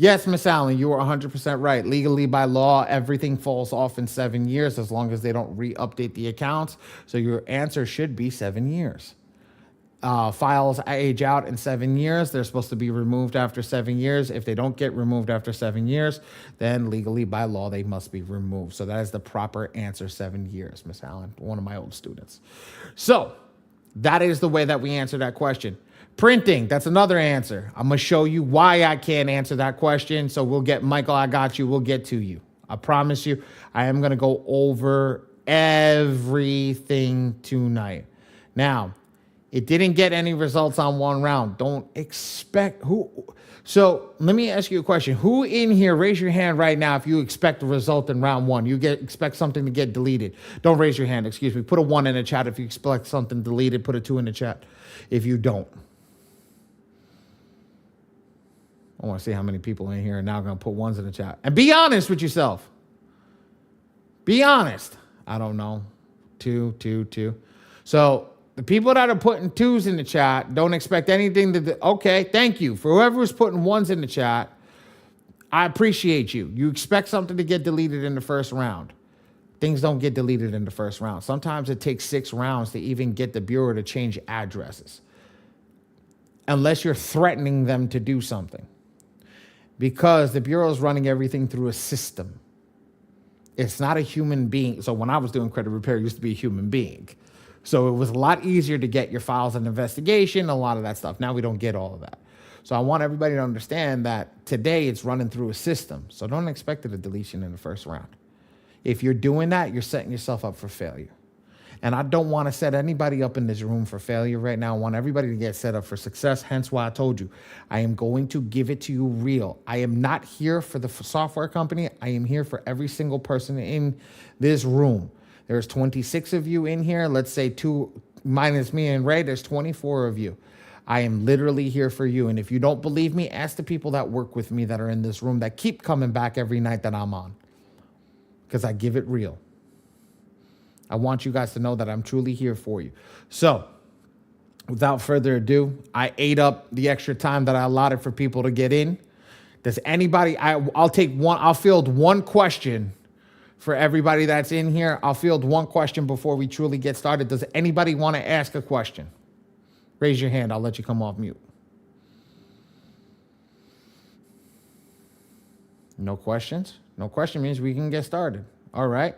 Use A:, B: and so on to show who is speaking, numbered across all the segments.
A: Yes, Miss Allen, you are 100% right. Legally, by law, everything falls off in 7 years as long as they don't re-update the accounts. So your answer should be 7 years. Files age out in 7 years. They're supposed to be removed after 7 years. If they don't get removed after 7 years, then legally, by law, they must be removed. So that is the proper answer, 7 years, Miss Allen, one of my old students. So that is the way that we answer that question. Printing, that's another answer. I'm going to show you why I can't answer that question. So we'll get, Michael, I got you. We'll get to you. I promise you, I am going to go over everything tonight. Now, it didn't get any results on one round. Don't expect who. So let me ask you a question. Who in here, raise your hand right now if you expect a result in round one. Expect something to get deleted. Don't raise your hand, excuse me. Put a 1 in the chat if you expect something deleted. Put a 2 in the chat if you don't. I want to see how many people in here are now going to put 1s in the chat. And be honest with yourself. Be honest. I don't know. 2, 2, 2. So the people that are putting 2s in the chat don't expect anything to... Okay, thank you. For whoever was putting 1s in the chat, I appreciate you. You expect something to get deleted in the first round. Things don't get deleted in the first round. Sometimes it takes 6 rounds to even get the Bureau to change addresses. Unless you're threatening them to do something. Because the Bureau is running everything through a system. It's not a human being. So when I was doing credit repair, it used to be a human being. So it was a lot easier to get your files and investigation, a lot of that stuff. Now we don't get all of that. So I want everybody to understand that today it's running through a system. So don't expect a deletion in the first round. If you're doing that, you're setting yourself up for failure. And I don't want to set anybody up in this room for failure right now. I want everybody to get set up for success. Hence why I told you, I am going to give it to you real. I am not here for the software company. I am here for every single person in this room. There's 26 of you in here. Let's say 2 minus me and Ray, there's 24 of you. I am literally here for you. And if you don't believe me, ask the people that work with me that are in this room that keep coming back every night that I'm on. Because I give it real. I want you guys to know that I'm truly here for you. So, without further ado, I ate up the extra time that I allotted for people to get in. Does anybody, I'll field one question for everybody that's in here. I'll field one question before we truly get started. Does anybody want to ask a question? Raise your hand. I'll let you come off mute. No questions? No question means we can get started. All right.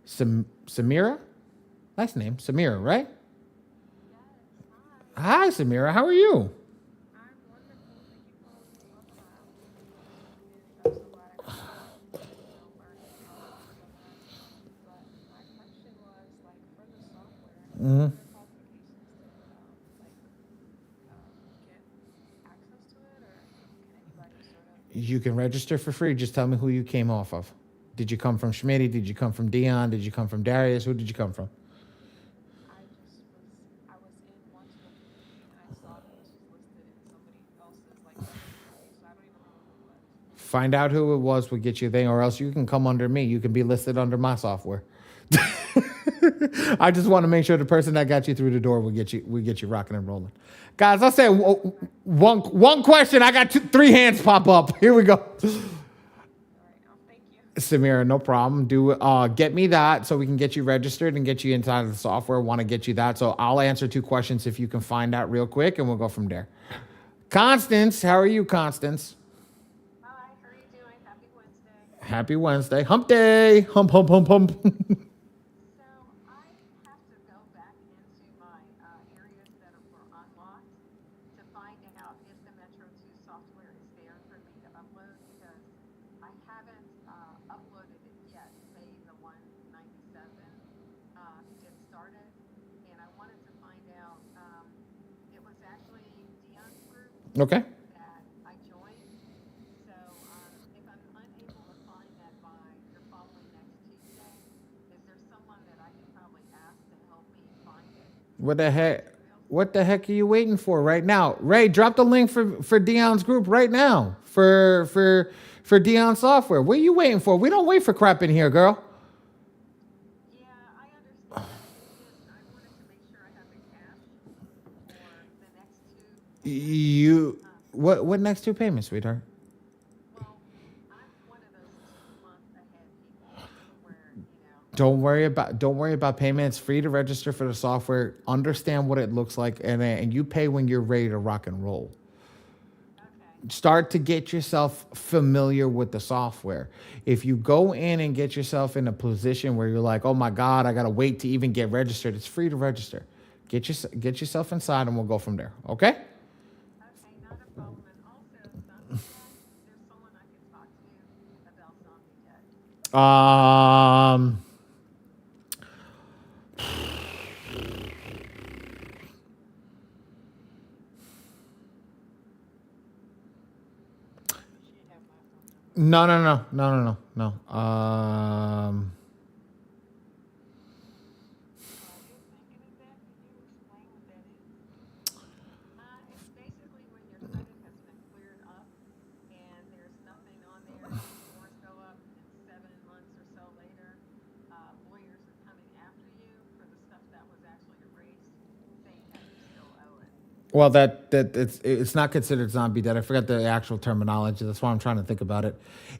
A: Samira? Nice name. Samira, right? Yes. Hi, Samira. How are you?
B: I'm wonderful. Thank you for but my question was, like, for the software,
A: Mm-hmm.
B: get access to it, or can anybody sort of...
A: You can register for free. Just tell me who you came off of. Did you come from Schmitty? Did you come from Dion? Did you come from Darius? Who did you come from?
B: I was in one script and I saw that this was listed in somebody else's, like, so I don't even know who it was.
A: Find out who it was, we'll get you there, or else you can come under me. You can be listed under my software. I just want to make sure the person that got you through the door will get you rocking and rolling. Guys, I said one question. I got 3 hands pop up. Here we go. Samira, no problem. Get me that so we can get you registered and get you inside of the software. Want to get you that. So I'll answer 2 questions if you can find that real quick, and we'll go from there. Constance, how are you, Constance?
B: Hi, how are you doing? Happy Wednesday.
A: Happy Wednesday. Hump day. Hump, hump, hump, hump.
B: So I have to go back into my areas that were unlocked to find out if the Metro 2 software is there for me to upload, because I haven't uploaded it yet, say the 197 to get started, and I wanted to find out, it was actually Dion's group
A: Okay.
B: that I joined, so if I'm unable to find that by the following next Tuesday, is there someone that I can probably ask to help me find it?
A: What the heck? What the heck are you waiting for right now? Ray, drop the link for Dion's group right now for Dion Software. What are you waiting for? We don't wait for crap in here, girl.
B: Yeah, I understand. I wanted to make sure I have the cash for the next 2.
A: What next 2 payments, sweetheart?
B: Well,
A: don't worry about payment. It's free to register for the software. Understand what it looks like, and you pay when you're ready to rock and roll.
B: Okay.
A: Start to get yourself familiar with the software. If you go in and get yourself in a position where you're like, oh my God, I gotta wait to even get registered, it's free to register. Get yourself inside and we'll go from there. Okay?
B: Okay, not a problem. And also, zombie debt, there's someone I can talk to about zombie debt.
A: Um
B: You should have my phone number.
A: no.
B: While you're thinking of that, can you explain what that is? It's basically when your credit has been cleared up and there's nothing on there, your scores go up, and 7 months or so later, lawyers are coming after you for the stuff that was actually erased, saying that you still owe it.
A: Well, that it's not considered zombie debt. I forgot the actual terminology. That's why I'm trying to think about it.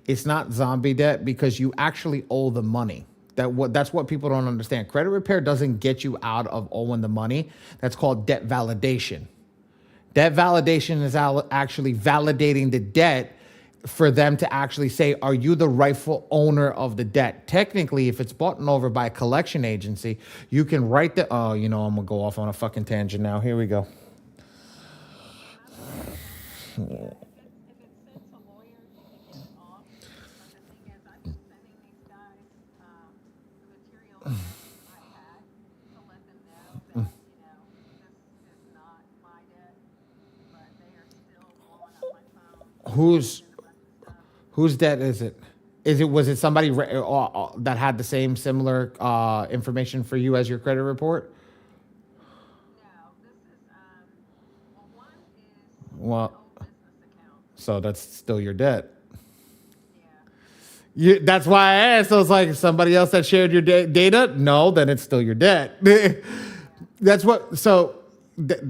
A: It's not zombie debt because you actually owe the money. That's what people don't understand. Credit repair doesn't get you out of owing the money. That's called debt validation. Debt validation is actually validating the debt for them to actually say, are you the rightful owner of the debt? Technically, if it's bought over by a collection agency, you can write I'm going to go off on a fucking tangent now. Here we go.
B: Yeah, if it's sent to lawyers, you can get it off. But the thing is, I've been sending these guys the materials that I had to let them know that this is not my debt, but they are still blowing up my phone,
A: Whose
B: sending a bunch of stuff.
A: whose debt is it? Was it somebody that had the same similar information for you as your credit report?
B: No, this is well, one is an
A: Well,
B: old business account.
A: so that's still your debt.
B: Yeah.
A: That's why I asked. I was like, somebody else that shared your data? No, then it's still your debt.
B: Yeah.
A: That's what. So, that's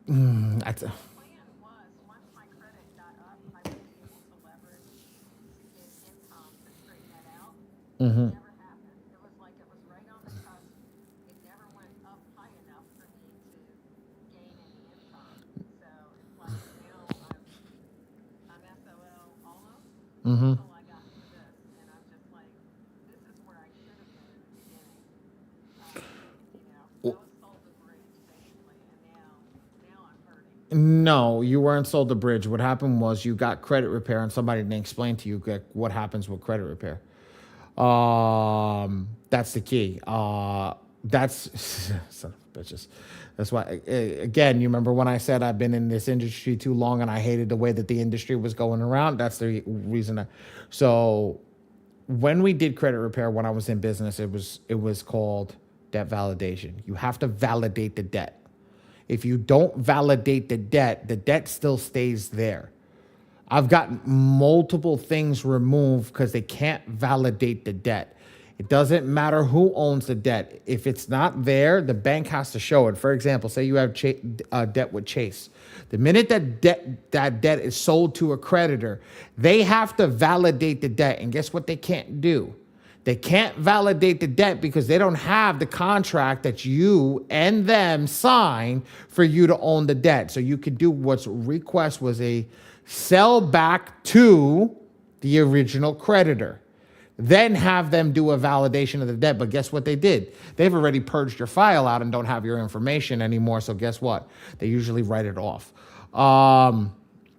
B: The plan was once my credit got up, I would be able to leverage to get income to straighten that out. It never happened. It was like it was right on the cusp. It never went up high enough for me to gain any income. So it's like now I'm SOL almost until I got into this, and I'm just like, this is where I should have been in the beginning. I was sold the bridge basically, and now I'm hurting.
A: no, you weren't sold the bridge. What happened was you got credit repair, and somebody didn't explain to you what happens with credit repair. That's the key. That's son of bitches. That's why. Again, you remember when I said I've been in this industry too long and I hated the way that the industry was going around. That's the reason. So when we did credit repair when I was in business, it was called debt validation. You have to validate the debt. If you don't validate the debt still stays there. I've gotten multiple things removed because they can't validate the debt. It doesn't matter who owns the debt. If it's not there, the bank has to show it. For example, say you have debt with Chase. The minute that debt is sold to a creditor, they have to validate the debt. And guess what they can't do? They can't validate the debt because they don't have the contract that you and them sign for you to own the debt. So you could do what's request was a sell back to the original creditor. Then have them do a validation of the debt. But guess what they did? They've already purged your file out and don't have your information anymore. So guess what? They usually write it off.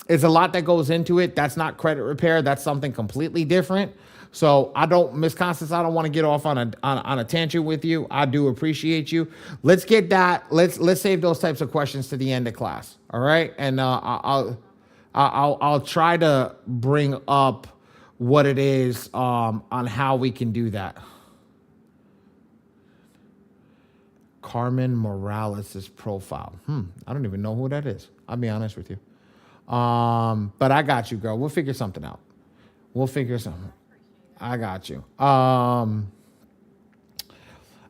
A: There's a lot that goes into it. That's not credit repair. That's something completely different. So Miss Constance, I don't want to get off on a tangent with you. I do appreciate you. Let's get that. Let's save those types of questions to the end of class. All right. And I'll try to bring up what it is on how we can do that. Carmen Morales' profile. I don't even know who that is. I'll be honest with you. But I got you, girl. We'll figure something out. We'll figure something. I got you.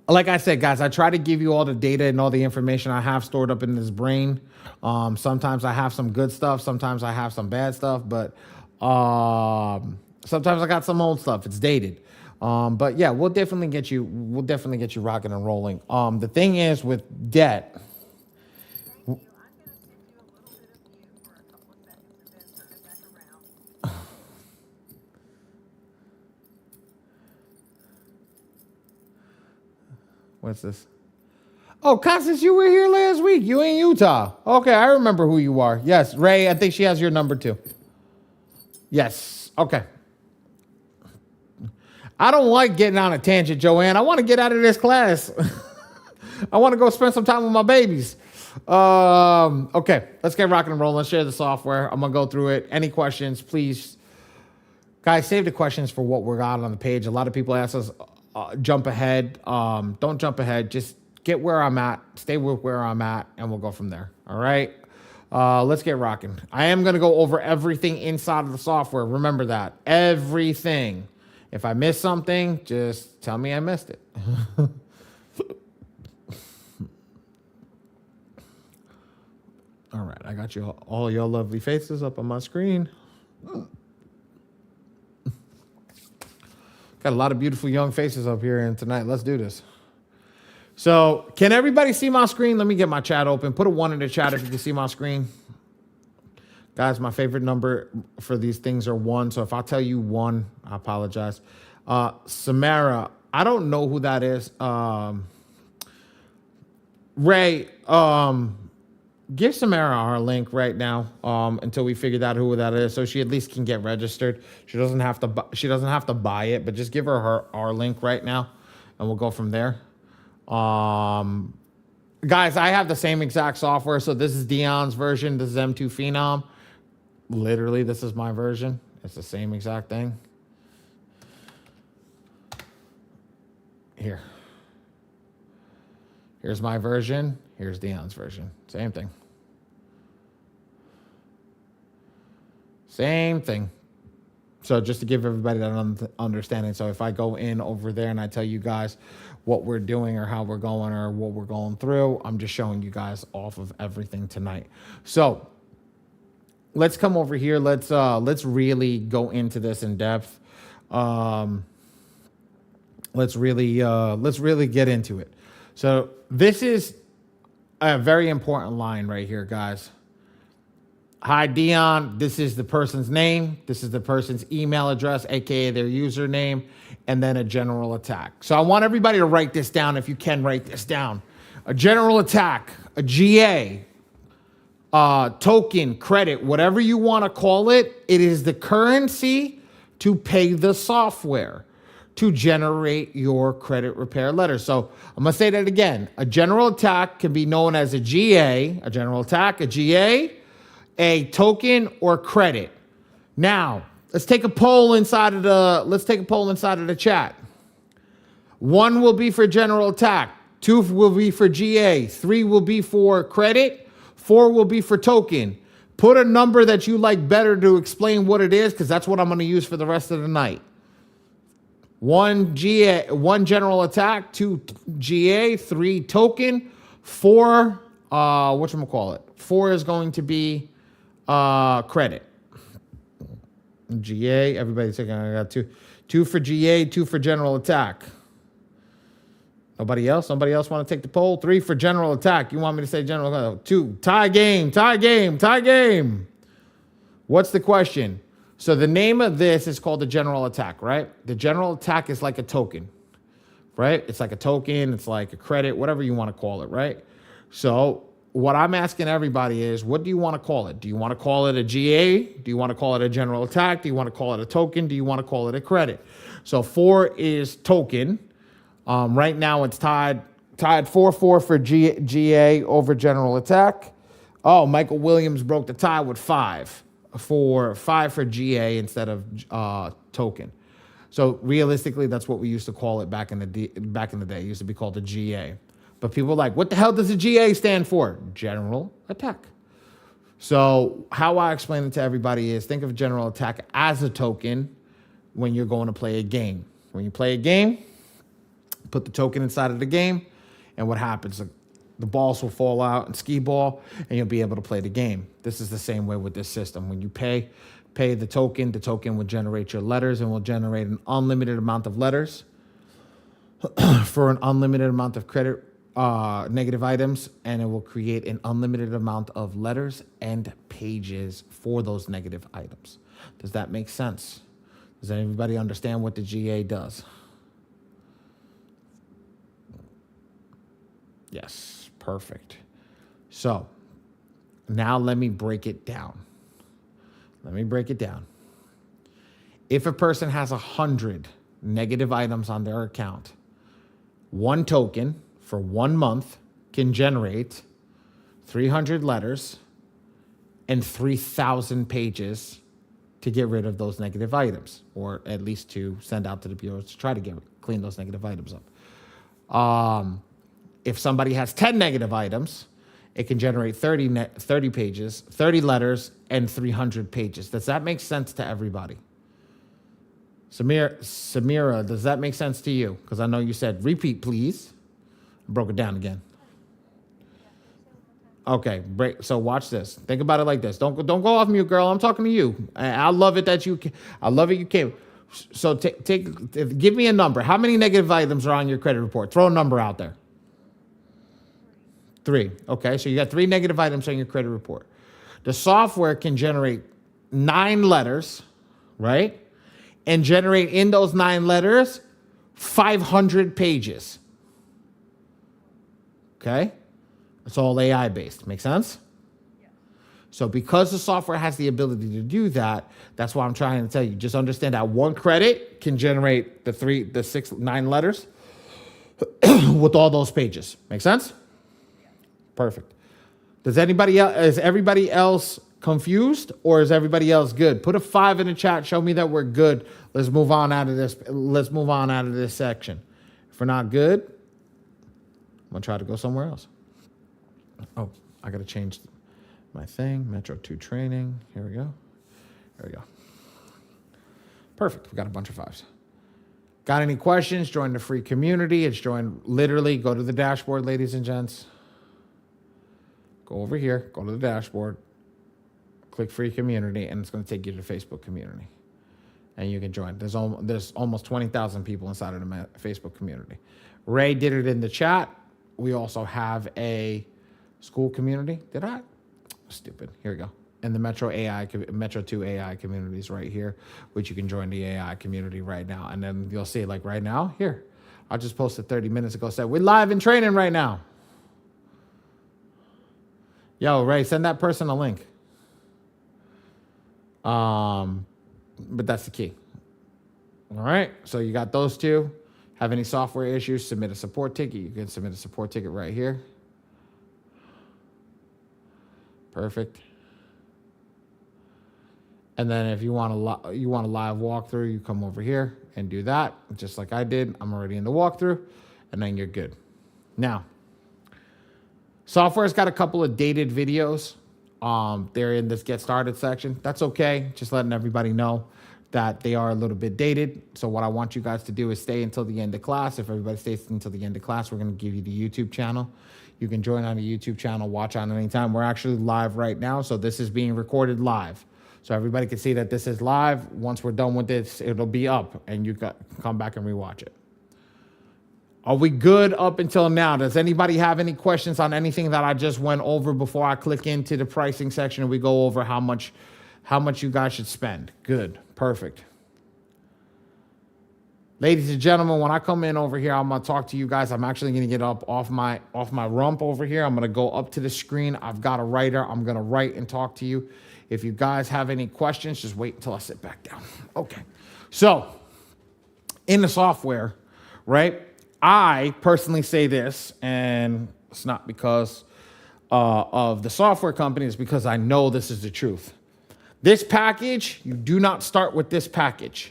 A: Like I said, guys, I try to give you all the data and all the information I have stored up in this brain. Sometimes I have some good stuff. Sometimes I have some bad stuff. But sometimes I got some old stuff. It's dated. But yeah, we'll definitely get you. We'll definitely get you rocking and rolling. The thing is with debt.
B: Thank you. I'm going to send you a little bit of you for a couple of seconds and then turn it back around.
A: What's this? Oh, Constance, you were here last week. You in Utah. Okay, I remember who you are. Yes, Ray, I think she has your number too. Yes. Okay. I don't like getting on a tangent, Joanne. I want to get out of this class. I want to go spend some time with my babies. Okay, let's get rocking and rolling. Let's share the software. I'm going to go through it. Any questions, please. Guys, save the questions for what we're got on the page. A lot of people ask us, jump ahead. Don't jump ahead. Just get where I'm at. Stay with where I'm at, and we'll go from there. All right? Let's get rocking. I am going to go over everything inside of the software. Remember that. Everything. If I miss something, just tell me I missed it. All right, I got you all your lovely faces up on my screen. Got a lot of beautiful young faces up here, and tonight, let's do this. So, can everybody see my screen? Let me get my chat open. Put a 1 in the chat if you can see my screen. Guys, my favorite number for these things are 1. So if I tell you 1, I apologize. Samara, I don't know who that is. Ray, give Samara our link right now until we figure out who that is, so she at least can get registered. She doesn't have to. She doesn't have to buy it, but just give her our link right now, and we'll go from there. Guys, I have the same exact software. So this is Dion's version. This is M2 Phenom. Literally, this is my version. It's the same exact thing. Here's my version. Here's Dion's version. Same thing. Same thing. So just to give everybody that understanding. So if I go in over there and I tell you guys what we're doing or how we're going or what we're going through, I'm just showing you guys off of everything tonight. So let's come over here. Let's really go into this in depth. Let's really get into it. So this is a very important line right here, guys. Hi, Dion. This is the person's name. This is the person's email address, aka their username, and then a general attack. So I want everybody to write this down if you can write this down. A general attack, a GA, token, credit, whatever you want to call it, it is the currency to pay the software to generate your credit repair letter. So I'm going to say that again. A general attack can be known as a GA, a general attack, a GA, a token, or credit. Now, let's take a poll inside of the chat. 1 will be for general attack, 2 will be for GA, 3 will be for credit, 4 will be for token. Put a number that you like better to explain what it is, because that's what I'm going to use for the rest of the night. 1 GA, 1 general attack, 2 GA, 3 token, 4 whatchamacallit. 4 is going to be credit. GA, everybody's thinking I got 2. 2 for GA, 2 for general attack. Nobody else? Somebody else want to take the poll? 3 for general attack. You want me to say general attack? 2. Tie game. What's the question? So the name of this is called the general attack, right? The general attack is like a token, right? It's like a token. It's like a credit, whatever you want to call it, right? So what I'm asking everybody is, what do you want to call it? Do you want to call it a GA? Do you want to call it a general attack? Do you want to call it a token? Do you want to call it a credit? So 4 is token. Right now it's tied 4-4 for GA over general attack. Oh, Michael Williams broke the tie with 5 for GA instead of token. So realistically, that's what we used to call it back in the day. It used to be called a GA. But people are like, what the hell does a GA stand for? General attack. So how I explain it to everybody is, think of general attack as a token when you're going to play a game. When you play a game, put the token inside of the game, and what happens? The balls will fall out in skee ball, and you'll be able to play the game. This is the same way with this system. When you pay pay the token. The token will generate your letters and will generate an unlimited amount of letters for an unlimited amount of credit negative items, and it will create an unlimited amount of letters and pages for those negative items. Does that make sense? Does anybody understand what the GA does? Yes, perfect. So now let me break it down. If a person has 100 negative items on their account, one token for 1 month can generate 300 letters and 3,000 pages to get rid of those negative items, or at least to send out to the bureaus to try to clean those negative items up. If somebody has 10 negative items, it can generate 30 pages, 30 letters, and 300 pages. Does that make sense to everybody? Samira, does that make sense to you? Because I know you said, repeat, please. I broke it down again. Okay, so watch this. Think about it like this. Don't go off mute, girl. I'm talking to you. I love it that you came. So give me a number. How many negative items are on your credit report? Throw a number out there. 3. Okay, so you got 3 negative items on your credit report. The software can generate 9 letters, right? And generate in those 9 letters 500 pages. Okay? It's all AI based. Make sense? Yes. So because the software has the ability to do that, that's why I'm trying to tell you. Just understand that one credit can generate the 9 letters with all those pages. Make sense? Perfect. Is everybody else confused, or is everybody else good? Put a 5 in the chat. Show me that we're good. Let's move on out of this section. If we're not good, I'm going to try to go somewhere else. Oh, I got to change my thing. Metro 2 training. Here we go. There we go. Perfect. We got a bunch of 5s. Got any questions? Join the free community. It's literally, go to the dashboard, ladies and gents. Go over here, go to the dashboard, click free community, and it's going to take you to the Facebook community. And you can join. There's almost 20,000 people inside of the Facebook community. Ray did it in the chat. We also have a school community. Did I? Stupid. Here we go. And the Metro 2 AI communities right here, which you can join the AI community right now. And then you'll see, like right now, here. I just posted 30 minutes ago, said we're live in training right now. Yo, Ray, send that person a link. But that's the key. All right. So you got those 2. Have any software issues? Submit a support ticket. You can submit a support ticket right here. Perfect. And then if you want a live walkthrough, you come over here and do that, just like I did. I'm already in the walkthrough, and then you're good. Now, software's got a couple of dated videos. They're in this get started section. That's okay. Just letting everybody know that they are a little bit dated. So what I want you guys to do is stay until the end of class. If everybody stays until the end of class, we're going to give you the YouTube channel. You can join on the YouTube channel, watch on anytime. We're actually live right now, so this is being recorded live. So everybody can see that this is live. Once we're done with this, it'll be up, and you can come back and rewatch it. Are we good up until now? Does anybody have any questions on anything that I just went over before I click into the pricing section and we go over how much you guys should spend? Good. Perfect. Ladies and gentlemen, when I come in over here, I'm going to talk to you guys. I'm actually going to get up off my rump over here. I'm going to go up to the screen. I've got a writer. I'm going to write and talk to you. If you guys have any questions, just wait until I sit back down. Okay. So in the software, right? I personally say this, and it's not because of the software company. It's because I know this is the truth. This package, you do not start with this package.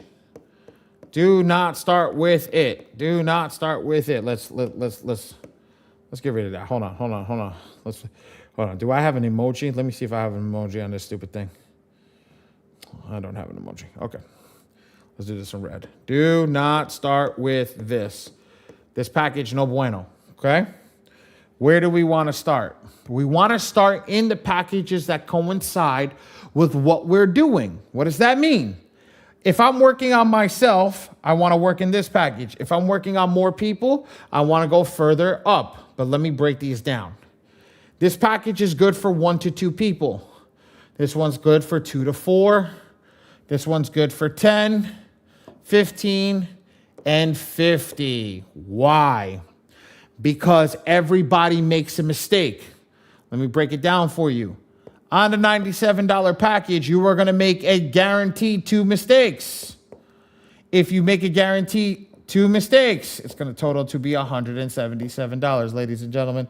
A: Do not start with it. Do not start with it. Let's get rid of that. Hold on. Hold on. Do I have an emoji? Let me see if I have an emoji on this stupid thing. I don't have an emoji. Okay. Let's do this in red. Do not start with this. This package, no bueno. Okay? Where do we want to start? We want to start in the packages that coincide with what we're doing. What does that mean? If I'm working on myself, I want to work in this package. If I'm working on more people, I want to go further up. But let me break these down. This package is good for 1 to 2 people. This one's good for 2 to 4. This one's good for 10, 15, and 50. Why? Because everybody makes a mistake. Let me break it down for you. On the $97 package, you are going to make a guaranteed 2 mistakes. If you make a guaranteed 2 mistakes, it's going to total to be $177, ladies and gentlemen.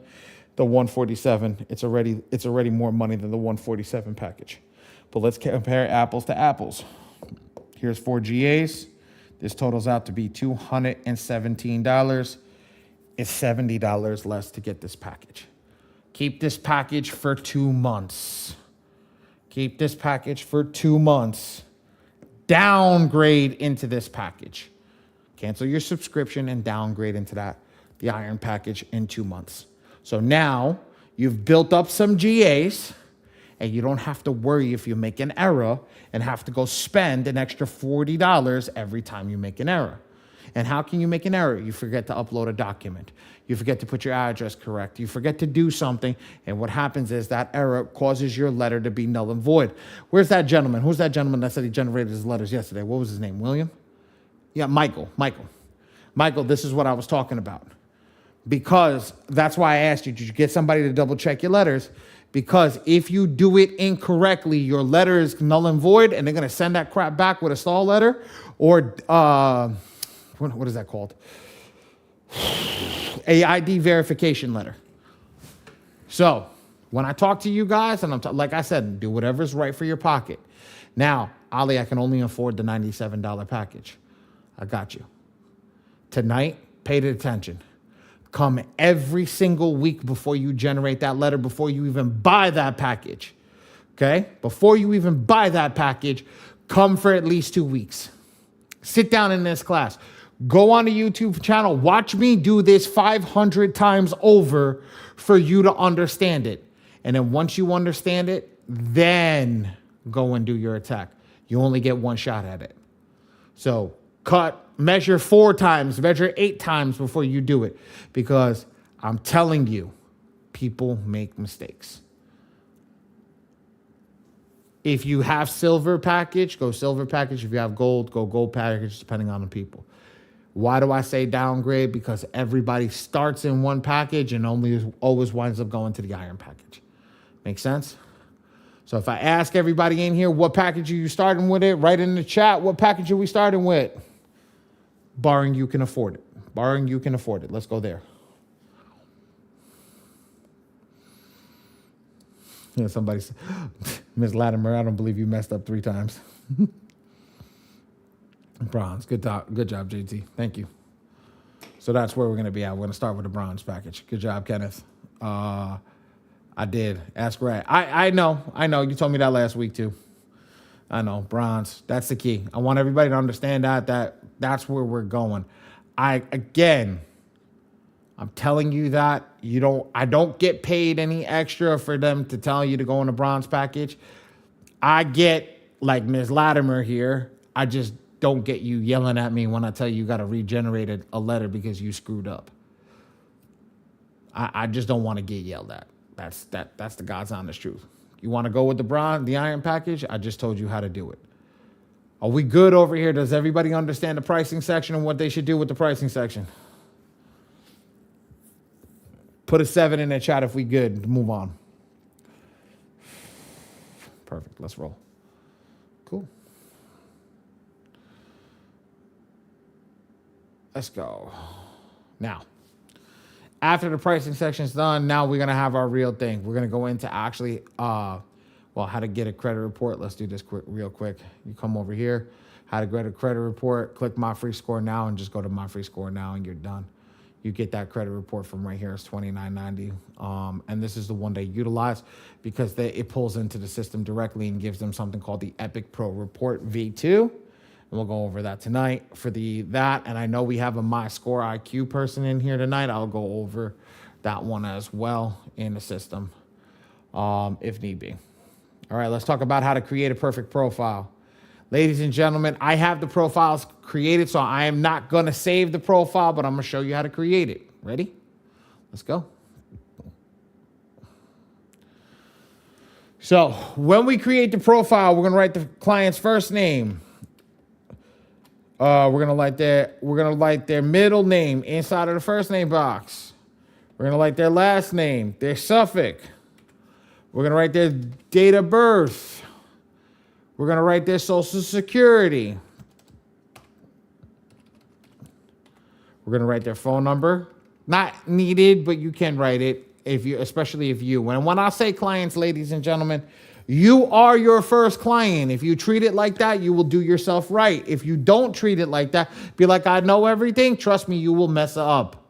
A: The 147, it's already more money than the 147 package. But let's compare apples to apples. Here's 4 GAs. This totals out to be $217. It's $70 less to get this package. Keep this package for 2 months. Keep this package for 2 months. Downgrade into this package. Cancel your subscription and downgrade into the iron package in 2 months. So now you've built up some GAs and you don't have to worry if you make an error and have to go spend an extra $40 every time you make an error. And how can you make an error? You forget to upload a document. You forget to put your address correct. You forget to do something. And what happens is that error causes your letter to be null and void. Where's that gentleman? Who's that gentleman that said he generated his letters yesterday? What was his name? William? Yeah, Michael, this is what I was talking about. Because that's why I asked you, did you get somebody to double check your letters? Because if you do it incorrectly, your letter is null and void, and they're going to send that crap back with a stall letter or what is that called? A ID verification letter. So when I talk to you guys, and like I said, do whatever's right for your pocket. Now, Ali, I can only afford the $97 package. I got you. Tonight, pay attention. Come every single week before you generate that letter, before you even buy that package. Okay? Before you even buy that package, come for at least 2 weeks. Sit down in this class. Go on the YouTube channel. Watch me do this 500 times over for you to understand it. And then once you understand it, then go and do your attack. You only get 1 shot at it. So measure 4 times, measure 8 times before you do it. Because I'm telling you, people make mistakes. If you have silver package, go silver package. If you have gold, go gold package, depending on the people. Why do I say downgrade? Because everybody starts in one package and always winds up going to the iron package. Make sense? So if I ask everybody in here, what package are you starting with it? Write in the chat, what package are we starting with? Barring you can afford it. Barring you can afford it. Let's go there. Yeah, somebody said, Ms. Latimer, I don't believe you messed up 3 times. Bronze. Good job, JT. Thank you. So that's where we're going to be at. We're going to start with the bronze package. Good job, Kenneth. I did. Ask Ray. I know. You told me that last week, too. I know. Bronze. That's the key. I want everybody to understand that's where we're going. I'm telling you that I don't get paid any extra for them to tell you to go in a bronze package. I get, like Ms. Latimer here, I just don't get you yelling at me when I tell you got to regenerate a letter because you screwed up. I just don't want to get yelled at. That's the God's honest truth. You want to go with the iron package? I just told you how to do it. Are we good over here? Does everybody understand the pricing section and what they should do with the pricing section? Put a 7 in the chat if we good. Move on. Perfect. Let's roll. Cool. Let's go. Now, after the pricing section is done, now we're going to have our real thing. We're going to go into actually, how to get a credit report. Let's do this real quick. You come over here, how to get a credit report, click My Free Score Now, and just go to My Free Score Now, and you're done. You get that credit report from right here. It's $29.90. And this is the one they utilize because it pulls into the system directly and gives them something called the Epic Pro Report V2. And we'll go over that tonight for that. And I know we have a My Score IQ person in here tonight. I'll go over that one as well in the system, if need be. All right, let's talk about how to create a perfect profile. Ladies and gentlemen, I have the profiles created, so I am not going to save the profile, but I'm going to show you how to create it. Ready? Let's go. So when we create the profile, we're going to write the client's first name. We're going to write their middle name inside of the first name box. We're going to write their last name, their suffix. We're going to write their date of birth. We're going to write their social security. We're going to write their phone number. Not needed, but you can write it especially if you. When I say clients, ladies and gentlemen, you are your first client. If you treat it like that, you will do yourself right. If you don't treat it like that, be like, I know everything. Trust me, you will mess up.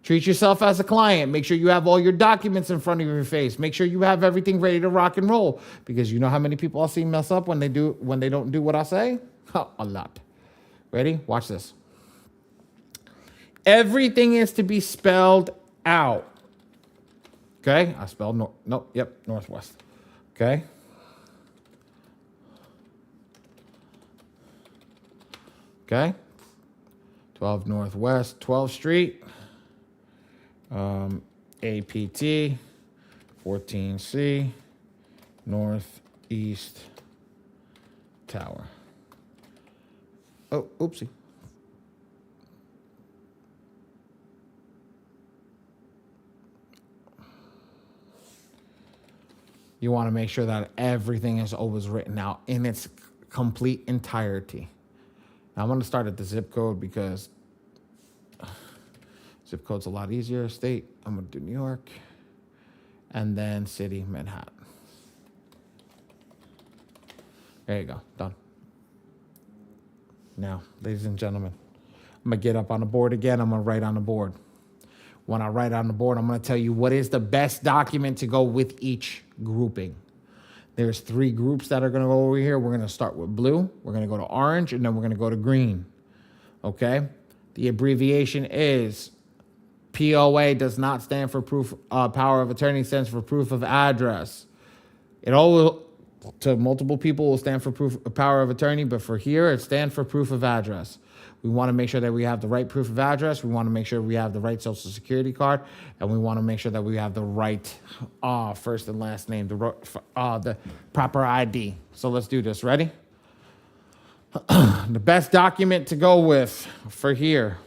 A: Treat yourself as a client. Make sure you have all your documents in front of your face. Make sure you have everything ready to rock and roll. Because you know how many people I see mess up when they don't do what I say? A lot. Ready? Watch this. Everything is to be spelled out. Okay? I spelled northwest. Okay? Okay? 12 Northwest, 12th Street. APT 14C Northeast Tower. Oh, oopsie. You want to make sure that everything is always written out in its complete entirety. Now, I'm going to start at the zip code because zip code's a lot easier. State, I'm going to do New York. And then city, Manhattan. There you go. Done. Now, ladies and gentlemen, I'm going to get up on the board again. I'm going to write on the board. When I write on the board, I'm going to tell you what is the best document to go with each grouping. There's 3 groups that are going to go over here. We're going to start with blue. We're going to go to orange, and then we're going to go to green. Okay? The abbreviation is POA does not stand for power of attorney, stands for proof of address. It all to multiple people will stand for power of attorney, but for here, it stands for proof of address. We want to make sure that we have the right proof of address. We want to make sure we have the right social security card, and we want to make sure that we have the right first and last name, the proper ID. So let's do this. Ready? The best document to go with for here,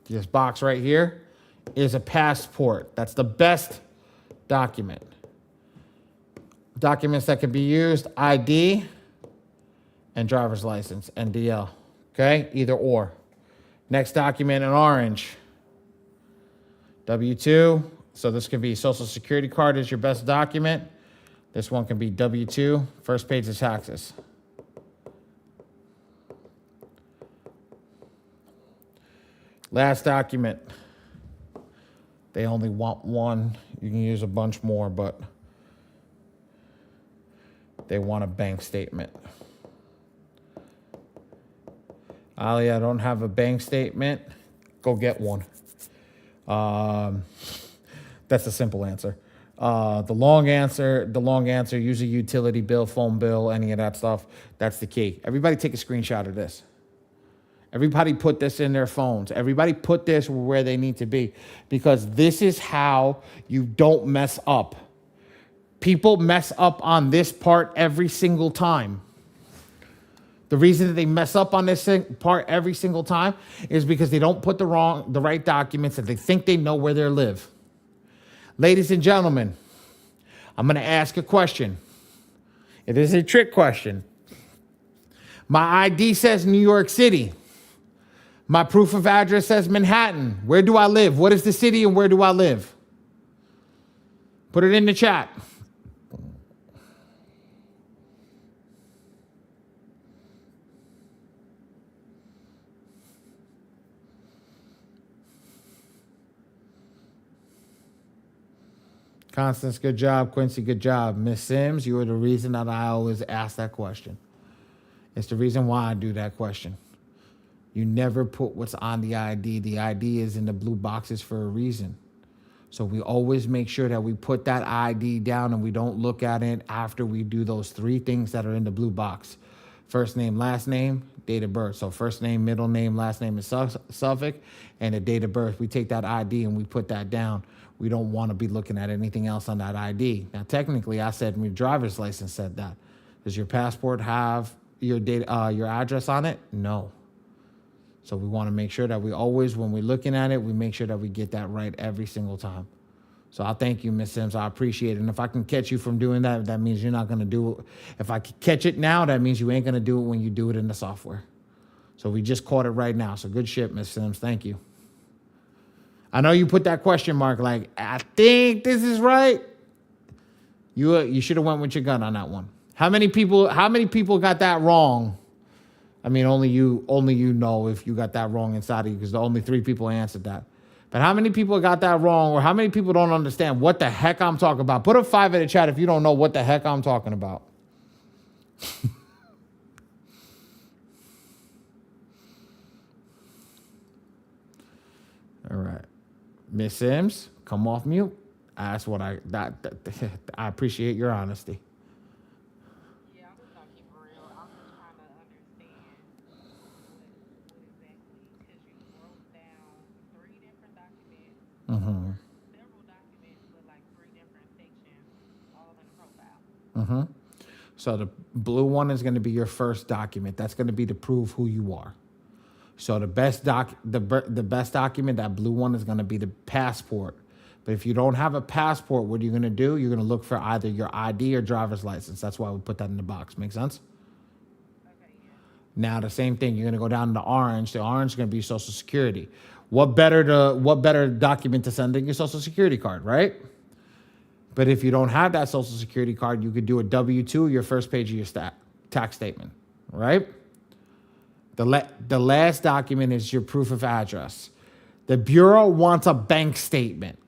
A: this box right here, is a passport. That's the best document. Documents that can be used, ID and driver's license, NDL. Okay, either or. Next document in orange, W-2. So this can be social security card is your best document. This one can be W-2, first page of taxes. Last document. They only want one. You can use a bunch more, but they want a bank statement. Ali, I don't have a bank statement. Go get one. That's a simple answer. The long answer, use a utility bill, phone bill, any of that stuff. That's the key. Everybody take a screenshot of this. Everybody put this in their phones. Everybody put this where they need to be, because this is how you don't mess up. People mess up on this part every single time. The reason that they mess up on this part every single time is because they don't put the right documents, and they think they know where they live. Ladies and gentlemen, I'm going to ask a question. It is a trick question. My ID says New York City. My proof of address says Manhattan. Where do I live? What is the city and where do I live? Put it in the chat. Constance, good job. Quincy, good job. Miss Sims, you are the reason that I always ask that question. It's the reason why I do that question. You never put what's on the ID. The ID is in the blue boxes for a reason. So we always make sure that we put that ID down and we don't look at it after we do those 3 things that are in the blue box. First name, last name, date of birth. So first name, middle name, last name is suffix, and the date of birth. We take that ID and we put that down. We don't want to be looking at anything else on that ID. Now, technically, I said my driver's license said that. Does your passport have your your address on it? No. So we want to make sure that we always, when we're looking at it, we make sure that we get that right every single time. So I thank you, Miss Sims. I appreciate it. And if I can catch you from doing that, that means you're not going to do it. If I can catch it now, that means you ain't going to do it when you do it in the software. So we just caught it right now. So good shit, Miss Sims. Thank you. I know you put that question mark like, I think this is right. You should have went with your gut on that one. How many people got that wrong? I mean, only you know if you got that wrong inside of you, because the only 3 people answered that. But how many people got that wrong, or how many people don't understand what the heck I'm talking about? Put a 5 in the chat if you don't know what the heck I'm talking about. All right. Miss Sims, come off mute. That's what I appreciate your honesty.
B: Yeah, I'm just gonna keep it real. I'm just trying to understand what exactly, because you wrote down 3 different documents,
A: Mm-hmm.
B: several documents, but like 3 different sections, all in a profile.
A: Mm-hmm. So the blue one is going to be your first document. That's going to be to prove who you are. So the best document, that blue one, is going to be the passport. But if you don't have a passport, what are you going to do? You're going to look for either your ID or driver's license. That's why we put that in the box. Make sense?
B: Okay, yeah.
A: Now the same thing. You're going to go down to orange. The orange is going to be Social Security. What better document to send than your Social Security card, right? But if you don't have that Social Security card, you could do a W-2, your first page of your tax statement, right? The last document is your proof of address. The Bureau wants a bank statement.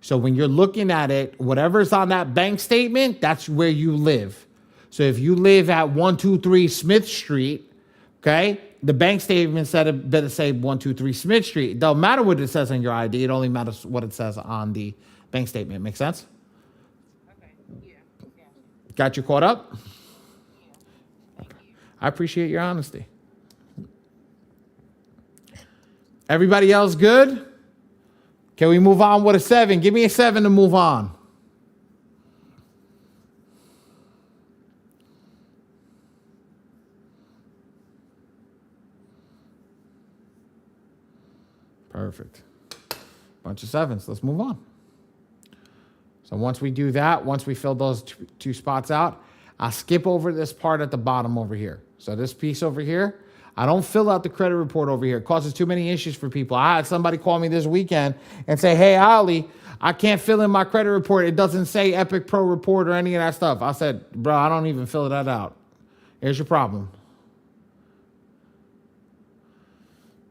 A: So when you're looking at it, whatever's on that bank statement, that's where you live. So if you live at 123 Smith Street, okay, the bank statement better say 123 Smith Street. It don't matter what it says on your ID. It only matters what it says on the bank statement. Make sense?
B: Okay, yeah, gotcha.
A: Got you caught up?
B: Yeah, thank you.
A: I appreciate your honesty. Everybody else good? Can we move on with a 7? Give me a 7 to move on. Perfect. Bunch of 7s. Let's move on. So once we do that, once we fill those 2 spots out, I'll skip over this part at the bottom over here. So this piece over here, I don't fill out the credit report over here. It causes too many issues for people. I had somebody call me this weekend and say, hey, Ali, I can't fill in my credit report. It doesn't say Epic Pro Report or any of that stuff. I said, bro, I don't even fill that out. Here's your problem.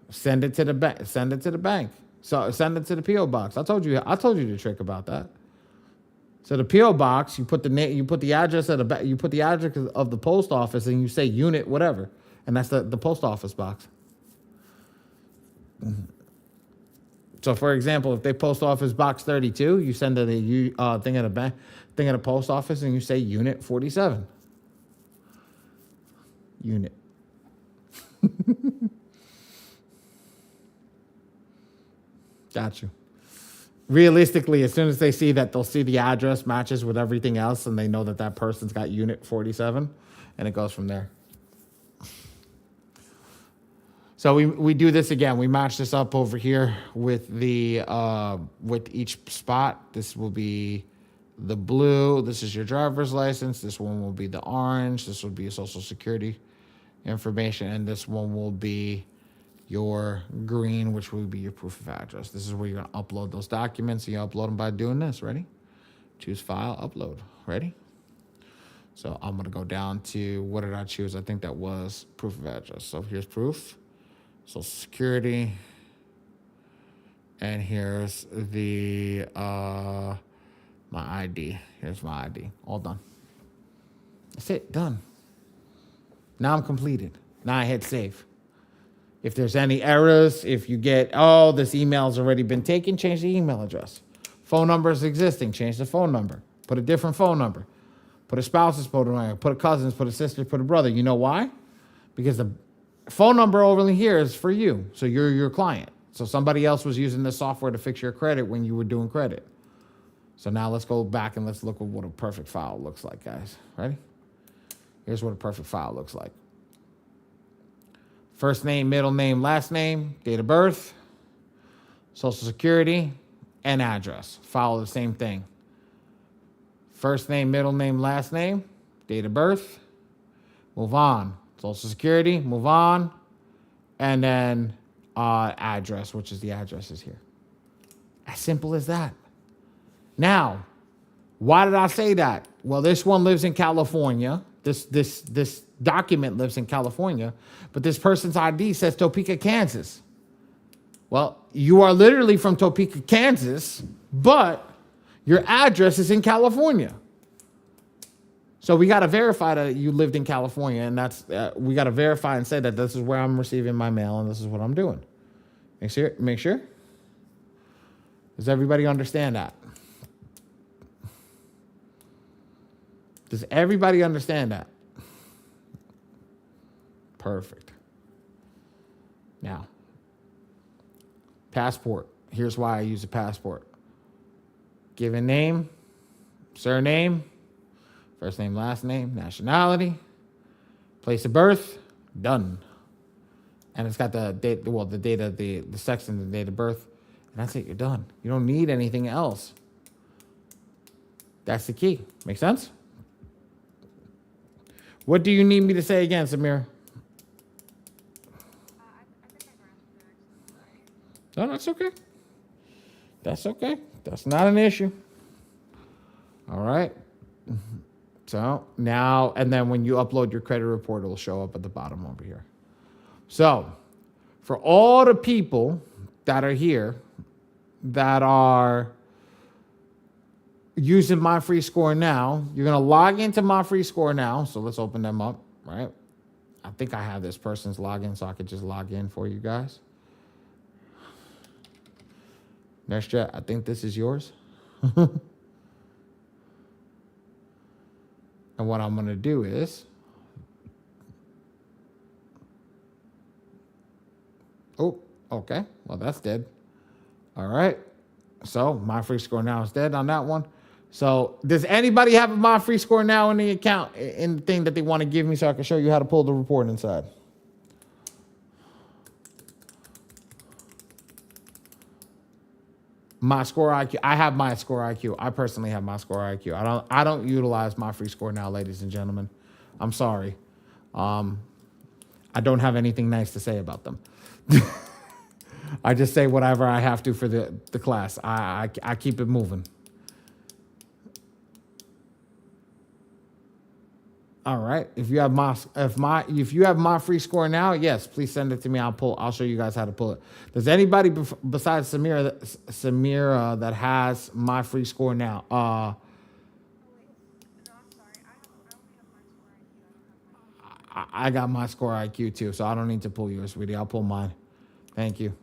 A: Send it to the bank. Send it to the bank. So send it to the P.O. box. I told you the trick about that. So the P.O. box, you put the name, you put the address of the post office, and you say unit whatever, and that's the post office box. So for example, if they post office box 32, you send it a thing at the post office, and you say unit 47. Unit. Got you. Realistically, as soon as they see that, they'll see the address matches with everything else, and they know that that person's got unit 47, and it goes from there. So we do this again. We match this up over here with the with each spot. This will be the blue. This is your driver's license. This one will be the orange. This will be your social security information, and this one will be your green, which will be your proof of address. This is where you're going to upload those documents. You upload them by doing this. Ready? Choose file, upload. Ready? So I'm going to go down to, what did I choose? I think that was proof of address. So here's proof, social security, and here's the my ID. Here's my ID. All done. That's it. Done. Now I'm completed. Now I hit save. If there's any errors, if you get, oh, this email's already been taken, change the email address. Phone number is existing, change the phone number. Put a different phone number. Put a spouse's phone number, put a cousin's, put a sister, put a brother. You know why? Because the phone number over here is for you. So you're your client. So somebody else was using this software to fix your credit when you were doing credit. So now let's go back and let's look at what a perfect file looks like, guys. Ready? Here's what a perfect file looks like. First name, middle name, last name, date of birth, social security, and address. Follow the same thing. First name, middle name, last name, date of birth, move on. Social security, move on. And then address, which is the addresses here. As simple as that. Now, why did I say that? Well, this one lives in California. This document lives in California, but this person's ID says Topeka, Kansas. Well, you are literally from Topeka, Kansas, but your address is in California. So we got to verify that you lived in California, and that's we got to verify and say that this is where I'm receiving my mail and this is what I'm doing. Make sure. Does everybody understand that? Does everybody understand that? Perfect. Now, passport. Here's why I use a passport. Given name, surname, first name, last name, nationality, place of birth, done. And it's got the date, well, the date of the sex and the date of birth. And that's it, you're done. You don't need anything else. That's the key. Make sense? What do you need me to say again, Samir? No, that's okay. That's okay. That's not an issue. All right. So now, and then when you upload your credit report, it'll show up at the bottom over here. So for all the people that are here that are using My Free Score now, you're going to log into My Free Score now. So let's open them up, right? I think I have this person's login, so I could just log in for you guys. Nurse Jet, I think this is yours. And what I'm going to do is, oh, okay. Well, that's dead. All right. So My Free Score now is dead on that one. So does anybody have a My Free Score now in the account, in the thing that they want to give me so I can show you how to pull the report inside? My Score IQ. I have My Score IQ. I personally have My Score IQ. I don't utilize My Free Score now, ladies and gentlemen. I'm sorry. I don't have anything nice to say about them. I just say whatever I have to for the class. I keep it moving. All right. If you have my free score now, yes, please send it to me. I'll show you guys how to pull it. Does anybody besides Samira that has My Free Score now? I got My Score IQ too, so I don't need to pull yours, sweetie. I'll pull mine. Thank you.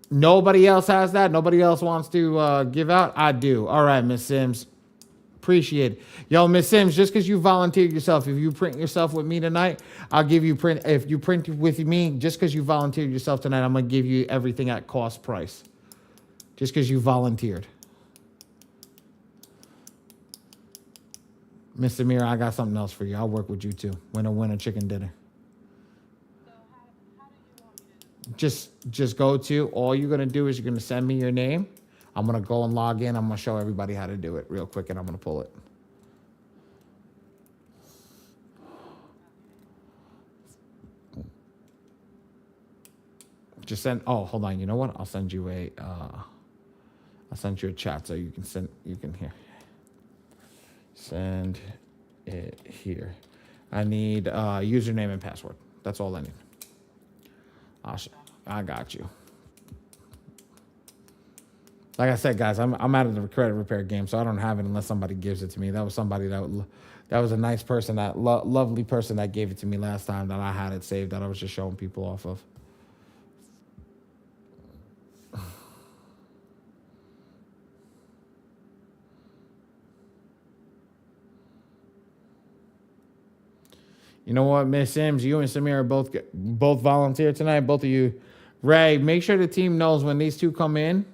A: Nobody else has that? Nobody else wants to give out? I do. All right, Miss Sims. Appreciate it. Yo, Miss Sims, just because you volunteered yourself, if you print yourself with me tonight, I'll give you print. If you print with me, just because you volunteered yourself tonight, I'm going to give you everything at cost price. Just because you volunteered. Mr. Amir, I got something else for you. I'll work with you too. Winner, chicken dinner.
B: So how do you want me to?
A: Just go to, all you're going to do is you're going to send me your name. I'm going to go and log in. I'm going to show everybody how to do it real quick, and I'm going to pull it. Just send, oh, hold on. You know what? I'll send you a chat so you can hear. Send it here. I need username and password. That's all I need. I got you. Like I said, guys, I'm out of the credit repair game, so I don't have it unless somebody gives it to me. That was somebody That was a nice person, that lovely person that gave it to me last time that I had it saved that I was just showing people off of. You know what, Miss Sims, you and Samir are both volunteer tonight. Both of you, Ray. Make sure the team knows when these two come in.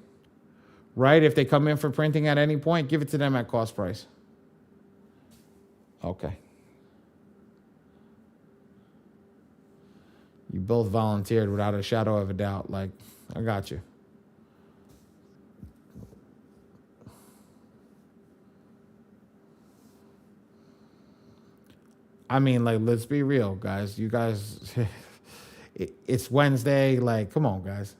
A: Right, if they come in for printing at any point, give it to them at cost price. Okay. You both volunteered without a shadow of a doubt. Like, I got you. I mean, like, let's be real, guys. You guys, it's Wednesday. Like, come on, guys.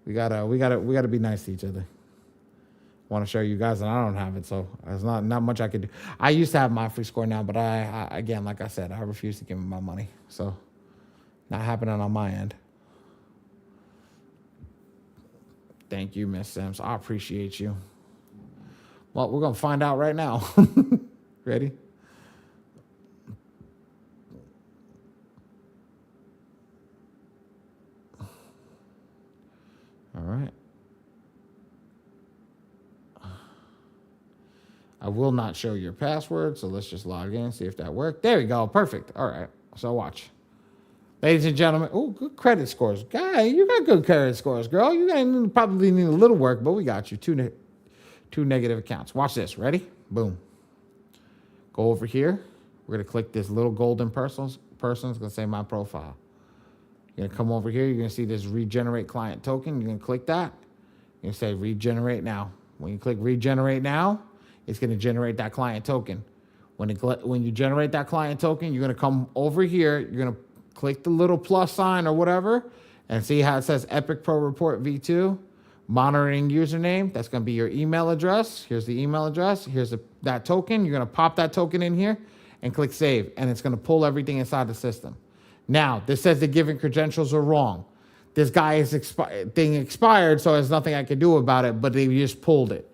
A: We gotta be nice to each other. Want to show you guys, and I don't have it, so there's not much I could do. I used to have my free score now, but I again, like I said, I refuse to give him my money. So, not happening on my end. Thank you, Miss Sims. I appreciate you. Well, we're gonna find out right now. Ready? All right. I will not show your password, so let's just log in, see if that worked. There we go. Perfect. All right. So watch. Ladies and gentlemen, oh, good credit scores. Guy, you got good credit scores, girl. You probably need a little work, but we got you. Two negative accounts. Watch this. Ready? Boom. Go over here. We're going to click this little golden person. It's going to say my profile. You're going to come over here. You're going to see this regenerate client token. You're going to click that. You're going to say regenerate now. When you click regenerate now, it's going to generate that client token. When you generate that client token, you're going to come over here. You're going to click the little plus sign or whatever and see how it says Epic Pro Report V2. Monitoring username. That's going to be your email address. Here's the email address. Here's that token. You're going to pop that token in here and click save. And it's going to pull everything inside the system. Now, this says the given credentials are wrong. This guy's thing expired, so there's nothing I can do about it, but they just pulled it.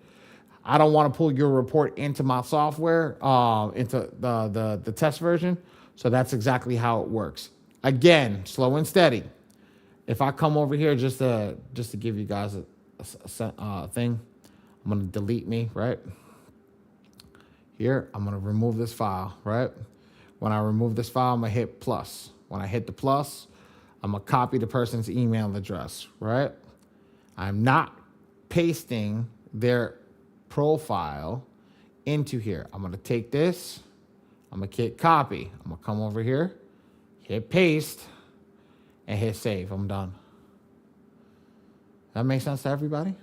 A: I don't want to pull your report into my software, into the test version. So that's exactly how it works. Again, slow and steady. If I come over here just to give you guys a thing, I'm going to delete me, right? Here, I'm going to remove this file, right? When I remove this file, I'm going to hit plus. When I hit the plus, I'm going to copy the person's email address, right? I'm not pasting their profile into here. I'm going to take this. I'm going to hit copy. I'm going to come over here, hit paste, and hit save. I'm done. That makes sense to everybody?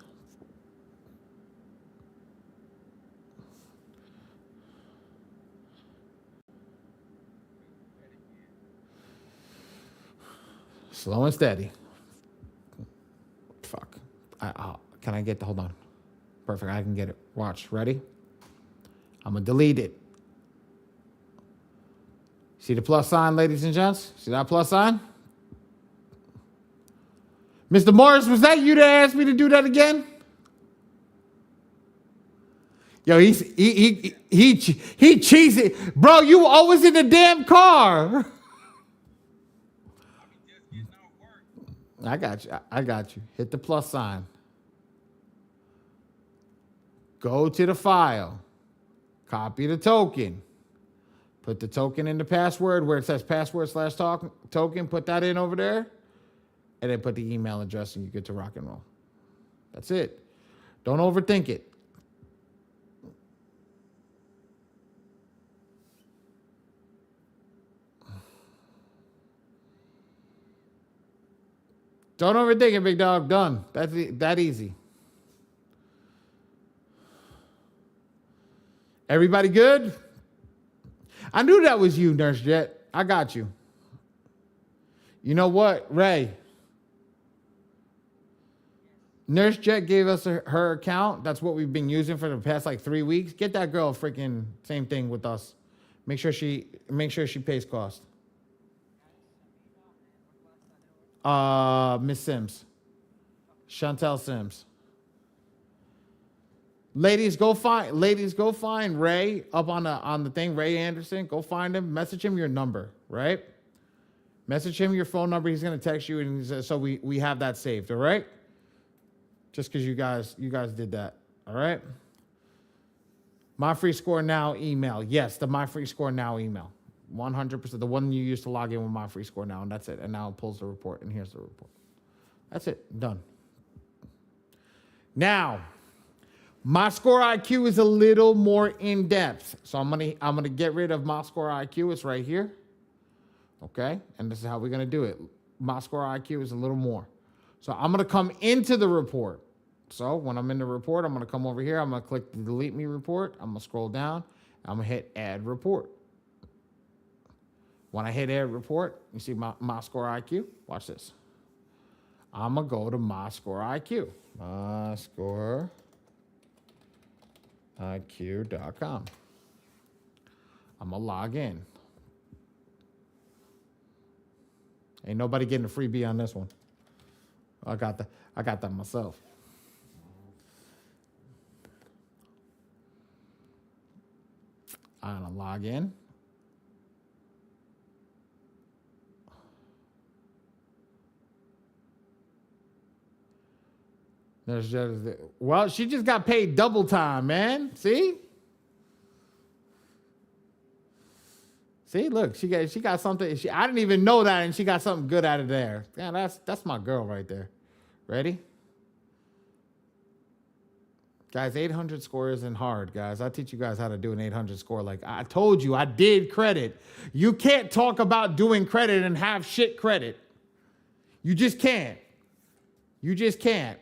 A: Slow and steady. Fuck. Can I get the, hold on. Perfect, I can get it. Watch, ready? I'm gonna delete it. See the plus sign, ladies and gents? See that plus sign? Mr. Morris, was that you that asked me to do that again? Yo, he cheesy. Bro, you always in the damn car. I got you. I got you. Hit the plus sign. Go to the file. Copy the token. Put the token in the password where it says password/token. Put that in over there. And then put the email address and you get to rock and roll. That's it. Don't overthink it. Don't overthink it, big dog. Done. That's that easy. Everybody good? I knew that was you, Nurse Jet. I got you. You know what, Ray? Nurse Jet gave us her account. That's what we've been using for the past like 3 weeks. Get that girl freaking same thing with us. Make sure she pays cost. Miss Sims. Chantel Sims. Ladies, go find Ray up on the thing. Ray Anderson, go find him. Message him your number, right? Message him your phone number. He's gonna text you, and so we have that saved. All right. Just because you guys did that. All right. My Free Score Now email. Yes, the My Free Score Now email. 100%. The one you used to log in with My Free Score Now, and that's it. And now it pulls the report, and here's the report. That's it. Done. Now, My Score IQ is a little more in depth. So I'm gonna get rid of My Score IQ. It's right here. Okay? And this is how we're gonna do it. My Score IQ is a little more. So I'm gonna come into the report. So when I'm in the report, I'm gonna come over here. I'm gonna click the delete me report. I'm gonna scroll down. I'm gonna hit add report. When I hit add report, you see my Score IQ. Watch this. I'm gonna go to My Score IQ. MyScoreIQ.com. I'm gonna log in. Ain't nobody getting a freebie on this one. I got that myself. I'm gonna log in. There's just, well, she just got paid double time, man. See, look, she got something. I didn't even know that, and she got something good out of there. Yeah, that's my girl right there. Ready? Guys, 800 score isn't hard, guys. I'll teach you guys how to do an 800 score. Like I told you, I did credit. You can't talk about doing credit and have shit credit. You just can't. You just can't.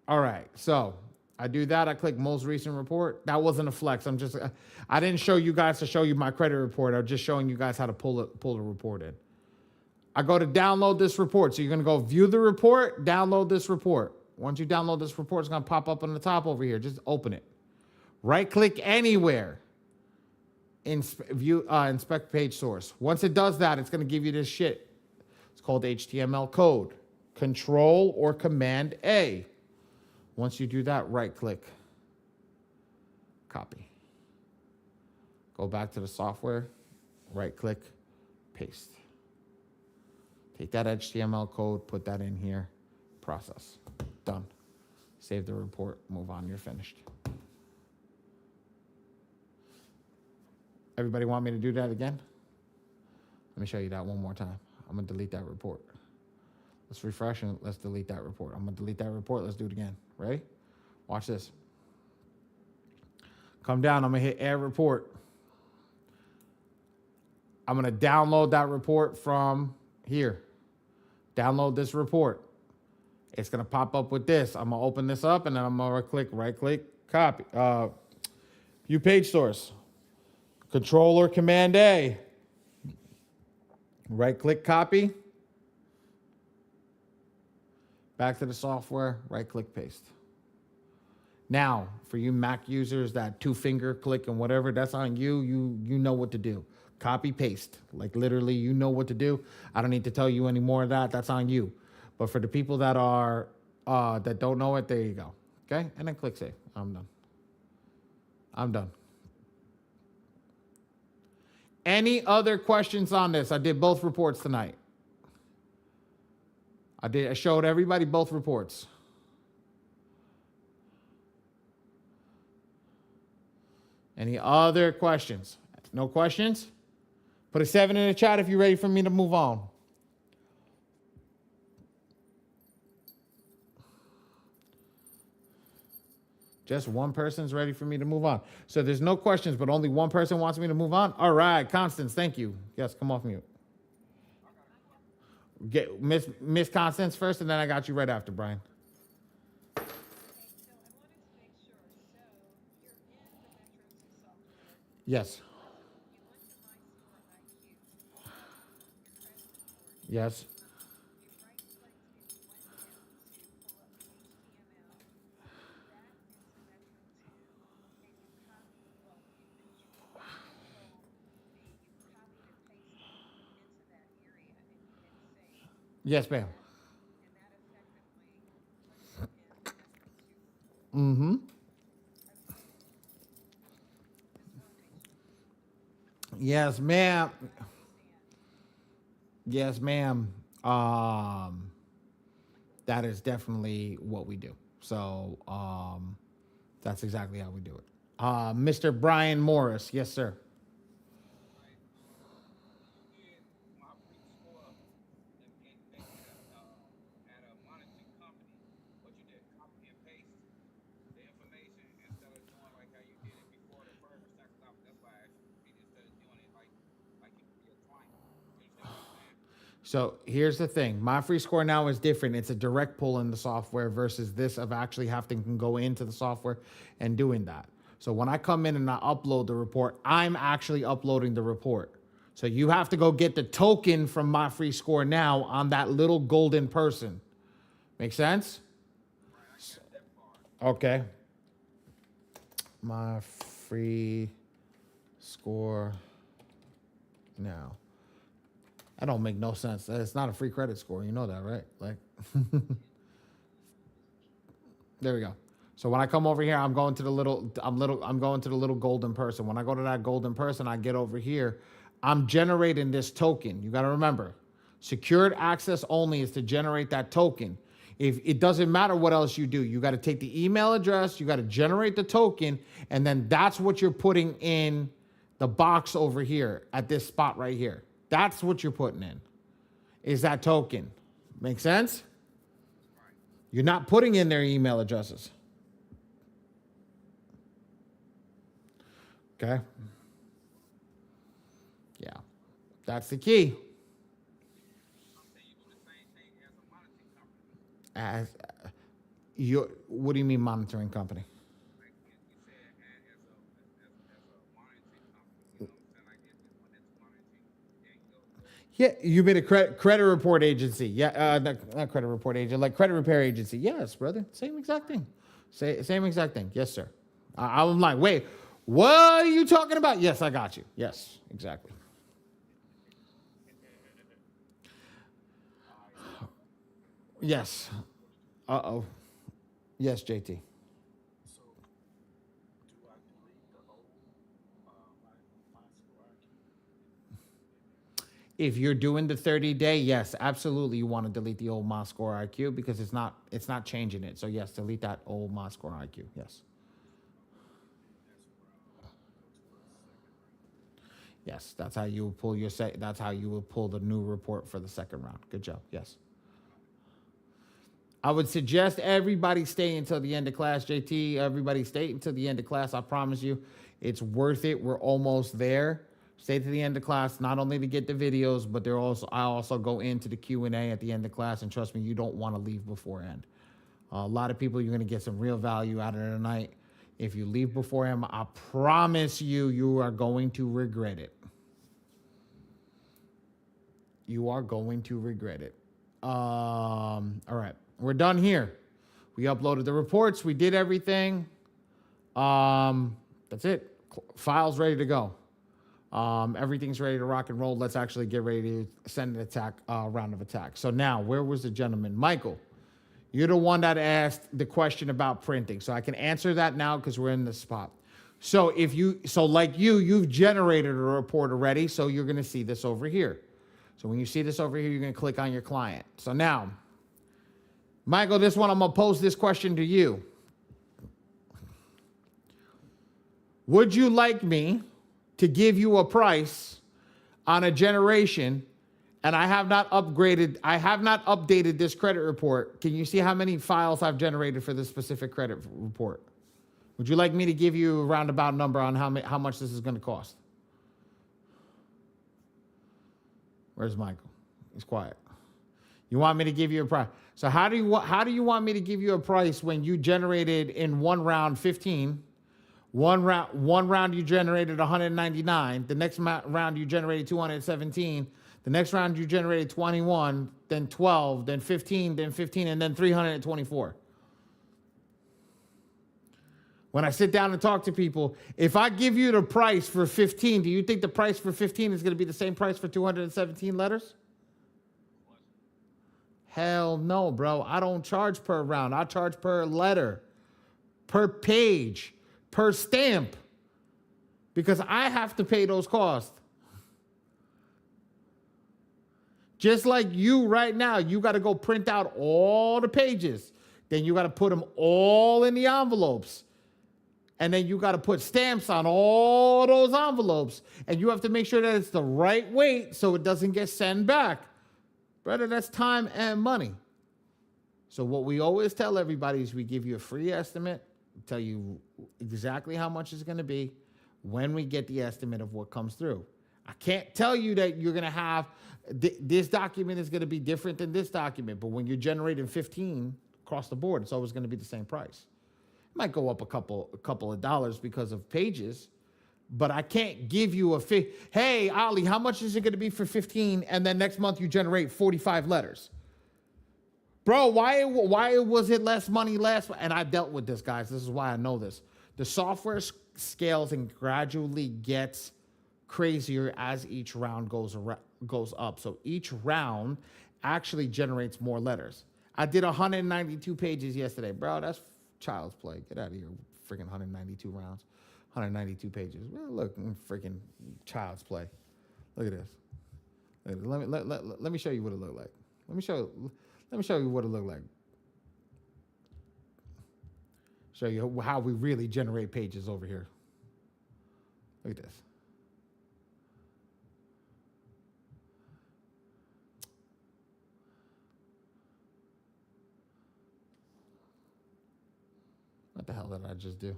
A: All right, so I do that. I click most recent report. That wasn't a flex. I didn't show you guys to show you my credit report. I'm just showing you guys how to pull the report in. I go to download this report. So you're gonna go view the report, download this report. Once you download this report, it's gonna pop up on the top over here. Just open it. Right click anywhere. Inspect page source. Once it does that, it's gonna give you this shit. It's called HTML code. Control or Command A. Once you do that, right click. Copy. Go back to the software. Right click. Paste. Take that HTML code, put that in here. Process. Done. Save the report. Move on. You're finished. Everybody want me to do that again? Let me show you that one more time. I'm going to delete that report. Let's refresh and let's delete that report. I'm going to delete that report. Let's do it again. Ready? Watch this. Come down. I'm going to hit add report. I'm going to download that report from here. Download this report. It's going to pop up with this. I'm going to open this up and then I'm going to right click, copy. View page source. Control or Command A. Right click, copy. Back to the software, right click, paste. Now, for you Mac users, that 2-finger click and whatever, that's on you. You know what to do. Copy, paste. Like literally, you know what to do. I don't need to tell you any more of that. That's on you. But for the people that are that don't know it, there you go. Okay? And then click save. I'm done. I'm done. Any other questions on this? I did both reports tonight. I showed everybody both reports. Any other questions? No questions? Put a 7 in the chat if you're ready for me to move on. Just one person's ready for me to move on. So there's no questions, but only one person wants me to move on? All right, Constance, thank you. Yes, come off mute. Get Miss Constance first, and then I got you right after, Brian.
B: Okay, so I wanted to make sure. So you're in the Metro 2 software.
A: Yes.
B: You went to My Score IQ, your credit report.
A: Yes.
B: You right-clicked and you went down to pull up the HTML. You put that into Metro 2 and you copied, well, you copied and pasted into that area and you hit save.
A: Yes, ma'am.
B: And that effectively puts you in Metro 2
A: Yes, ma'am.
B: understand.
A: Yes, ma'am. That is definitely what we do. So that's exactly how we do it. Mr. Brian Morris. Yes, sir.
C: Right. You did my free score at a monitoring company, but you did copy and paste the information instead of doing like how you did it before the first. That's why I asked you to repeat it instead of doing it like you could be a client. You understand what I'm saying?
A: So here's the thing. My free score now is different. It's a direct pull in the software versus this of actually having to go into the software and doing that. So when I come in and I upload the report, I'm actually uploading the report. So you have to go get the token from my free score now on that little golden person. Make sense?
C: Right. I got that part.
A: Okay. My free score now. That don't make no sense. It's not a free credit score. You know that, right? Like, there we go. So when I come over here, I'm going to the I'm going to the little golden person. When I go to that golden person, I get over here. I'm generating this token. You got to remember, secured access only is to generate that token. If it doesn't matter what else you do, you got to take the email address, you got to generate the token, and then that's what you're putting in the box over here at this spot right here. That's what you're putting in. Is that token. Make sense?
C: Right.
A: You're not putting in their email addresses. Okay? Yeah. That's the key.
C: I'm saying you do the same thing as a monitoring company.
A: As what do you mean monitoring company?
C: Like you said, as a monitoring company. You know what I'm saying? Like this one that's monitoring, then go.
A: Yeah, you mean a credit report agency? Yeah, not credit report agent, like credit repair agency. Yes, brother, same exact thing. Same exact thing. Yes, sir. I'm like, wait, what are you talking about? Yes, I got you. Yes, exactly.
C: All right. So
A: Yes. Uh-oh. Yes, JT.
D: So, do I delete the old my school IQ?
A: If you're doing the 30-day, yes, absolutely, you want to delete the old MyScore IQ because it's not changing it. So yes, delete that old MyScore IQ. Yes.
D: And that's where I'll go to a second round.
A: Yes, that's how you will pull that's how you will pull the new report for the second round. Good job. Yes. I would suggest everybody stay until the end of class, JT. Everybody stay until the end of class. I promise you, it's worth it. We're almost there. Stay to the end of class, not only to get the videos, but I also go into the Q&A at the end of class, and trust me, you don't want to leave beforehand. A lot of people, you're going to get some real value out of it tonight. If you leave beforehand, I promise you, you are going to regret it. You are going to regret it. All right. We're done here. We uploaded the reports. We did everything. That's it. File's ready to go. Everything's ready to rock and roll. Let's actually get ready to send an attack, round of attack. So now, where was the gentleman? Michael, you're the one that asked the question about printing. So I can answer that now because we're in the spot. So you've generated a report already. So you're going to see this over here. So when you see this over here, you're going to click on your client. So now, Michael, this one, I'm going to pose this question to you. Would you like me to give you a price on a generation, and I have not updated this credit report? Can you see how many files I've generated for this specific credit report? Would you like me to give you a roundabout number on how much this is going to cost? Where's Michael? He's quiet. You want me to give you a price? So how do you want me to give you a price when you generated in one round 15? One round you generated 199. The next round you generated 217. The next round you generated 21, then 12, then 15, and then 324. When I sit down and talk to people, if I give you the price for 15, do you think the price for 15 is going to be the same price for 217 letters? Hell no, bro. I don't charge per round. I charge per letter, per page, per stamp, because I have to pay those costs. Just like you right now, you got to go print out all the pages. Then you got to put them all in the envelopes. And then you got to put stamps on all those envelopes. And you have to make sure that it's the right weight so it doesn't get sent back. Brother, that's time and money. So what we always tell everybody is we give you a free estimate, tell you exactly how much it's going to be when we get the estimate of what comes through. I can't tell you that you're going to have this document is going to be different than this document, but when you're generating 15 across the board, it's always going to be the same price. It might go up a couple of dollars because of pages, but I can't give you hey, Ali, how much is it going to be for 15? And then next month you generate 45 letters. Bro, why was it less money last? And I dealt with this, guys. This is why I know this. The software scales and gradually gets crazier as each round goes up. So each round actually generates more letters. I did 192 pages yesterday. Bro, that's child's play. Get out of here, freaking 192 rounds. 192 pages. Well, look, freaking child's play. Look at this. Let me show you what it looked like. Let me show you what it looked like. Show you how we really generate pages over here. Look at this. What the hell did I just do?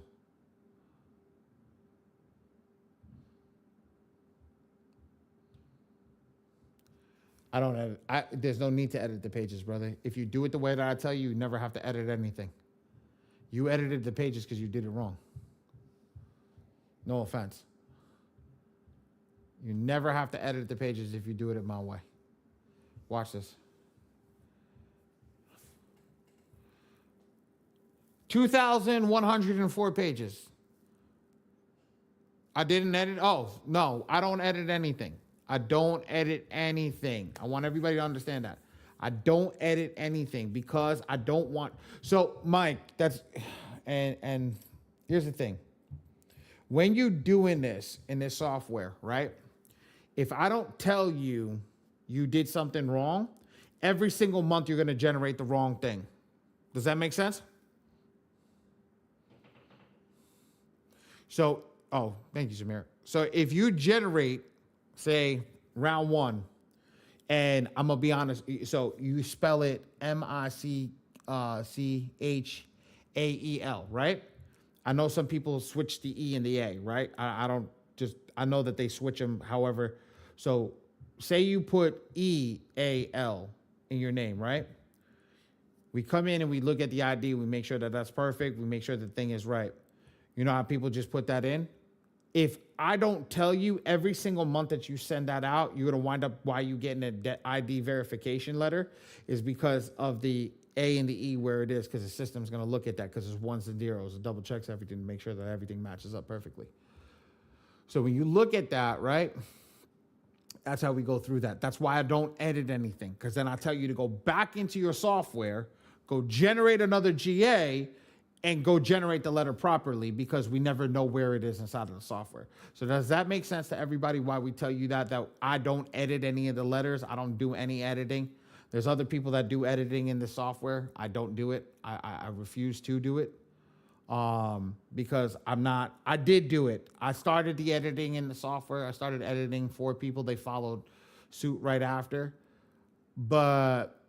A: I don't edit. There's no need to edit the pages, brother. If you do it the way that I tell you, you never have to edit anything. You edited the pages because you did it wrong. No offense. You never have to edit the pages if you do it my way. Watch this. 2,104 pages. I didn't edit. Oh, no, I don't edit anything. I don't edit anything. I want everybody to understand that. I don't edit anything because I don't want. So, Mike, and here's the thing. When you're doing this in this software, right? If I don't tell you you did something wrong, every single month you're going to generate the wrong thing. Does that make sense? So, thank you, Samir. So if you generate, say, round one, and I'm going to be honest, so you spell it Michael, right? I know some people switch the E and the A, right? I know that they switch them. However, so say you put EAL in your name, right? We come in and we look at the ID. We make sure that that's perfect. We make sure the thing is right. You know how people just put that in? If I don't tell you every single month that you send that out, you're going to wind up, why you getting a ID verification letter is because of the A and the E where it is, because the system's going to look at that because it's ones and zeros. It double checks everything to make sure that everything matches up perfectly. So when you look at that, right, that's how we go through that. That's why I don't edit anything, because then I tell you to go back into your software, go generate another GA, and go generate the letter properly, because we never know where it is inside of the software. So does that make sense to everybody why we tell you that I don't edit any of the letters? I don't do any editing. There's other people that do editing in the software. I don't do it. I refuse to do it because I did do it. I started the editing in the software. I started editing for people. They followed suit right after. But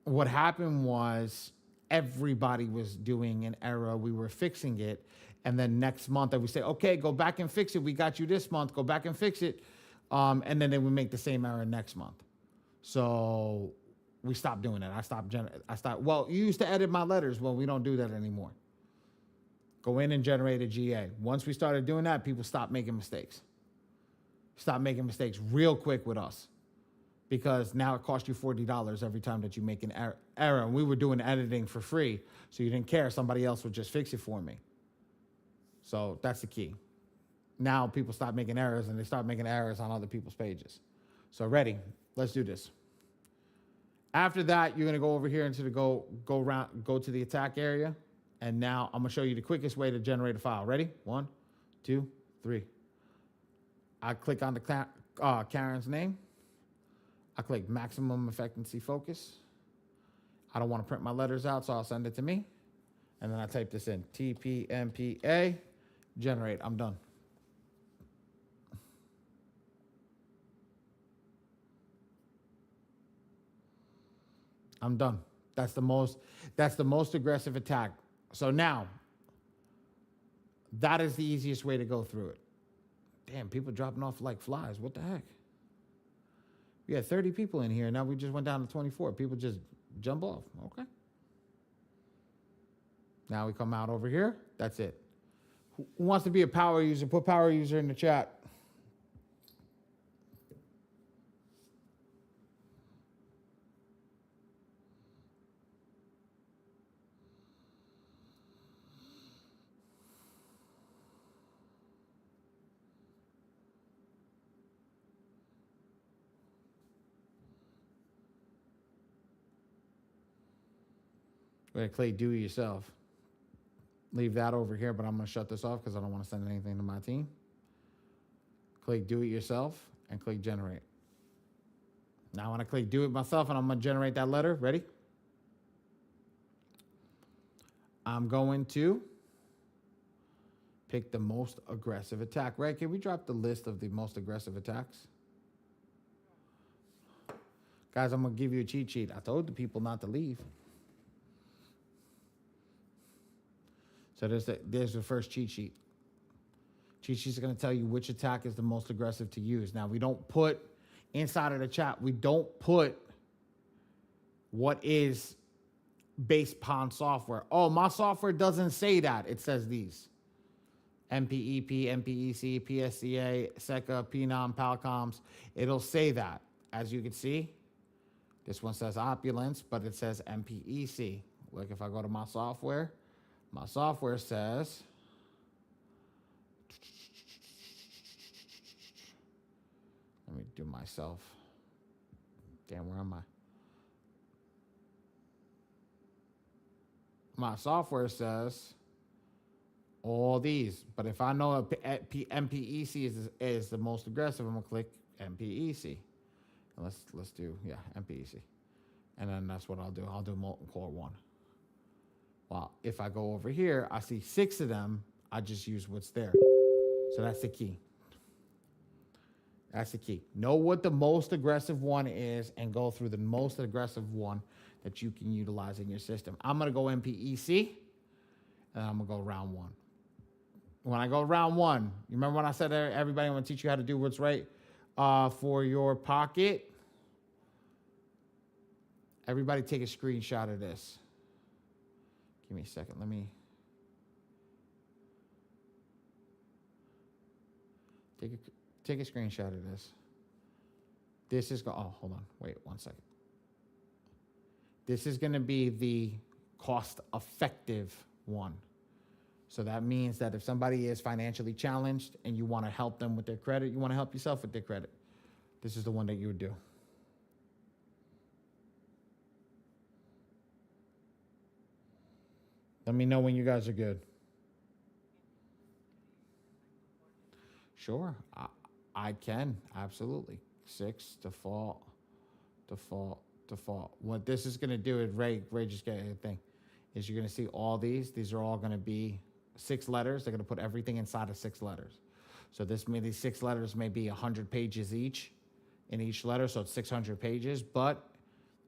A: what happened was, everybody was doing an error. We were fixing it. And then next month I would say, okay, go back and fix it. We got you this month. Go back and fix it. And then they would make the same error next month. So we stopped doing that. I stopped. Well, you used to edit my letters. Well, we don't do that anymore. Go in and generate a GA. Once we started doing that, people stopped making mistakes. Stop making mistakes real quick with us. Because now it costs you $40 every time that you make an error. And we were doing editing for free, so you didn't care. Somebody else would just fix it for me. So that's the key. Now people stop making errors, and they start making errors on other people's pages. So ready? Let's do this. After that, you're gonna go over here into the go to the attack area, and now I'm gonna show you the quickest way to generate a file. Ready? 1, 2, 3. I click on the Karen's name. I click maximum effectiveness focus. I don't want to print my letters out, so I'll send it to me. And then I type this in, TPMPA, generate. I'm done. I'm done. That's the most aggressive attack. So now, that is the easiest way to go through it. Damn, people dropping off like flies. What the heck? We had 30 people in here. Now we just went down to 24. People just jump off. Okay. Now we come out over here. That's it. Who wants to be a power user? Put power user in the chat. We're going to click do it yourself. Leave that over here, but I'm going to shut this off because I don't want to send anything to my team. Click do it yourself and click generate. Now when I click do it myself and I'm going to generate that letter, ready? I'm going to pick the most aggressive attack. Right? Can we drop the list of the most aggressive attacks? Guys, I'm going to give you a cheat sheet. I told the people not to leave. So there's the first cheat sheet. Cheat sheets are going to tell you which attack is the most aggressive to use. Now, we don't put inside of the chat, we don't put what is based upon software. Oh, my software doesn't say that. It says these. MPEP, MPEC, PSCA, SECA, PNOM, PALCOMS. It'll say that. As you can see, this one says opulence, but it says MPEC. Look, if I go to my software says, let me do myself. Damn, where am I? My software says all these, but if I know MPEC is the most aggressive, I'm gonna click MPEC. And let's do MPEC, and then that's what I'll do. I'll do molten core 1. Well, if I go over here, I see 6 of them. I just use what's there. So that's the key. That's the key. Know what the most aggressive one is and go through the most aggressive one that you can utilize in your system. I'm going to go MPEC, and I'm going to go round 1. When I go round 1, you remember when I said everybody, I'm going to teach you how to do what's right for your pocket? Everybody take a screenshot of this. Give me a second. Let me take a screenshot of this. This is hold on. Wait 1 second. This is going to be the cost-effective one. So that means that if somebody is financially challenged and you want to help them with their credit, you want to help yourself with their credit, this is the one that you would do. Let me know when you guys are good. Sure, I can, absolutely. 6, default. What this is going to do is, Ray just get a thing, is you're going to see all these. These are all going to be 6 letters. They're going to put everything inside of 6 letters. So these 6 letters may be 100 pages each in each letter, so it's 600 pages, but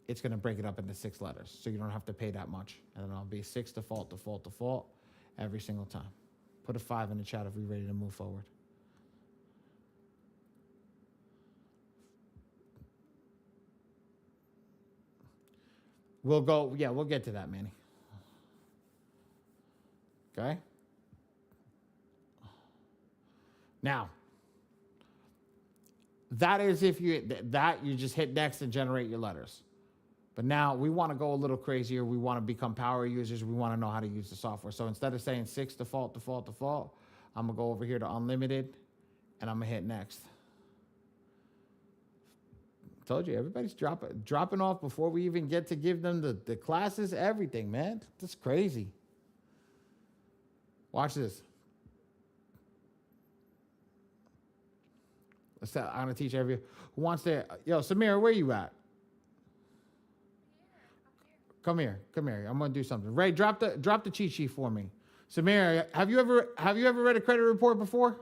A: it's going to break it up into 6 letters, so you don't have to pay that much. And then it'll be 6 default every single time. Put a 5 in the chat if we're ready to move forward. We'll get to that, Manny. Okay? Now, that is if you just hit next and generate your letters. But now we want to go a little crazier. We want to become power users. We want to know how to use the software. So instead of saying 6 default, I'm going to go over here to unlimited, and I'm going to hit next. Told you, everybody's dropping off before we even get to give them the classes, everything, man. That's crazy. Watch this. I'm gonna teach every who wants to. Yo, Samira, where you at? Come here, come here. I'm gonna do something. Ray, drop the cheat sheet for me. Samira, have you ever read a credit report before?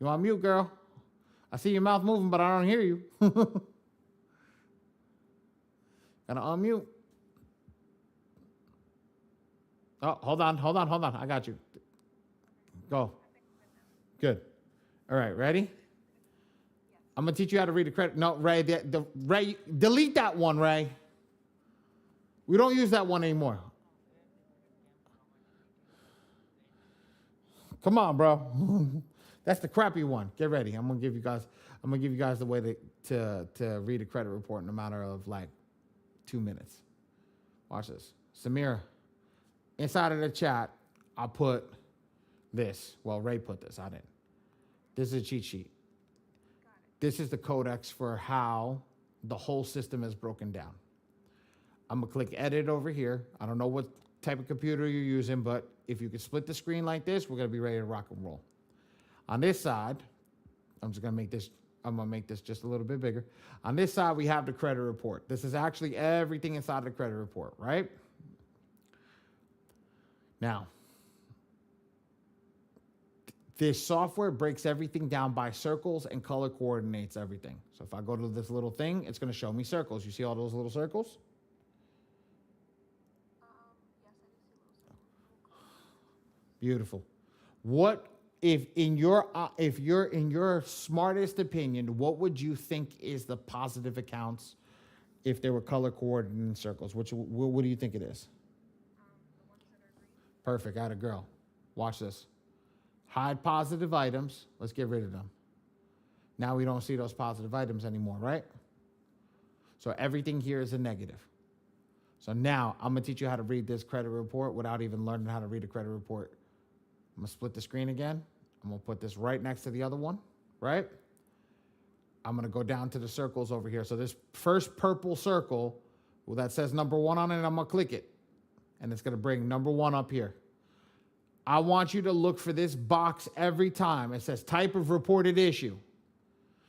A: You on mute, girl? I see your mouth moving, but I don't hear you. Gotta unmute. Oh, hold on. I got you. Go. Good. All right, ready? I'm gonna teach you how to read a credit. No, Ray, Ray, delete that one, Ray. We don't use that one anymore. Come on, bro. That's the crappy one. Get ready. I'm gonna give you guys. The way to read a credit report in a matter of like 2 minutes. Watch this, Samira. Inside of the chat, I put this. Well, Ray put this. I didn't. This is a cheat sheet. This is the codex for how the whole system is broken down. I'm gonna click edit over here. I don't know what type of computer you're using, but if you can split the screen like this, we're gonna be ready to rock and roll. On this side, I'm gonna make this just a little bit bigger. On this side, we have the credit report. This is actually everything inside the credit report, right? Now, this software breaks everything down by circles and color coordinates everything. So if I go to this little thing, it's going to show me circles. You see all those little circles?
B: Yes, I do see little circles.
A: Beautiful. What if you're in your smartest opinion, what would you think is the positive accounts if they were color coordinated circles? What do you think it is?
B: The ones that are green.
A: Perfect. I had a girl. Watch this. Hide positive items. Let's get rid of them. Now we don't see those positive items anymore, right? So everything here is a negative. So now I'm going to teach you how to read this credit report without even learning how to read a credit report. I'm going to split the screen again. I'm going to put this right next to the other one, right? I'm going to go down to the circles over here. So this first purple circle, well, that says number 1 on it, I'm going to click it. And it's going to bring number 1 up here. I want you to look for this box every time. It says type of reported issue.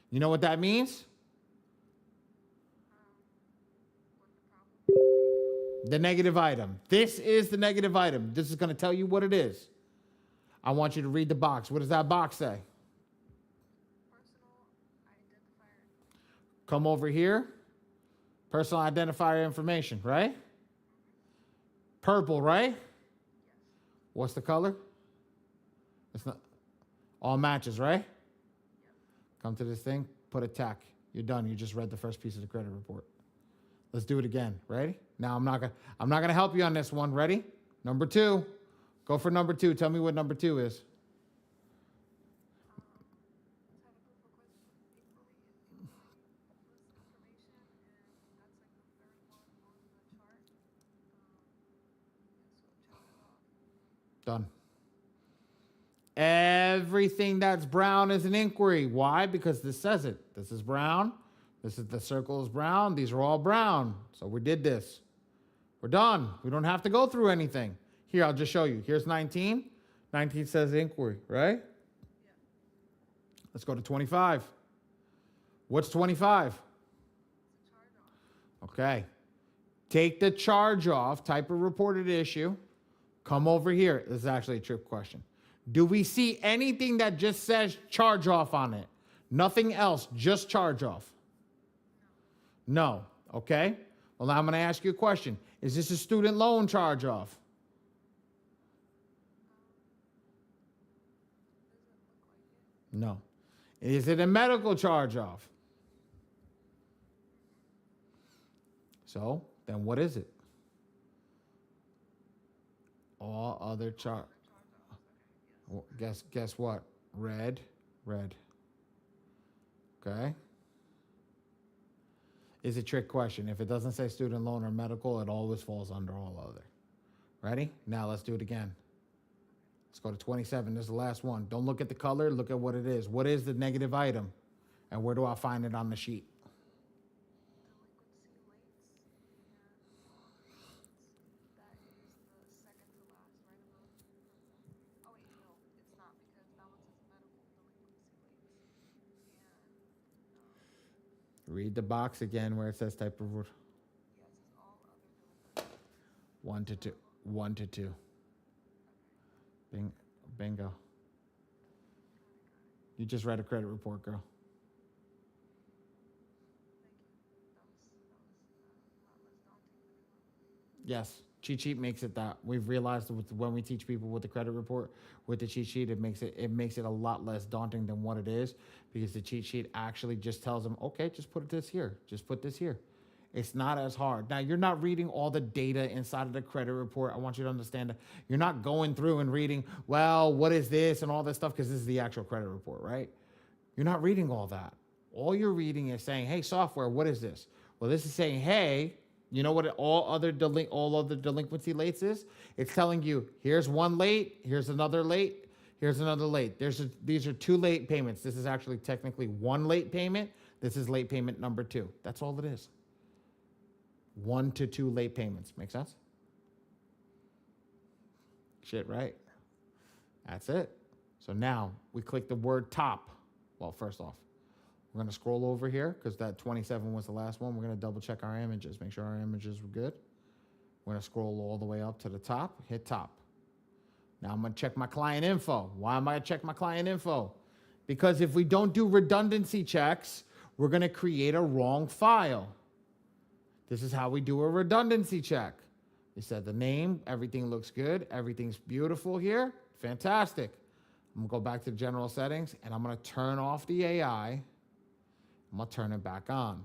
A: You know what that means?
B: What the problem?
A: The negative item. This is the negative item. This is going to tell you what it is. I want you to read the box. What does that box say?
B: Personal identifier.
A: Come over here. Personal identifier information, right? Purple, right?
B: Yes.
A: What's the color? It's not all matches, right?
B: Yep.
A: Come to this thing, put a tack. You're done. You just read the first piece of the credit report. Let's do it again. Ready? Now I'm not gonna help you on this one. Ready? Number 2. Go for number 2. Tell me what number 2 is.
B: Type of request inquiry and list information, and that's like the third one on the chart. Yeah, so check that off.
A: Done. Everything that's brown is an inquiry. Why? Because this says it. This is brown. This is the circle is brown. These are all brown. So we did this. We're done. We don't have to go through anything. Here, I'll just show you. Here's 19. 19 says inquiry, right?
B: Yeah.
A: Let's go to 25. What's 25?
B: It's a charge off.
A: Okay. Take the charge off, type of reported issue. Come over here. This is actually a trick question. Do we see anything that just says charge off on it? Nothing else, just charge off. No. Okay. Well, now I'm going to ask you a question. Is this a student loan charge off?
B: Doesn't look like it.
A: No. Is it a medical charge off? So, then what is it? All other charge. Well, guess what? Red. Okay. Is a trick question. If it doesn't say student loan or medical, it always falls under all other. Ready? Now let's do it again. Let's go to 27. This is the last one. Don't look at the color. Look at what it is. What is the negative item? And where do I find it on the sheet?
B: Delinquency rates, and that is the second to last, right above. Oh wait, no, it's not because that one says medical.
A: Read the box again where it says type of report.
B: Yeah, it says all other delinquencies.
A: 1 to 2. 1 to 2.
B: Okay.
A: Bingo.
B: Got it.
A: You just read a credit report, girl.
B: Thank you. That was a lot less daunting than it normally is.
A: Yes, cheat sheet makes it that. We've realized when we teach people with the credit report, with the cheat sheet, it makes it a lot less daunting than what it is, because the cheat sheet actually just tells them, okay, just put this here, just put this here. It's not as hard. Now, you're not reading all the data inside of the credit report. I want you to understand that you're not going through and reading, well, what is this and all this stuff, because this is the actual credit report, right? You're not reading all that. All you're reading is saying, hey, software, what is this? Well, this is saying, hey, you know what all other delinquency lates is? It's telling you, here's one late, here's another late, here's another late. These are 2 late payments. This is actually technically 1 late payment. This is late payment number 2. That's all it is. 1 to 2 late payments. Make sense? Shit, right? That's it. So now we click the word top. Well, first off, we're going to scroll over here because that 27 was the last one. We're going to double check our images, make sure our images were good. We're going to scroll all the way up to the top, hit top. Now I'm going to check my client info. Why am I going to check my client info? Because if we don't do redundancy checks, we're going to create a wrong file. This is how we do a redundancy check. You said the name, everything looks good, everything's beautiful here. Fantastic. I'm going to go back to the general settings and I'm going to turn off the AI. I'm going to turn it back on.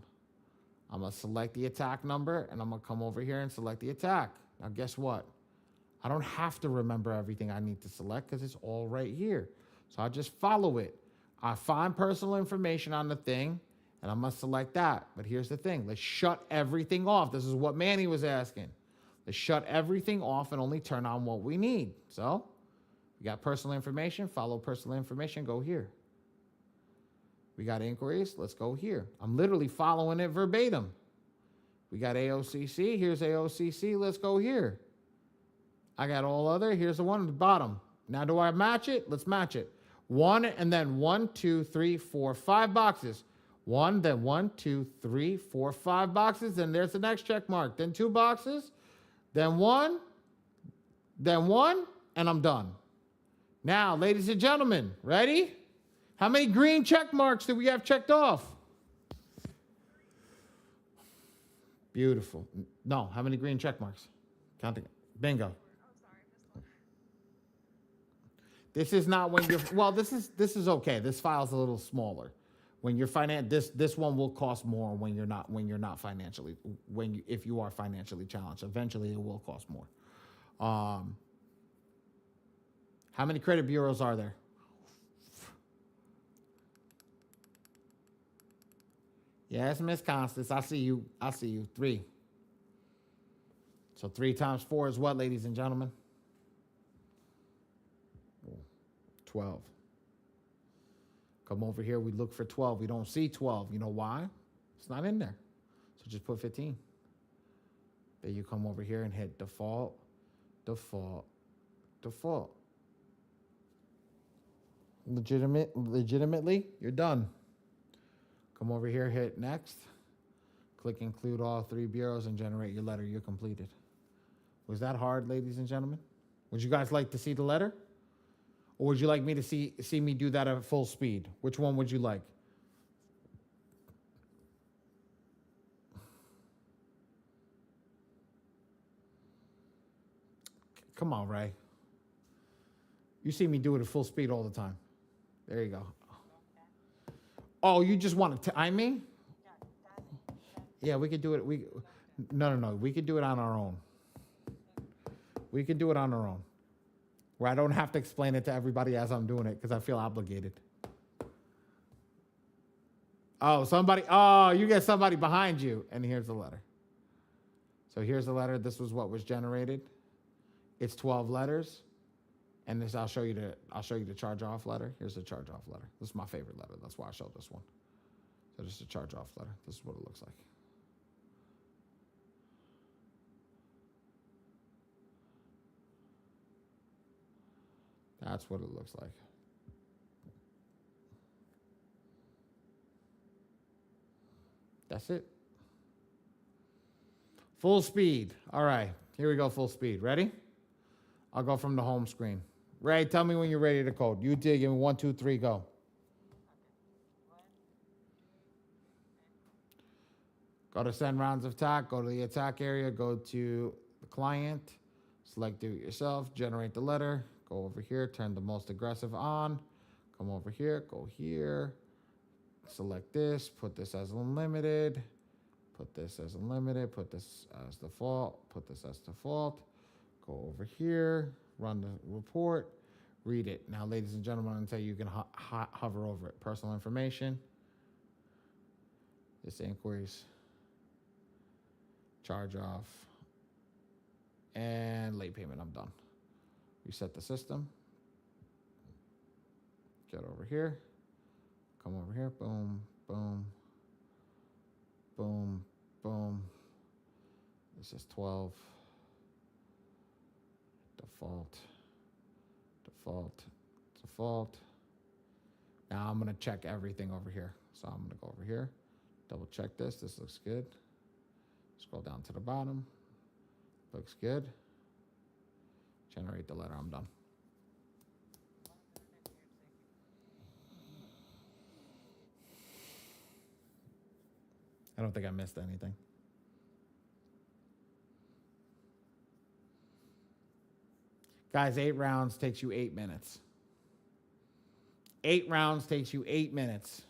A: I'm going to select the attack number and I'm going to come over here and select the attack. Now, guess what? I don't have to remember everything I need to select because it's all right here. So I just follow it. I find personal information on the thing and I'm going to select that. But here's the thing. Let's shut everything off. This is what Manny was asking. Let's shut everything off and only turn on what we need. So we got personal information. Follow personal information. Go here. We got inquiries. Let's go here. I'm literally following it verbatim. We got AOCC. Here's AOCC. Let's go here. I got all other. Here's the one at the bottom. Now, do I match it? Let's match it. 1 and then 1, 2, 3, 4, 5 boxes. 1, then 1, 2, 3, 4, 5 boxes. Then there's the next check mark. Then 2 boxes. Then 1. Then 1. And I'm done. Now, ladies and gentlemen, ready? How many green check marks do we have checked off? Beautiful. No, how many green check marks? Counting. Bingo.
B: Oh, sorry, missed one.
A: This is not when you're, well, this is okay. This file's a little smaller. When you're this one will cost more when you're not financially, if you are financially challenged. Eventually it will cost more. How many credit bureaus are there? Yes, Miss Constance, I see you. 3. So 3 times 4 is what, ladies and gentlemen? 12. Come over here, we look for 12. We don't see 12. You know why? It's not in there. So just put 15. Then you come over here and hit default, default, default. Legitimately, you're done. Come over here, hit next. Click include all 3 bureaus and generate your letter. You're completed. Was that hard, ladies and gentlemen? Would you guys like to see the letter? Or would you like me to see me do that at full speed? Which one would you like? Come on, Ray. You see me do it at full speed all the time. There you go. Oh, you just want to time me? Yeah, we could do it. No. We could do it on our own. We could do it on our own. Where I don't have to explain it to everybody as I'm doing it because I feel obligated. Oh, you get somebody behind you. And here's the letter. So here's the letter. This was what was generated. It's 12 letters. And this I'll show you the charge-off letter. Here's the charge-off letter. This is my favorite letter. That's why I showed this one. So this is a charge-off letter. This is what it looks like. That's what it looks like. That's it. Full speed. All right. Here we go, full speed. Ready? I'll go from the home screen. Ray, tell me when you're ready to code. You did. Give me 1, 2, 3, go.
B: Okay. 1, 2, 3,
A: Go to send rounds of attack. Go to the attack area. Go to the client. Select do it yourself. Generate the letter. Go over here. Turn the most aggressive on. Come over here. Go here. Select this. Put this as unlimited. Put this as unlimited. Put this as default. Put this as default. Go over here. Run the report. Read it. Now, ladies and gentlemen, I'm going to tell you, you can hover over it. Personal information. This inquiries. Charge off. And late payment. I'm done. Reset the system. Get over here. Come over here. Boom, boom, boom, boom. This is 12. Default, default, default. Now I'm going to check everything over here. So I'm going to go over here, double check this. This looks good. Scroll down to the bottom. Looks good. Generate the letter. I'm done.
B: 108 seconds.
A: I don't think I missed anything. Guys, 8 rounds takes you 8 minutes. 8 rounds takes you 8 minutes.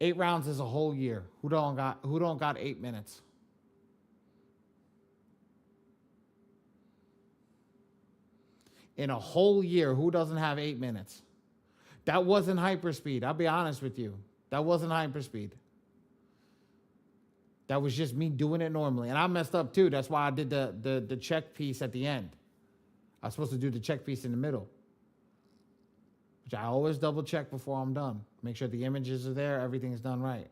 A: 8 rounds is a whole year. Who don't got 8 minutes? In a whole year, who doesn't have 8 minutes? That wasn't hyperspeed. I'll be honest with you. That wasn't hyperspeed. That was just me doing it normally. And I messed up too. That's why I did the check piece at the end. I was supposed to do the check piece in the middle, which I always double check before I'm done. Make sure the images are there, everything's done right.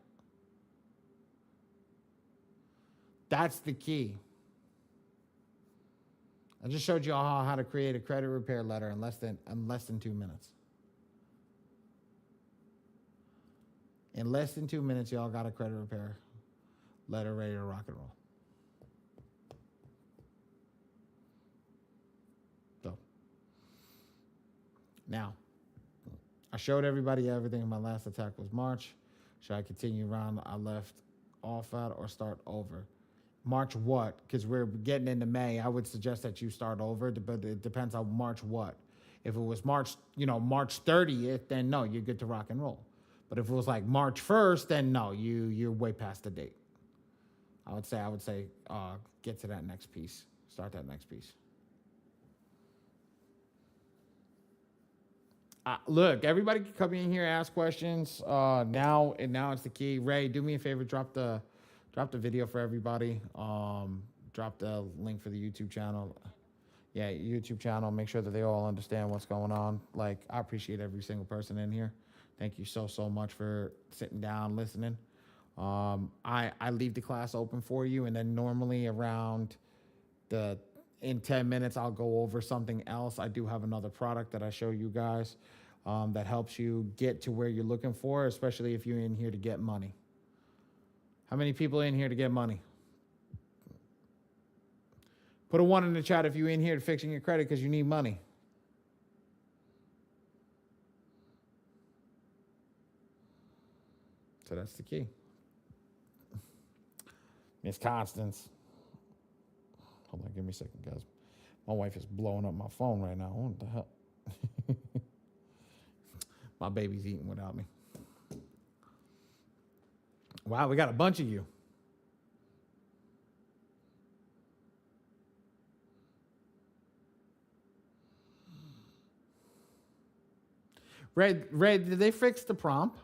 A: That's the key. I just showed you all how to create a credit repair letter in less than 2 minutes. In less than 2 minutes, y'all got a credit repair letter ready to rock and roll. So, now, I showed everybody everything. My last attack was March. Should I continue around I left off at or start over? March what? Because we're getting into May. I would suggest that you start over, but it depends on March what. If it was March 30th, then no, you're good to rock and roll. But if it was like March 1st, then no, you're way past the date. I would say get to that next piece. Start that next piece. Look, everybody can come in here, ask questions. Now it's the key. Ray, do me a favor, drop the video for everybody. Drop the link for the YouTube channel. Yeah, YouTube channel. Make sure that they all understand what's going on. Like, I appreciate every single person in here. Thank you so much for sitting down, listening. I leave the class open for you, and then normally around in 10 minutes, I'll go over something else. I do have another product that I show you guys that helps you get to where you're looking for, especially if you're in here to get money. How many people are in here to get money? Put a 1 in the chat if you're in here to fixing your credit because you need money. So that's the key. Miss Constance. Hold on, give me a second, guys. My wife is blowing up my phone right now. What the hell? My baby's eating without me. Wow, we got a bunch of you. Red, did they fix the prompt?
B: Yes.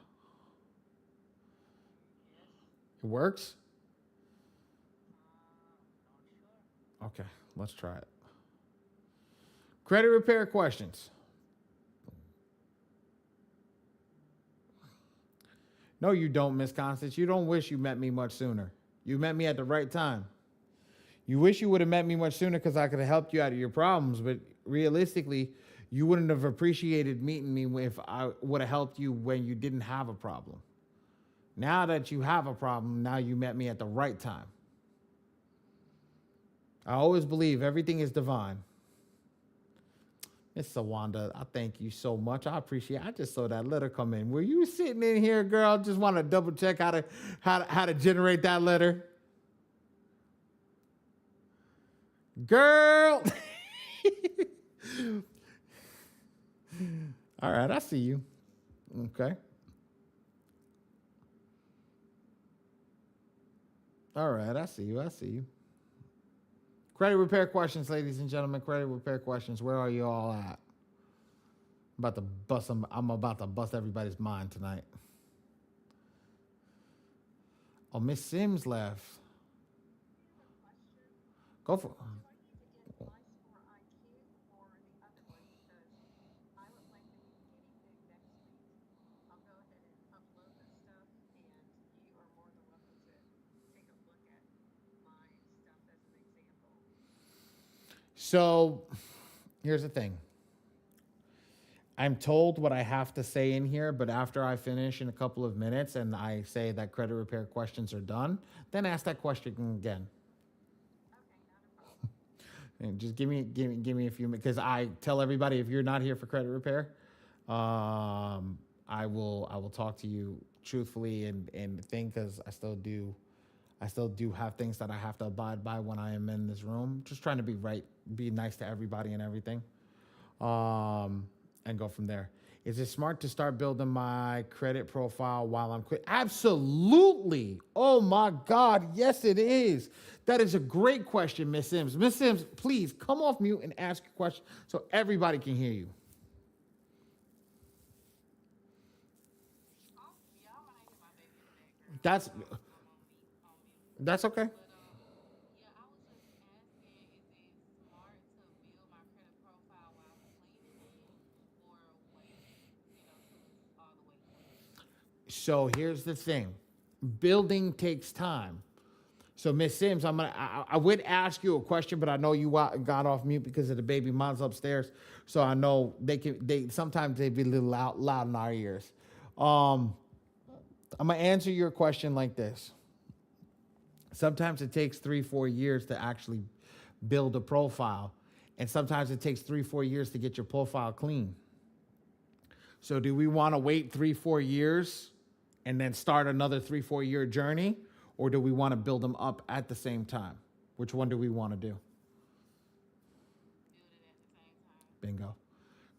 A: It works?
B: Not sure.
A: Okay, let's try it. Credit repair questions. No, you don't, Miss Constance. You don't wish you met me much sooner. You met me at the right time. You wish you would have met me much sooner because I could have helped you out of your problems, but realistically, you wouldn't have appreciated meeting me if I would have helped you when you didn't have a problem. Now that you have a problem, now you met me at the right time. I always believe everything is divine. Miss Sawanda, I thank you so much. I appreciate it. I just saw that letter come in. Were you sitting in here, girl? Just want to double check how to generate that letter. Girl. All right, I see you. Okay. All right, I see you. I see you. Credit repair questions, ladies and gentlemen. Credit repair questions. Where are you all at? I'm about to bust everybody's mind tonight. Oh, Miss Sims left.
B: I have a question.
A: Go for
B: Do I need to get my score IQ or the other one? Because I would like to be the guinea pig next week. I'll go ahead and upload the stuff, and you are more than welcome to take a look at my stuff as an example.
A: So here's the thing. I'm told what I have to say in here, but after I finish in a couple of minutes and I say that credit repair questions are done, then ask that question again.
B: Okay, not a problem.
A: And just give me a few minutes because I tell everybody if you're not here for credit repair, I will talk to you truthfully and think because I still do have things that I have to abide by when I am in this room. Just trying to be right, be nice to everybody and everything. And go from there. Is it smart to start building my credit profile while I'm quit? Absolutely. Oh my God. Yes, it is. That is a great question, Miss Sims. Miss Sims, please come off mute and ask your question so everybody can hear you.
E: Y'all might hear my baby in the background.
A: That's
E: I'm on me on mute.
A: that's okay.
E: But yeah, I was just asking, is it smart to build my credit profile while cleaning it, or wait, till it's all the way clean?
A: So here's the thing. Building takes time. So Miss Sims, I would ask you a question, but I know you got off mute because of the baby. Mom's upstairs, so I know they sometimes they be a little loud in our ears. Um, I'm gonna answer your question like this. Sometimes it takes 3-4 years to actually build a profile, and sometimes it takes 3-4 years to get your profile clean. So do we want to wait 3-4 years and then start another 3-4 year journey, or do we want to build them up at the same time? Which one do we want to do?
E: Build it at the same time.
A: Bingo.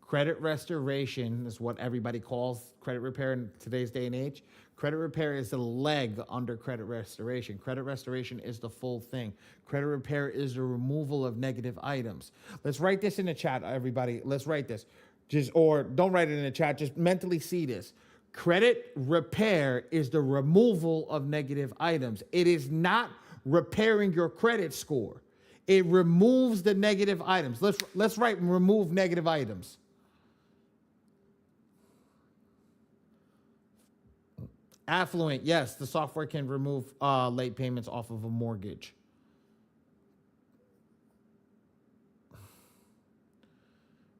A: Credit restoration is what everybody calls credit repair in today's day and age. Credit repair is the leg under credit restoration. Credit restoration is the full thing. Credit repair is the removal of negative items. Let's write this in the chat, everybody. Let's write this. Or don't write it in the chat, just mentally see this. Credit repair is the removal of negative items. It is not repairing your credit score. It removes the negative items. Let's write remove negative items. Affluent, yes, the software can remove late payments off of a mortgage.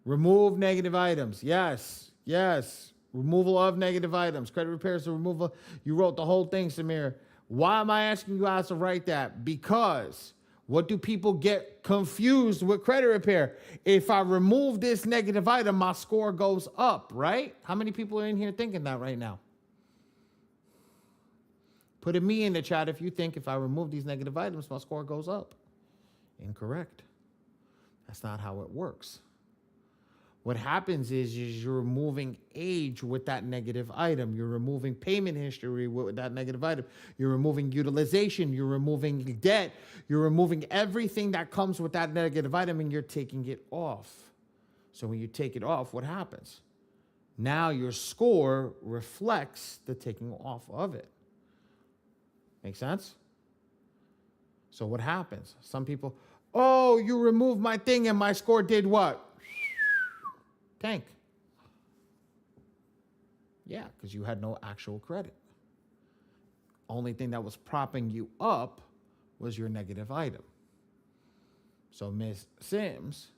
A: Remove negative items, yes, yes. Removal of negative items. Credit repair is the removal. You wrote the whole thing, Samir. Why am I asking you guys to write that? Because what do people get confused with credit repair? If I remove this negative item, my score goes up, right? How many people are in here thinking that right now? Put a me in the chat if you think if I remove these negative items, my score goes up. Incorrect. That's not how it works. What happens is you're removing age with that negative item. You're removing payment history with that negative item. You're removing utilization. You're removing debt. You're removing everything that comes with that negative item and you're taking it off. So when you take it off, what happens? Now your score reflects the taking off of it. Make sense? So what happens? Some people, oh, you removed my thing and my score did what? Tank. Yeah, because you had no actual credit. Only thing that was propping you up was your negative item. So Miss Sims,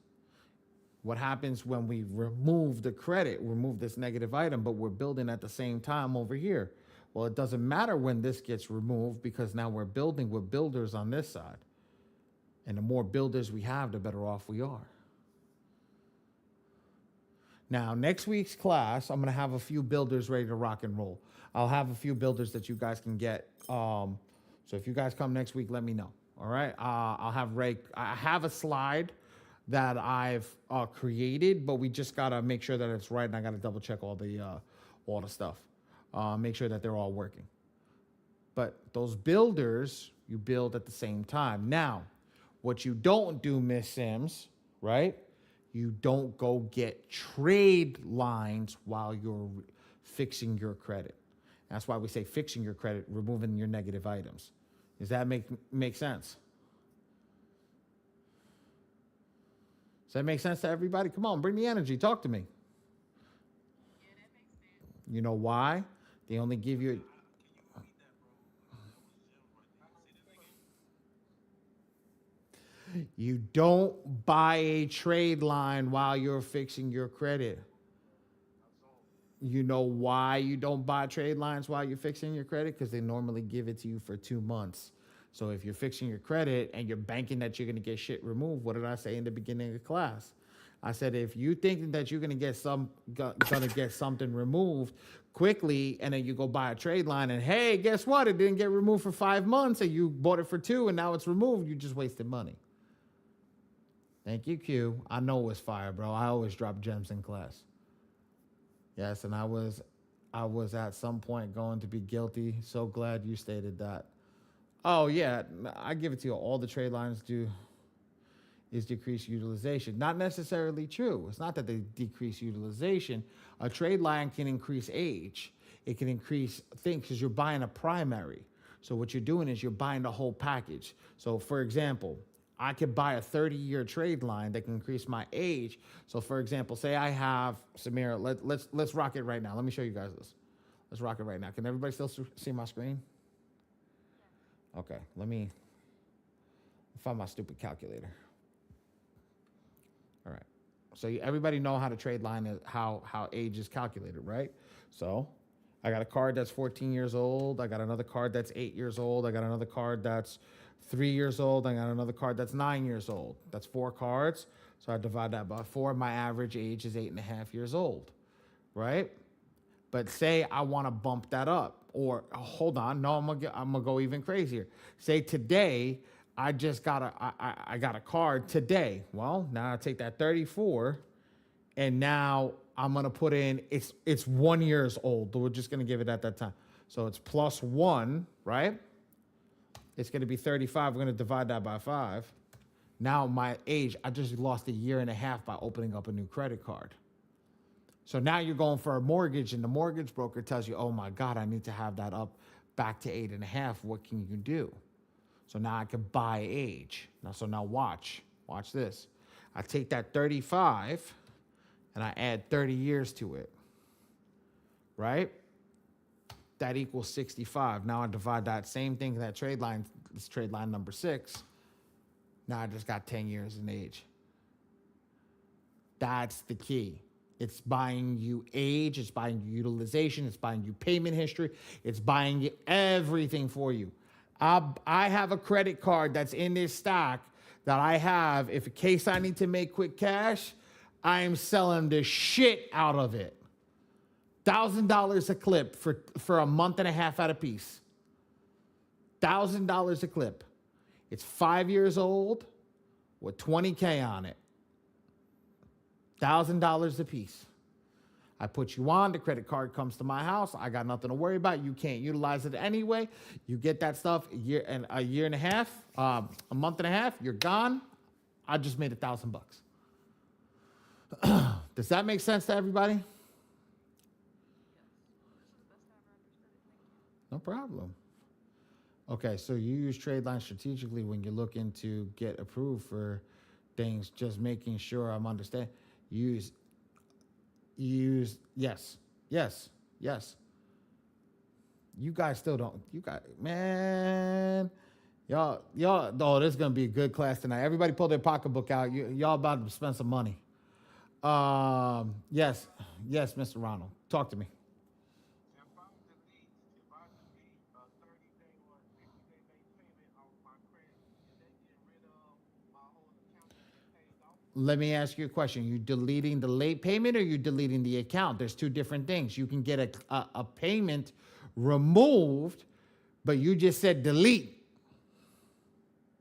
A: what happens when we remove the credit, remove this negative item, but we're building at the same time over here? Well, it doesn't matter when this gets removed because now we're building with builders on this side. And the more builders we have, the better off we are. Now, next week's class, I'm going to have a few builders ready to rock and roll. I'll have a few builders that you guys can get. So if you guys come next week, let me know. All right. I'll have Ray. I have a slide that I've created, but we just got to make sure that it's right. And I got to double check all the stuff. Make sure that they're all working. But those builders, you build at the same time. Now, what you don't do, Miss Sims, right? You don't go get trade lines while you're fixing your credit. That's why we say fixing your credit, removing your negative items. Does that make sense? Does that make sense to everybody? Come on, bring the energy. Talk to me.
E: Yeah, that makes sense.
A: You know why? They only give you...
D: Can you repeat that, bro? That was gems right there. Say that again.
A: You don't buy a trade line while you're fixing your credit. You know why you don't buy trade lines while you're fixing your credit? Because they normally give it to you for 2 months. So if you're fixing your credit and you're banking that you're going to get shit removed, what did I say in the beginning of class? I said, if you think that you're going to get something removed quickly, and then you go buy a trade line and, hey, guess what? It didn't get removed for 5 months and you bought it for 2 and now it's removed. You just wasted money. Thank you, Q. I know it's fire, bro. I always drop gems in class. Yes, and I was at some point going to be guilty. So glad you stated that. Oh, yeah, I give it to you. All the trade lines do is decrease utilization. Not necessarily true. It's not that they decrease utilization. A trade line can increase age. It can increase things because you're buying a primary. So what you're doing is you're buying the whole package. So, for example, I could buy a 30-year trade line that can increase my age. So, for example, say I have Samira. Let's rock it right now. Let me show you guys this. Let's rock it right now. Can everybody still see my screen? Okay, let me find my stupid calculator. All right. So everybody know how to trade line is how age is calculated, right? So I got a card that's 14 years old. I got another card that's 8 years old. I got another card that's 3 years old. I got another card that's 9 years old. That's 4 cards. So I divide that by 4. My average age is 8.5 years old, right? But say I want to bump that up, or hold on, no, I'm gonna go even crazier. Say today I just got I got a card today. Well, now I take that 34, and now I'm gonna put in it's 1 year old. We're just gonna give it at that time. So it's plus 1, right? It's gonna be 35. We're gonna divide that by 5. Now my age, I just lost 1.5 years by opening up a new credit card. So now you're going for a mortgage, and the mortgage broker tells you, oh my God, I need to have that up back to 8.5. What can you do? So now I can buy age. Now watch this. I take that 35 and I add 30 years to it, right? That equals 65. Now I divide that same thing, that trade line, this trade line number 6. Now I just got 10 years in age. That's the key. It's buying you age, it's buying you utilization, it's buying you payment history, it's buying you everything for you. I have a credit card that's in this stock that I have. If in case I need to make quick cash, I am selling the shit out of it. $1,000 a clip for a month and a half at a piece. $1,000 a clip. It's 5 years old with 20K on it. $1,000 a piece. I put you on, the credit card comes to my house. I got nothing to worry about. You can't utilize it anyway. You get that stuff a year and a half, a month and a half, you're gone. I just made $1,000. Does that make sense to everybody?
B: Yes. This is the best I ever understood it. Thank you.
A: No problem. Okay, so you use trade lines strategically when you're looking to get approved for things, just making sure I'm understanding. Use, yes. You guys still don't, man, y'all, oh, this is going to be a good class tonight. Everybody pull their pocketbook out. Y'all about to spend some money. Yes, Mr. Ronald, talk to me.
C: See, I found the leads. See, if I
A: let me ask you a question. You deleting the late payment or you deleting the account? There's two different things. You can get a payment removed, but you just said delete.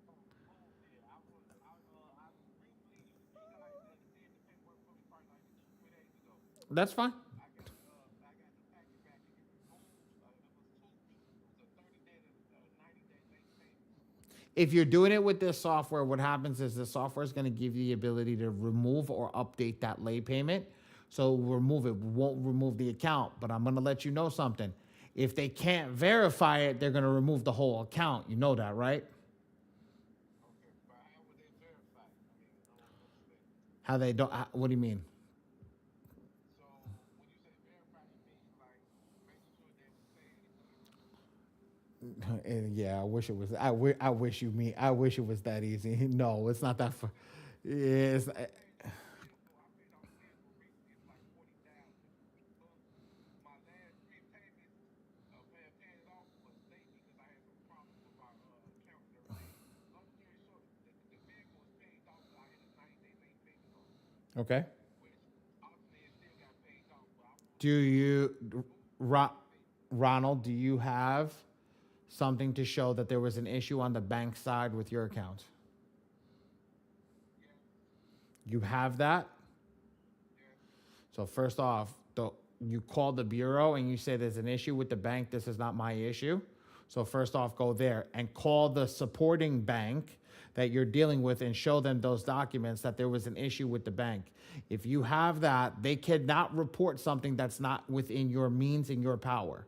D: Yeah, I briefly you guys did the paperwork for me probably like 2 3 days ago.
A: That's fine.
D: I got the packet back and it removed. It was 2 weeks. It was a 30 day to 90 day late payment.
A: If you're doing it with this software, what happens is the software is going to give you the ability to remove or update that late payment. So remove it, won't remove the account. But I'm going to let you know something. If they can't verify it, they're going to remove the whole account. You know that, right?
D: Okay, but how would they verify it? I mean, I don't understand.
A: How they don't, what do you mean?
D: So when you say verify, you mean like making sure they was paying correctly?
A: And yeah, I wish it was. I wish you mean. I wish it was that easy. No, it's not that. It's.
D: I paid off a vehicle recently. It's like 40,000, but my last three payments of paying it off was late because I had some problems with my account and everything. Long story short, the vehicle was paid off, but I had a 90 day late payment on it,
A: Okay.
D: which ultimately it still got paid off. But I want
A: Do
D: to
A: you,
D: remove the
A: Ro-
D: late payment.
A: Ronald? Do you have something to show that there was an issue on the bank side with your account?
D: Yes,
A: You have that.
D: yes.
A: So first off, you call the bureau and you say there's an issue with the bank. This is not my issue. So first off, go there and call the supporting bank that you're dealing with and show them those documents that there was an issue with the bank. If you have that, they cannot report something that's not within your means and your power.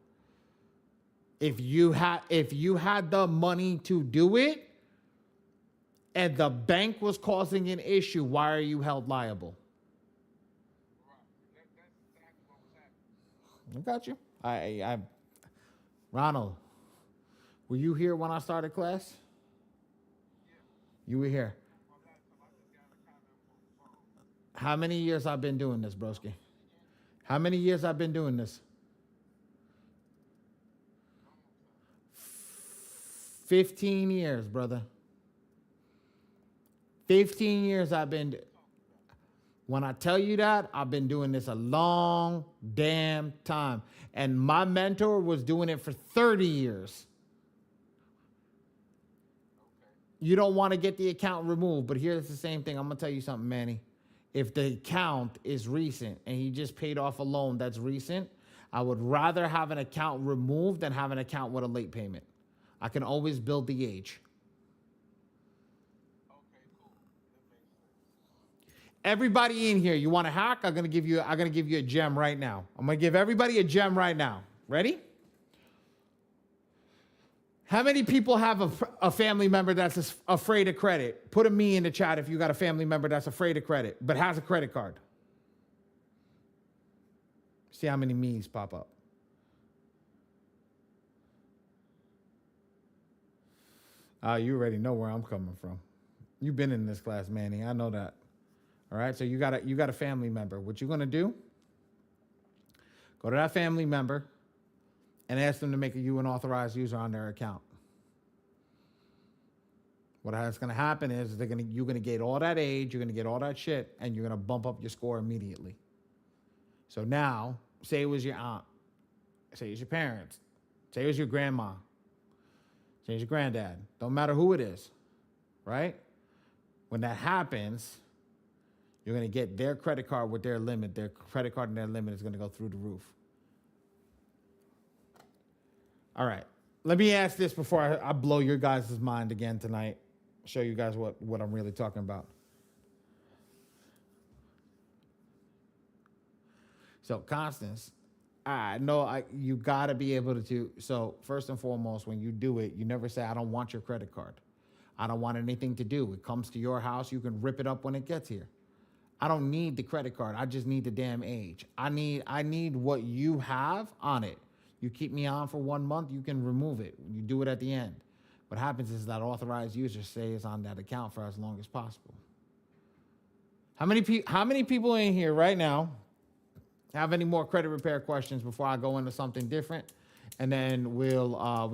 A: If you had the money to do it and the bank was causing an issue, why are you held liable?
D: Right. That's exactly what was happening.
A: I got you. Ronald, were you here when I started class?
D: Yeah.
A: You were here.
D: From last time, I just got a comment on the phone.
A: How many years I've been doing this, broski?
D: Again,
A: How many years I've been doing this?
D: one more time.
A: 15 years, brother. 15 years I've
D: What
A: been.
D: you talking about?
A: When I tell you that, I've been doing this a long damn time. And my mentor was doing it for 30 years.
D: Okay.
A: You don't want to get the account removed, but here's the same thing. I'm going to tell you something, Manny. If the account is recent and he just paid off a loan that's recent, I would rather have an account removed than have an account with a late payment. I can always build the age.
D: Okay, cool. That makes sense.
A: Everybody in here, you want to hack? I'm gonna give you a gem right now. I'm gonna give everybody a gem right now. Ready? How many people have a family member that's afraid of credit? Put a me in the chat if you got a family member that's afraid of credit but has a credit card. See how many me's pop up. You already know where I'm coming from. You've been in this class, Manny. I know that. All right. So you got a family member. What you gonna do? Go to that family member and ask them to make you an authorized user on their account. What's going to happen is you're going to get all that age, you're going to get all that shit, and you're going to bump up your score immediately. So now, say it was your aunt, say it was your parents, say it was your grandma, say it's your granddad. Don't matter who it is, right? When that happens, you're going to get their credit card with their limit. Their credit card and their limit is going to go through the roof. All right. Let me ask this before I blow your guys' mind again tonight. Show you guys what I'm really talking about. So, Constance, I know you got to be able to. So, first and foremost, when you do it, you never say, I don't want your credit card. I don't want anything to do. It comes to your house. You can rip it up when it gets here. I don't need the credit card. I just need the damn age. I need what you have on it. You keep me on for 1 month, you can remove it. You do it at the end. What happens is that authorized user stays on that account for as long as possible. How many people in here right now have any more credit repair questions before I go into something different? And then we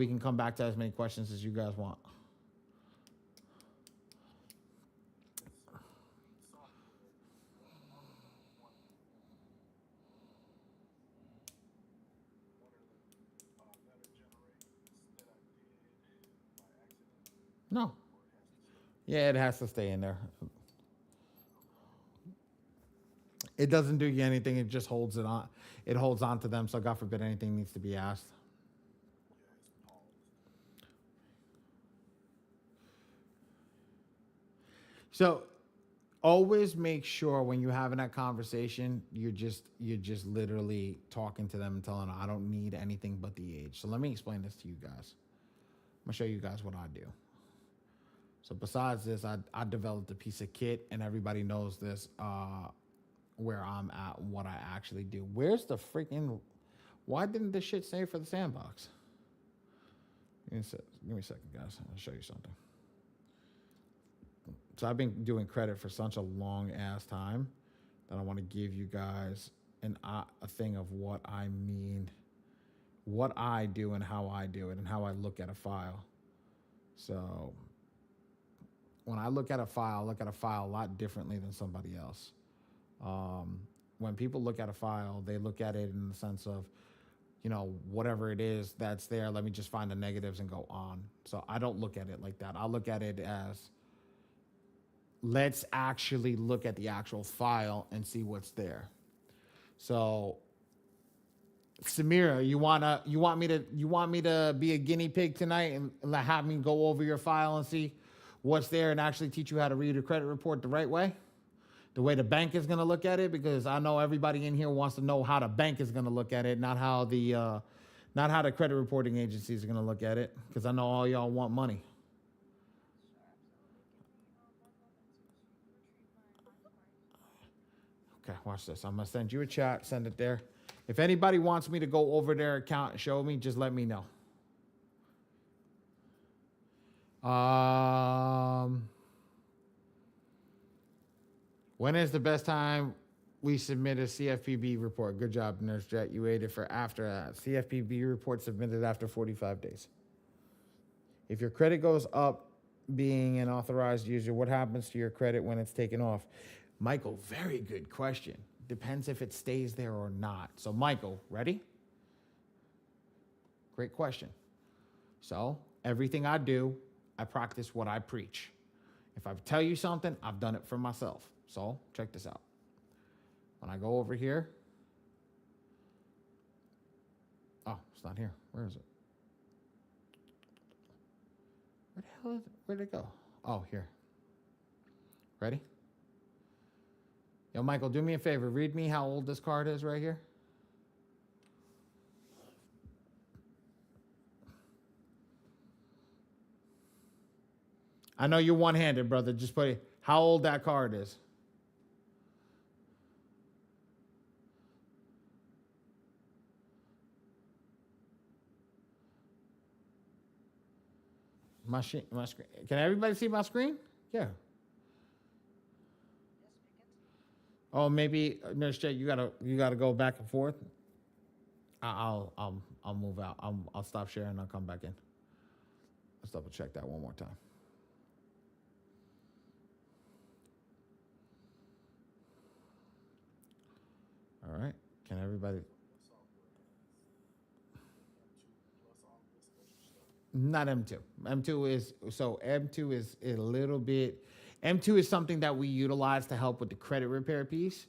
A: can come back to as many questions as you guys want.
D: Yes, sir. Software.
A: No.
D: or it has to stay?
A: Yeah, it has to stay in there.
D: Okay.
A: It doesn't do you anything. It just holds it on. It holds on to them. So God forbid anything needs to be asked.
D: Yeah, it's paused.
A: So always make sure when you're having that conversation, you're just literally talking to them and telling them, I don't need anything but the age. So let me explain this to you guys. I'm gonna show you guys what I do. So besides this, I developed a piece of kit, and everybody knows this. Where I'm at, and what I actually do. Where's the freaking? Why didn't this shit save for the sandbox? Give me a second, guys. I'll show you something. So I've been doing credit for such a long ass time that I want to give you guys a thing of what I mean, what I do, and how I do it, and how I look at a file. So when I look at a file, I look at a file a lot differently than somebody else. When people look at a file, they look at it in the sense of, whatever it is that's there, let me just find the negatives and go on. So I don't look at it like that. I look at it as, let's actually look at the actual file and see what's there. So Samira, you want me to be a guinea pig tonight and have me go over your file and see what's there and actually teach you how to read a credit report the right way? The way the bank is going to look at it, because I know everybody in here wants to know how the bank is going to look at it, not how the credit reporting agencies are going to look at it, because I know all y'all want money.
F: Sure, absolutely. Give me one moment to retrieve my smarty.
A: Okay, watch this. I'm going to send you a chat, send it there. If anybody wants me to go over their account and show me, just let me know. When is the best time we submit a CFPB report? Good job, Nurse Jet. You waited for after CFPB report submitted after 45 days. If your credit goes up being an authorized user, what happens to your credit when it's taken off? Michael, very good question. Depends if it stays there or not. So, Michael, ready? Great question. So, everything I do, I practice what I preach. If I tell you something, I've done it for myself. So, check this out. When I go over here, oh, it's not here. Where is it? Where the hell is it? Where'd it go? Oh, here. Ready? Yo, Michael, do me a favor. Read me how old this card is right here. I know you're one-handed, brother. Just put it. How old that card is. My screen. Can everybody see my screen? Yeah.
F: Yes, we can see.
A: Oh, maybe Nurse J, you gotta go back and forth. I'll move out. I'll stop sharing. I'll come back in. Let's double check that one more time. All right. Can everybody?
D: So your software has M2 plus all this extra stuff.
A: Not M2. M2 is a little bit. M2 is something that we utilize to help with the credit repair piece.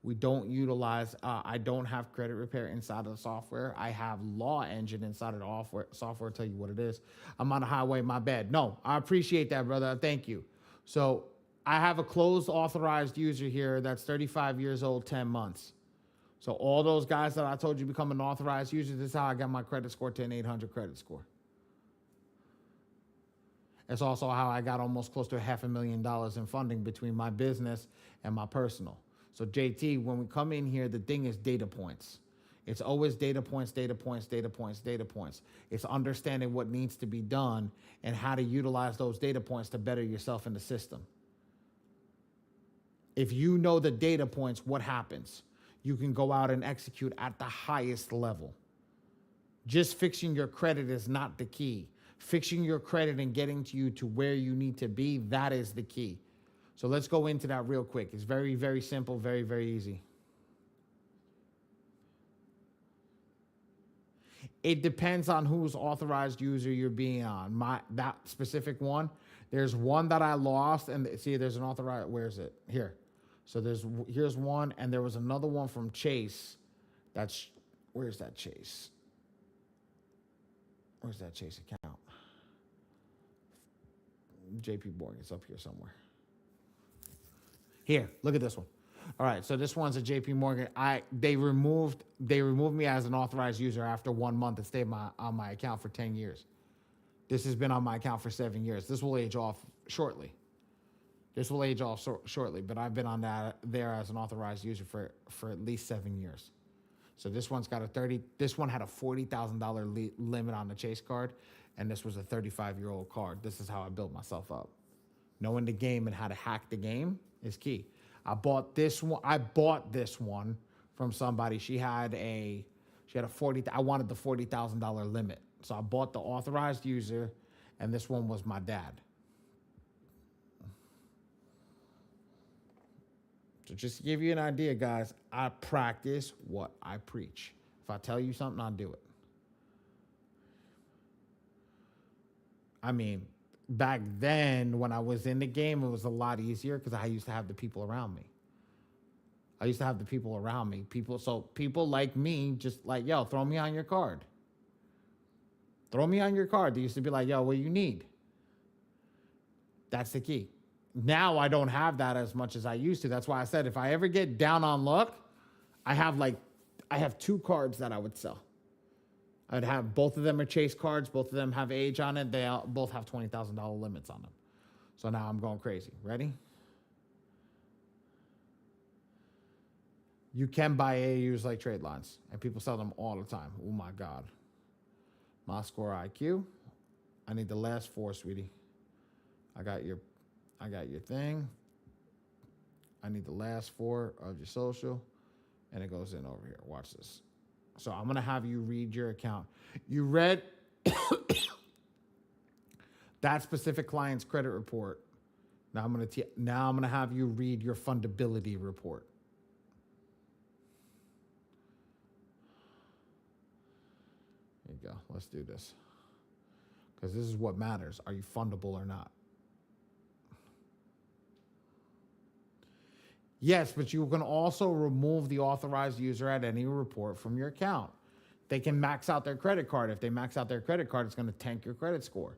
A: We don't utilize. I don't have credit repair inside of the software. I have Law Engine inside of the software. I'll tell you what it is. I'm on the highway. My bad. No, I appreciate that, brother. Thank you. So I have a closed authorized user here that's 35 years old, 10 months. So all those guys that I told you become an authorized user, this is how I got my credit score to an 800 credit score. It's also how I got almost close to $500,000 in funding between my business and my personal. So JT, when we come in here, the thing is data points. It's always data points, data points, data points, data points. It's understanding what needs to be done and how to utilize those data points to better yourself in the system. If you know the data points, what happens? You can go out and execute at the highest level. Just fixing your credit is not the key. Fixing your credit and getting you to where you need to be, that is the key. So let's go into that real quick. It's very, very simple, very, very easy. It depends on whose authorized user you're being on. That specific one, There's one that I lost, and see, there's an authorized. Where is it? Here. So here's one, and there was another one from Chase. That's where's that Chase? Where's that Chase account? JP Morgan. It's up here somewhere. Here, look at this one. All right, so this one's a JP Morgan. They removed me as an authorized user after 1 month and stayed on my account for 10 years. This has been on my account for 7 years. This will age off shortly. Shortly, but I've been on that there as an authorized user for at least 7 years. So this one's got this one had a $40,000 limit on the Chase card, and this was a 35-year-old card. This is how I built myself up. Knowing the game and how to hack the game is key. I bought this one from somebody. She had a 40. I wanted the $40,000 limit, so I bought the authorized user, and this one was my dad. So just to give you an idea, guys, I practice what I preach. If I tell you something, I'll do it. I mean, back then when I was in the game, it was a lot easier because I used to have the people around me. People like me, just like, yo, throw me on your card. They used to be like, yo, what do you need? That's the key. Now I don't have that as much as I used to. That's why I said if I ever get down on luck, I have 2 cards that I would sell. I'd have both of them are Chase cards. Both of them have age on it. They both have $20,000 limits on them. So now I'm going crazy. Ready? You can buy AAUs like trade lines, and people sell them all the time. Oh my God. My score IQ. I need the last 4, sweetie. I got your thing. I need the last 4 of your social, and it goes in over here. Watch this. So I'm gonna have you read your account. You read that specific client's credit report. Now I'm gonna have you read your fundability report. There you go. Let's do this, because this is what matters. Are you fundable or not? Yes, but you can also remove the authorized user at any report from your account. They can max out their credit card. If they max out their credit card, it's going to tank your credit score.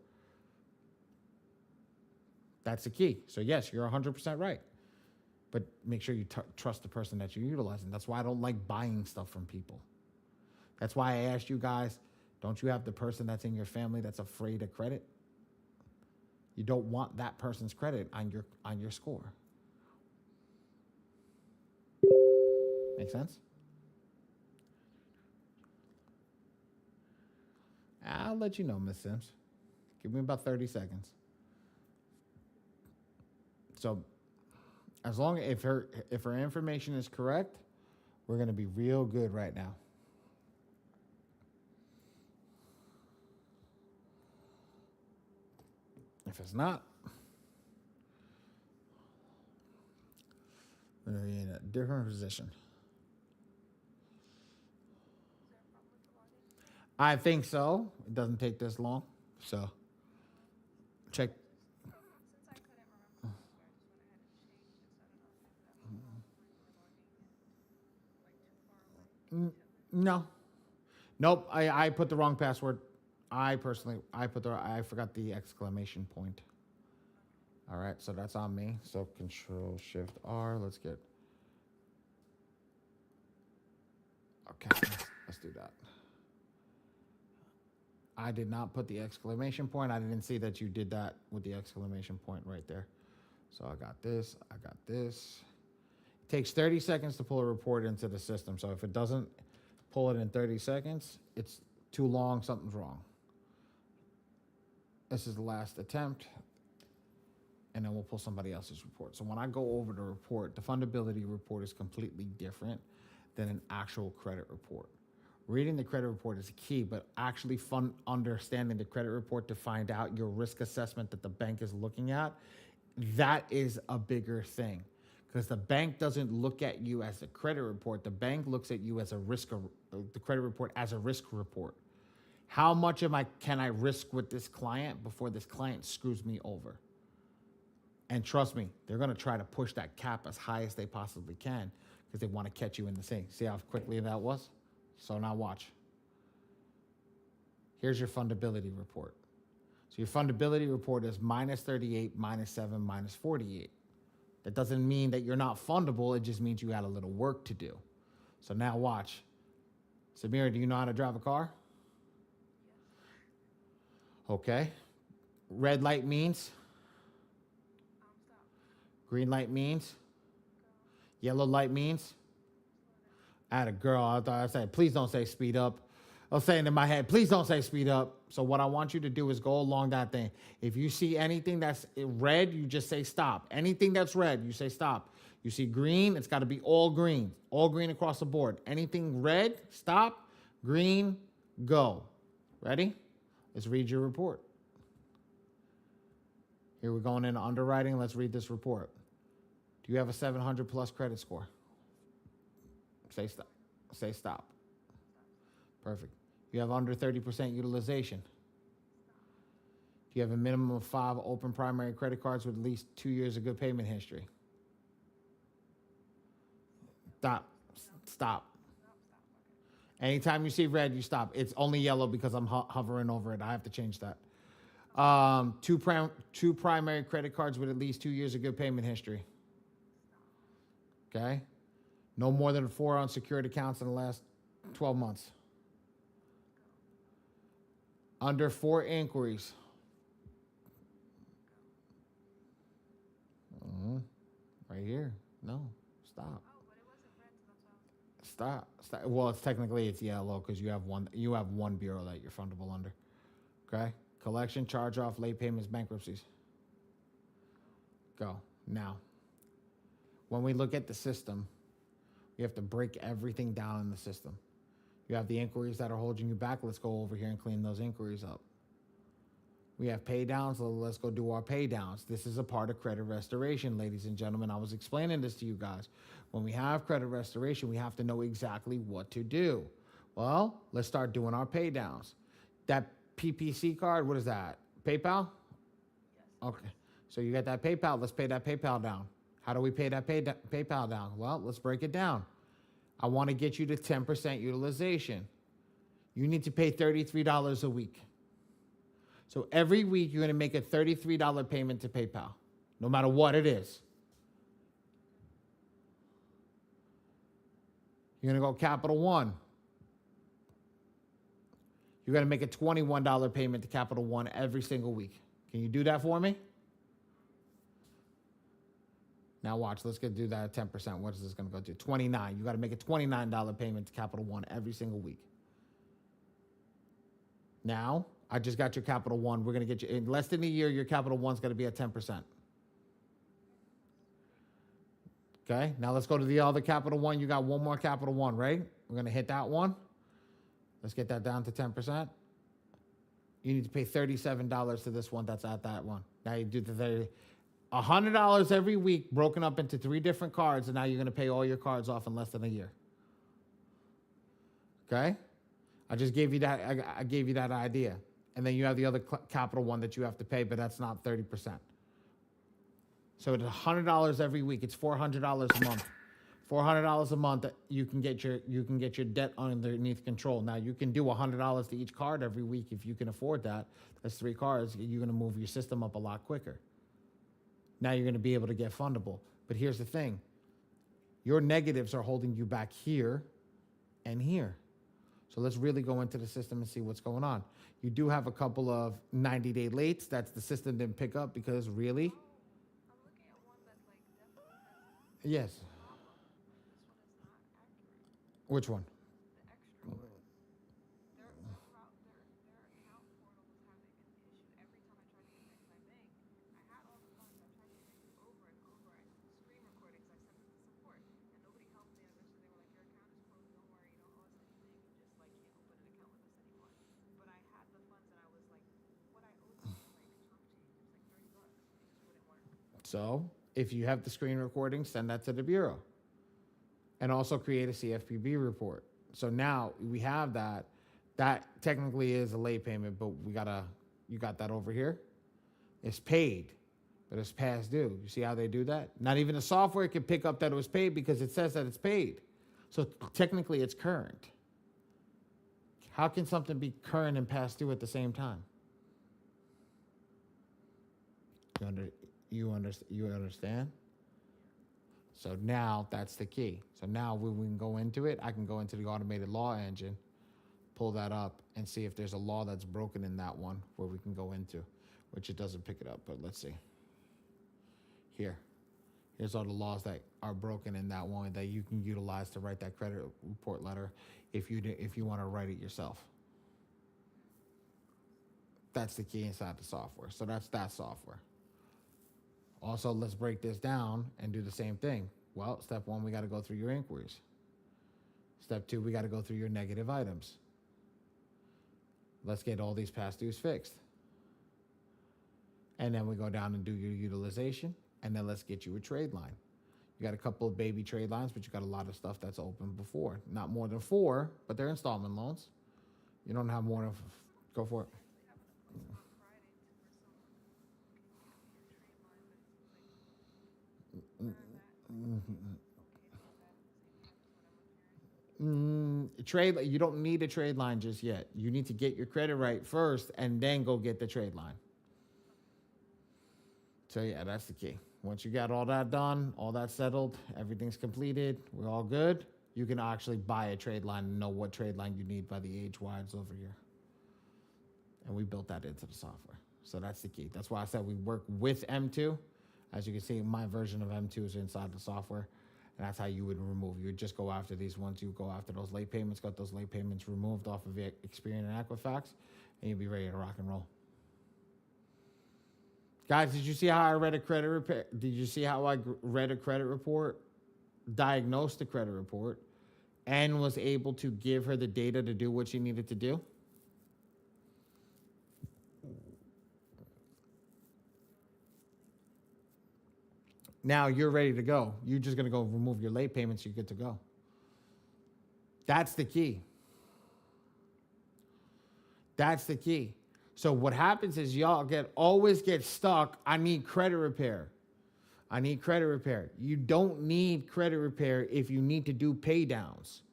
A: That's the key. So yes, you're 100% right. But make sure you trust the person that you're utilizing. That's why I don't like buying stuff from people. That's why I asked you guys, don't you have the person that's in your family that's afraid of credit? You don't want that person's credit on your score. Make sense? I'll let you know, Miss Sims. Give me about 30 seconds. So, as long if her information is correct, we're gonna be real good right now. If it's not, we're gonna be in a different position. I think so. It doesn't take this long. So, check.
F: Since I couldn't remember the password, I just went ahead and changed it. So I don't know if that means we were logging in like too far away.
A: No. Nope. I put the wrong password. I forgot the exclamation point. All right. So that's on me. So Control Shift R. Let's get. Okay. Let's do that. I did not put the exclamation point. I didn't see that you did that with the exclamation point right there. So I got this. It takes 30 seconds to pull a report into the system. So if it doesn't pull it in 30 seconds, it's too long, something's wrong. This is the last attempt. And then we'll pull somebody else's report. So when I go over the report, the fundability report is completely different than an actual credit report. Reading the credit report is key, but actually understanding the credit report to find out your risk assessment that the bank is looking at, that is a bigger thing. Because the bank doesn't look at you as a credit report. The bank looks at you as the credit report as a risk report. How much can I risk with this client before this client screws me over? And trust me, they're going to try to push that cap as high as they possibly can because they want to catch you in the thing. See how quickly that was? So now watch. Here's your fundability report. So your fundability report is minus 38, minus 7, minus 48. That doesn't mean that you're not fundable. It just means you got a little work to do. So now watch. Samira, do you know how to drive a car? Okay. Red light means?
F: Stop.
A: Green light means?
F: Go.
A: Yellow light means?
F: Slow down.
A: I had a girl. I thought I said, please don't say speed up. I was saying in my head, please don't say speed up. So what I want you to do is go along that thing. If you see anything that's red, you just say stop. Anything that's red, you say stop. You see green, it's got to be all green across the board. Anything red, stop. Green, go. Ready? Let's read your report. Here we're going into underwriting. Let's read this report. Do you have a 700 plus credit score? Say stop. Say stop. Perfect. You have under 30% utilization. Do you have a minimum of 5 open primary credit cards with at least 2 years of good payment history? Stop. Stop.
F: Nope, stop. Okay.
A: Anytime you see red, you stop. It's only yellow because I'm hovering over it. I have to change that. Two primary credit cards with at least 2 years of good payment history. Okay. No more than 4 unsecured accounts in the last 12 months. Under 4 inquiries. Right here. No. Stop.
F: Oh, but it wasn't red, so that's why I was.
A: Stop. Well, it's technically it's yellow because you have one bureau that you're fundable under. Okay? Collection, charge off, late payments, bankruptcies. Go. Now. When we look at the system, we have to break everything down in the system. You have the inquiries that are holding you back. Let's go over here and clean those inquiries up. We have pay downs. So let's go do our pay downs. This is a part of credit restoration, ladies and gentlemen. I was explaining this to you guys. When we have credit restoration, we have to know exactly what to do. Well, let's start doing our pay downs. That PPC card, what is that? PayPal?
F: Yes.
A: Okay. So you got that PayPal. Let's pay that PayPal down. How do we pay that PayPal down? Well, let's break it down. I want to get you to 10% utilization. You need to pay $33 a week. So every week you're going to make a $33 payment to PayPal, no matter what it is. You're going to go Capital One. You're going to make a $21 payment to Capital One every single week. Can you do that for me? Now watch, let's do that at 10%. What is this going to go to? 29. You got to make a $29 payment to Capital One every single week. Now, I just got your Capital One. We're going to get you, in less than a year, your Capital One's going to be at 10%. Okay, now let's go to the other Capital One. You got one more Capital One, right? We're going to hit that one. Let's get that down to 10%. You need to pay $37 to this one that's at that one. Now you do the $100 every week broken up into 3 different cards, and now you're going to pay all your cards off in less than a year. Okay? I just gave you that. I gave you that idea. And then you have the other Capital One that you have to pay, but that's not 30%. So it's $100 every week. It's $400 a month. $400 a month that you can get your debt underneath control. Now you can do $100 to each card every week if you can afford that. That's 3 cards. You're going to move your system up a lot quicker. Now you're going to be able to get fundable. But here's the thing. Your negatives are holding you back here and here. So let's really go into the system and see what's going on. You do have a couple of 90-day lates. That's the system didn't pick up because really?
F: Oh, I'm looking at one that like definitely has
A: Yes.
F: a problem, but this one is not accurate.
A: Which one?
F: The extra one. Their account portal was having an issue every time I tried to connect my bank. I had all the funds. I tried to connect it over and over. I took screen recordings. I sent it to support, and nobody helped me. And eventually they were like, "Your account is closed. Don't worry. You don't owe us anything. You just like can't open an account with us anymore." But I had the funds, and I was like, what I owed them was like chump change. It was like $30. It just wouldn't work.
A: So if you have the screen recording, send that to the Bureau. And also create a CFPB report. So now we have that. That technically is a late payment, but you got that over here. It's paid. but it's past due. You see how they do that? Not even the software can pick up that it was paid because it says that it's paid. So technically it's current. How can something be current and past due at the same time? You understand? So now that's the key. So now when we can go into it, I can go into the automated law engine, pull that up, and see if there's a law that's broken in that one where we can go into, which it doesn't pick it up, but let's see. Here's all the laws that are broken in that one that you can utilize to write that credit report letter if you want to write it yourself. That's the key inside the software. So that's that software. Also, let's break this down and do the same thing. Well, step 1, we got to go through your inquiries. Step 2, we got to go through your negative items. Let's get all these past dues fixed. And then we go down and do your utilization. And then let's get you a trade line. You got a couple of baby trade lines, but you got a lot of stuff that's open before. Not more than 4, but they're installment loans. You don't have more than... Go for it.
F: Actually having a call on Friday for someone who can give me a trade line, but it seems like where I'm at is located on that at the same time is what I'm hearing.
A: You don't need a trade line just yet. You need to get your credit right first and then go get the trade line. So yeah, that's the key. Once you got all that done, all that settled, everything's completed, we're all good, you can actually buy a trade line and know what trade line you need by the age wides over here. And we built that into the software. So that's the key. That's why I said we work with M2. As you can see, my version of M2 is inside the software. And that's how you would remove. You would just go after these ones. You go after those late payments, got those late payments removed off of Experian and Equifax, and you'll be ready to rock and roll. Guys, did you see how I read a credit repair? Did you see how I read a credit report, diagnosed the credit report, and was able to give her the data to do what she needed to do? Now you're ready to go. You're just going to go remove your late payments. You're good to go. That's the key. That's the key. So what happens is y'all always get stuck. I need credit repair. I need credit repair. You don't need credit repair if you need to do pay downs.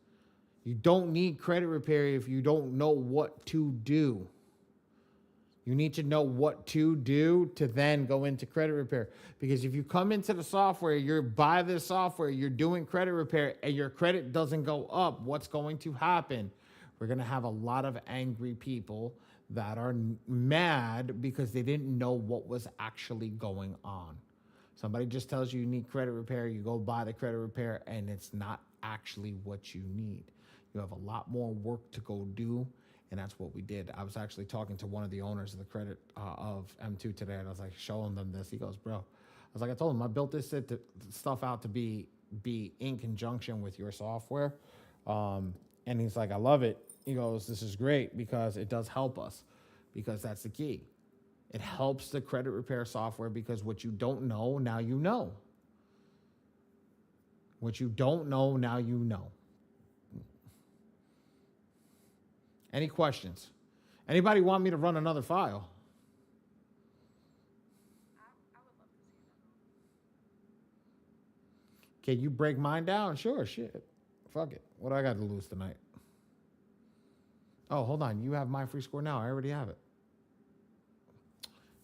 A: You don't need credit repair if you don't know what to do. You need to know what to do to then go into credit repair. Because if you come into the software, you're by this software, you're doing credit repair, and your credit doesn't go up, what's going to happen? We're going to have a lot of angry people that are mad because they didn't know what was actually going on. Somebody just tells you need credit repair, you go buy the credit repair, and it's not actually what you need. You have a lot more work to go do, and that's what we did. I was actually talking to one of the owners of the credit of M2 today, and I was like showing them this. He goes, bro, I was like, I told him I built this stuff out to be in conjunction with your software. And he's like, I love it. He goes, this is great because it does help us, because that's the key. It helps the credit repair software because what you don't know, now you know. What you don't know, now you know. Any questions? Anybody want me to run another file?
F: I would love to see another one.
A: Can you break mine down? Sure, shit. Fuck it. What do I got to lose tonight? Oh, hold on. You have my free score now. I already have it.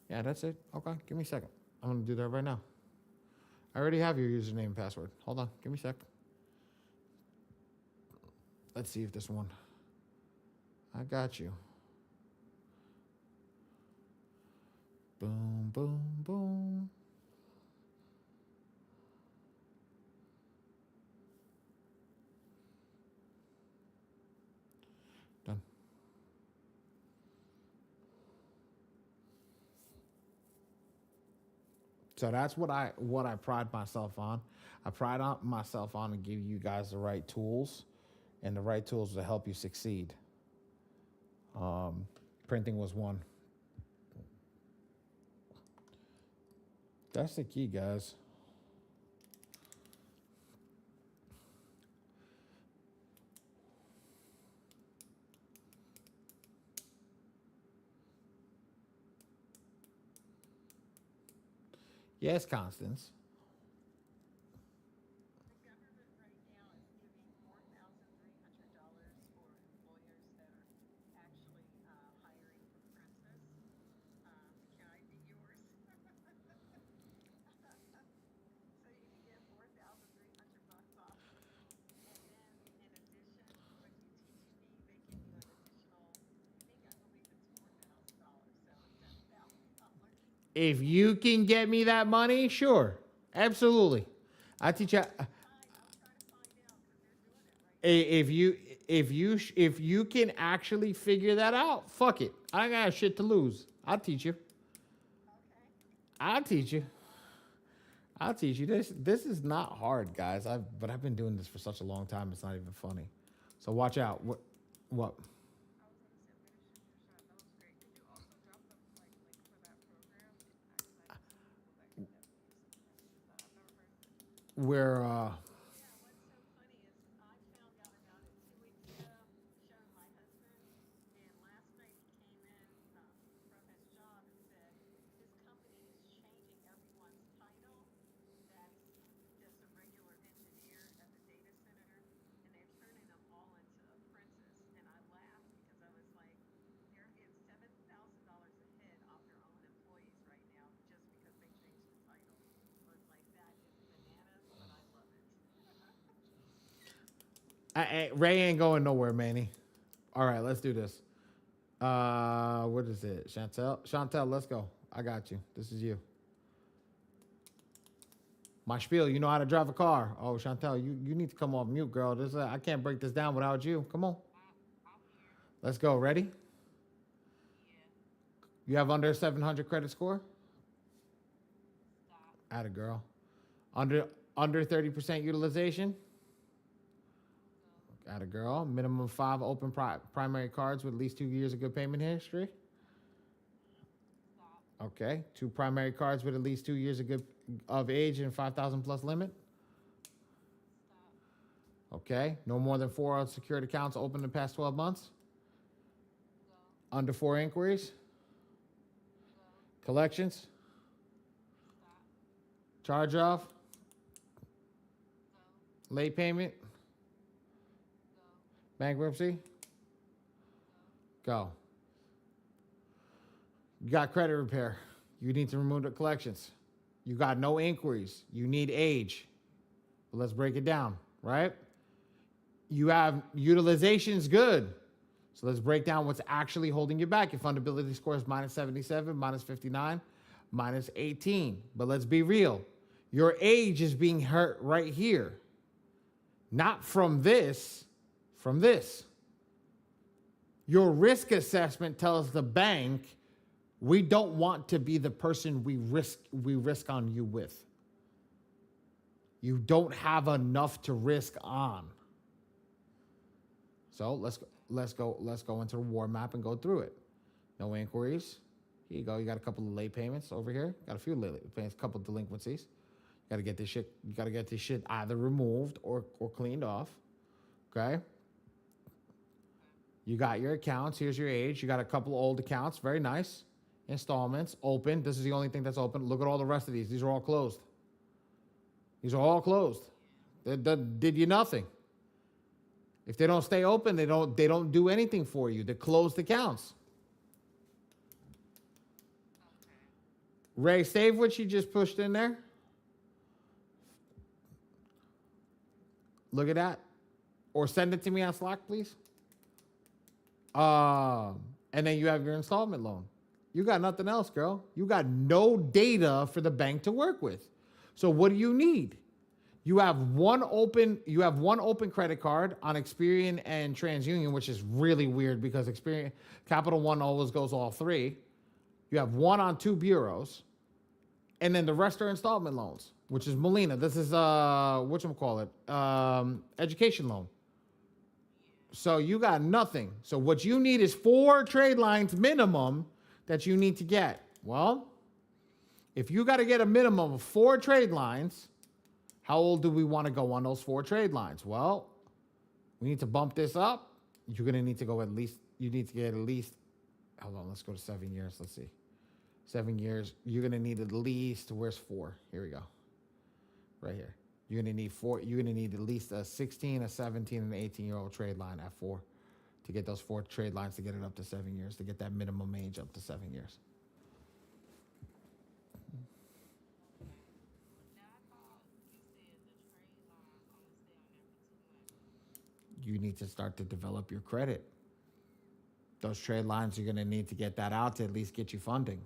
A: Yeah, that's it. Okay, give me a second. I'm going to do that right now. I already have your username and password. Hold on. Give me a sec. Let's see if this one. I got you. Boom, boom, boom. Done. So that's what I pride myself on. I pride myself on to give you guys the right tools, and the right tools to help you succeed. Printing was one. That's the key, guys. Yes, Constance.
B: The government right now is giving $4,300 for employers that are actually hiring for Princess. Can I be yours? So you can get 4,300 bucks off me. And then in addition, what you teaching me, they give you an additional, I believe it's $4,000. So $7,000.
A: If you can get me that money, sure, absolutely. I teach you.
B: Fine, I'll try to find out because they're doing it right now.
A: If you can actually figure that out, fuck it. I ain't got shit to lose. I'll teach you.
B: Okay.
A: I'll teach you. I'll teach you. This is not hard, guys. I've been doing this for such a long time. It's not even funny. So watch out. What?
F: I was gonna say I'm gonna shoot your shot. That was great. Could you also drop the like link for that program? Because I know some people that could definitely use some prices that I've never heard of it.
A: Where
B: Yeah, what's so funny is I found out about it 2 weeks ago, showed my husband, and last night he came in from his job and said his company is changing everyone's title that's just a regular engineer at the data center, and they're turning them all into apprentices. And I laughed because I was like, they're getting $7,000 a head off their own employees right now just because they changed the title. I was like, that is bananas, but I love it.
A: Ray ain't going nowhere, Manny. All right, let's do this. What is it? Chantel, let's go. I got you. This is you. My spiel, you know how to drive a car. Oh, Chantel, you need to come off mute, girl. I can't break this down without you. Come on.
E: I'm here.
A: Let's go. Ready?
E: Yeah.
A: You have under 700 credit score?
E: Stop.
A: Atta girl. Under 30% utilization?
E: Go.
A: Atta girl. Minimum 5 open primary cards with at least 2 years of good payment history?
E: Stop.
A: Okay. 2 primary cards with at least 2 years of age and 5,000 plus limit?
E: Stop.
A: Okay. No more than 4 unsecured accounts open in the past 12 months?
E: Go.
A: Under 4 inquiries?
E: Go.
A: Collections?
E: Stop.
A: Charge off?
E: Go.
A: Late payment?
E: Go.
A: Bankruptcy?
E: Go.
A: Go. You got credit repair. You need to remove the collections. You got no inquiries. You need age. But let's break it down, right? You have utilization's good. So let's break down what's actually holding you back. Your fundability score is minus 77, minus 59, minus 18. But let's be real. Your age is being hurt right here. Not from this, from this. Your risk assessment tells the bank we don't want to be the person we risk on you with. You don't have enough to risk on. So let's go into the war map and go through it. No inquiries. Here you go. You got a couple of late payments over here. Got a few late payments, a couple of delinquencies. You gotta get this shit. You gotta get this shit either removed or cleaned off. Okay. You got your accounts. Here's your age. You got a couple of old accounts. Very nice. Installments open. This is the only thing that's open. Look at all the rest of these. These are all closed. These are all closed. They did you nothing. If they don't stay open, they don't do anything for you. They're closed accounts.
E: Okay.
A: Ray, save what you just pushed in there. Look at that. Or send it to me on Slack, please. And then you have your installment loan. You got nothing else, girl. You got no data for the bank to work with. So what do you need? You have one open credit card on Experian and TransUnion, which is really weird because Experian Capital One always goes all 3. You have one on 2 bureaus, and then the rest are installment loans, which is Molina. This is whatchamacallit, education loan. So you got nothing. So what you need is 4 trade lines minimum that you need to get. Well, if you got to get a minimum of 4 trade lines, how old do we want to go on those 4 trade lines? Well, we need to bump this up. You're going to need to go you need to get at least, hold on, let's go to 7 years. Let's see. 7 years, you're gonna need at least, where's 4? Here we go. Right here. You're gonna need 4. You're gonna need at least a 16, a 17, and an 18-year-old trade line at 4 to get those 4 trade lines to get it up to 7 years, to get that minimum age up to 7 years.
E: Okay. Now I thought you said the trade lines only stay on there for 2 months.
A: You need to start to develop your credit. Those trade lines, you're gonna need to get that out to at least get you funding.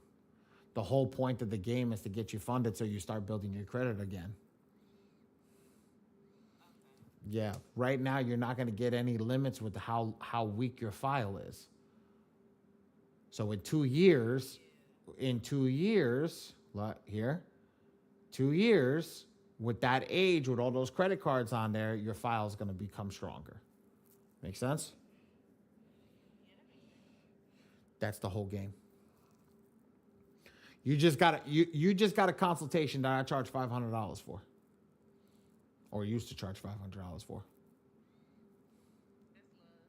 A: The whole point of the game is to get you funded so you start building your credit again.
E: Okay.
A: Yeah. Right now, you're not going to get any limits with how weak your file is. So in 2 years, here, 2 years, with that age, with all those credit cards on there, your file is going to become stronger. Make sense?
E: Yeah, that makes sense.
A: That's the whole game. You just got a consultation that I charge $500 for, or used to charge $500 for.
E: That's love.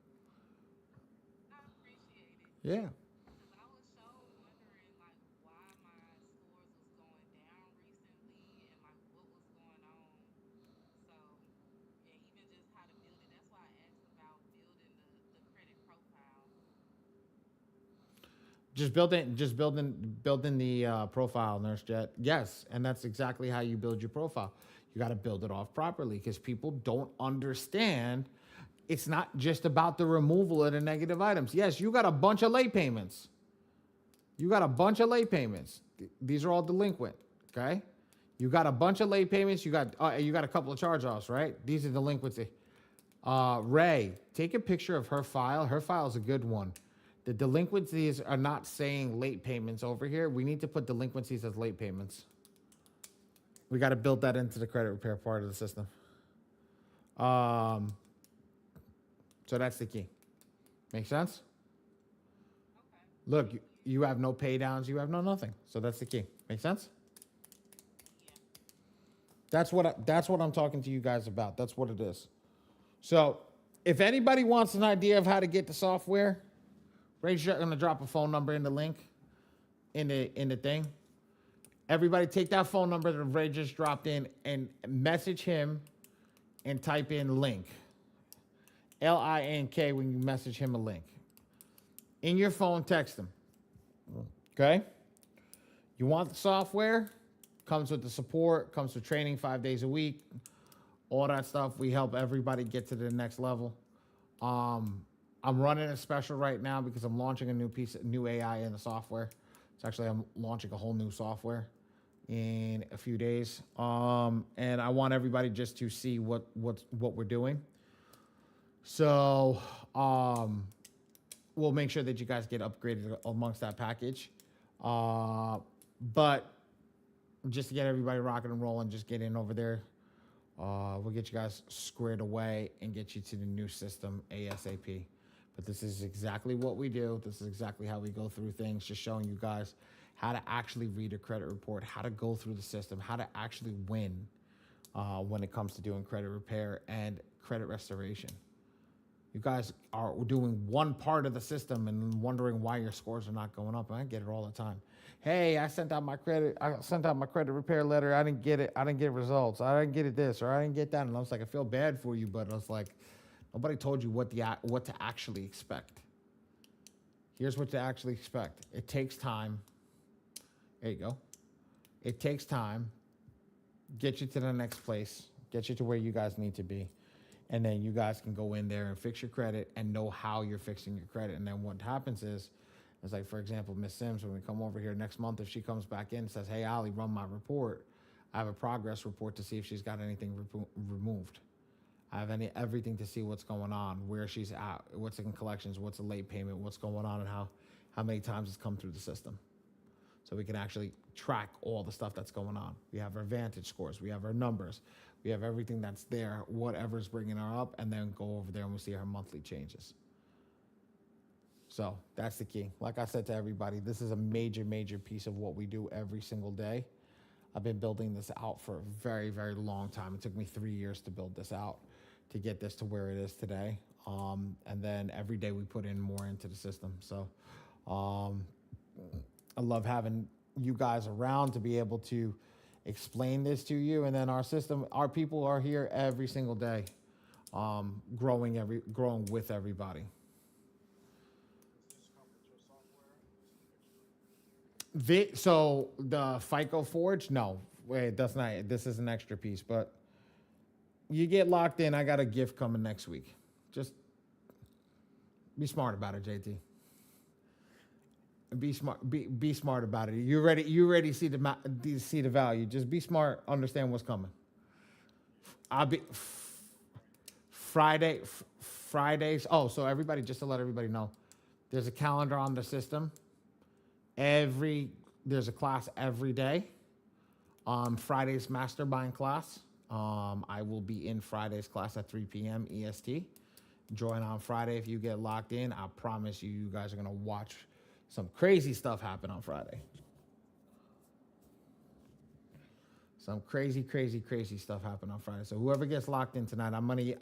E: I appreciate it.
A: Yeah.
E: Cause I was so wondering like why my scores was going down recently and like what was going on. So and even just how to build it. That's why I asked about building the credit profile.
A: Just building the profile, Nurse Jet. Yes, and that's exactly how you build your profile. You got to build it off properly because people don't understand. It's not just about the removal of the negative items. Yes, you got a bunch of late payments. You got a bunch of late payments. These are all delinquent. Okay, you got a bunch of late payments. You got a couple of charge-offs, right? These are delinquency. Ray, take a picture of her file. Her file is a good one. The delinquencies are not saying late payments over here. We need to put delinquencies as late payments. We got to build that into the credit repair part of the system. So that's the key. Make sense?
E: Okay.
A: Look, you have no pay downs, you have no nothing. So that's the key. Make sense?
E: Yeah.
A: That's what I'm talking to you guys about. That's what it is. So if anybody wants an idea of how to get the software, Ray's gonna drop a phone number in the link in the thing. Everybody take that phone number that Ray just dropped in and message him and type in link. LINK when you message him a link. In your phone, text him. Okay? You want the software? Comes with the support, comes with training 5 days a week, all that stuff. We help everybody get to the next level. I'm running a special right now because I'm launching a new AI in the software. I'm launching a whole new software in a few days. And I want everybody just to see what we're doing. So we'll make sure that you guys get upgraded amongst that package. But just to get everybody rocking and rolling, just get in over there. We'll get you guys squared away and get you to the new system ASAP. But this is exactly what we do. This is exactly how we go through things, just showing you guys how to actually read a credit report, how to go through the system, how to actually win when it comes to doing credit repair and credit restoration. You guys are doing one part of the system and wondering why your scores are not going up. And I get it all the time. Hey, I sent out my credit repair letter. I didn't get it. I didn't get results. I didn't get it this or I didn't get that. And I was like, I feel bad for you, but I was like, nobody told you what to actually expect. Here's what to actually expect. It takes time. There you go. It takes time. Get you to the next place. Get you to where you guys need to be. And then you guys can go in there and fix your credit and know how you're fixing your credit. And then what happens is like, for example, Miss Sims, when we come over here next month, if she comes back in and says, hey, Ali, run my report, I have a progress report to see if she's got anything removed. I have everything to see what's going on, where she's at, what's in collections, what's a late payment, what's going on, and how many times it's come through the system. So we can actually track all the stuff that's going on. We have our Vantage scores. We have our numbers. We have everything that's there, whatever's bringing her up, and then go over there and we'll see her monthly changes. So that's the key. Like I said to everybody, this is a major, major piece of what we do every single day. I've been building this out for a very, very long time. It took me 3 years to build this out to get this to where it is today. And then every day we put in more into the system. So I love having you guys around to be able to explain this to you. And then our system, our people are here every single day, growing with everybody.
D: Does this come with your software, or is it extra?
A: So the FICO Forge, no, wait, that's not. This is an extra piece, but you get locked in. I got a gift coming next week. Just be smart about it, JT. Be smart. Be smart about it. You ready? You ready? See the value. Just be smart. Understand what's coming. I'll be Fridays. Oh, so everybody, just to let everybody know, there's a calendar on the system. There's a class every day. Friday's master buying class. I will be in Friday's class at 3 p.m. EST. Join on Friday if you get locked in. I promise you, you guys are gonna watch some crazy stuff happen on Friday. Some crazy stuff happen on Friday. So whoever gets locked in tonight, I'm gonna. You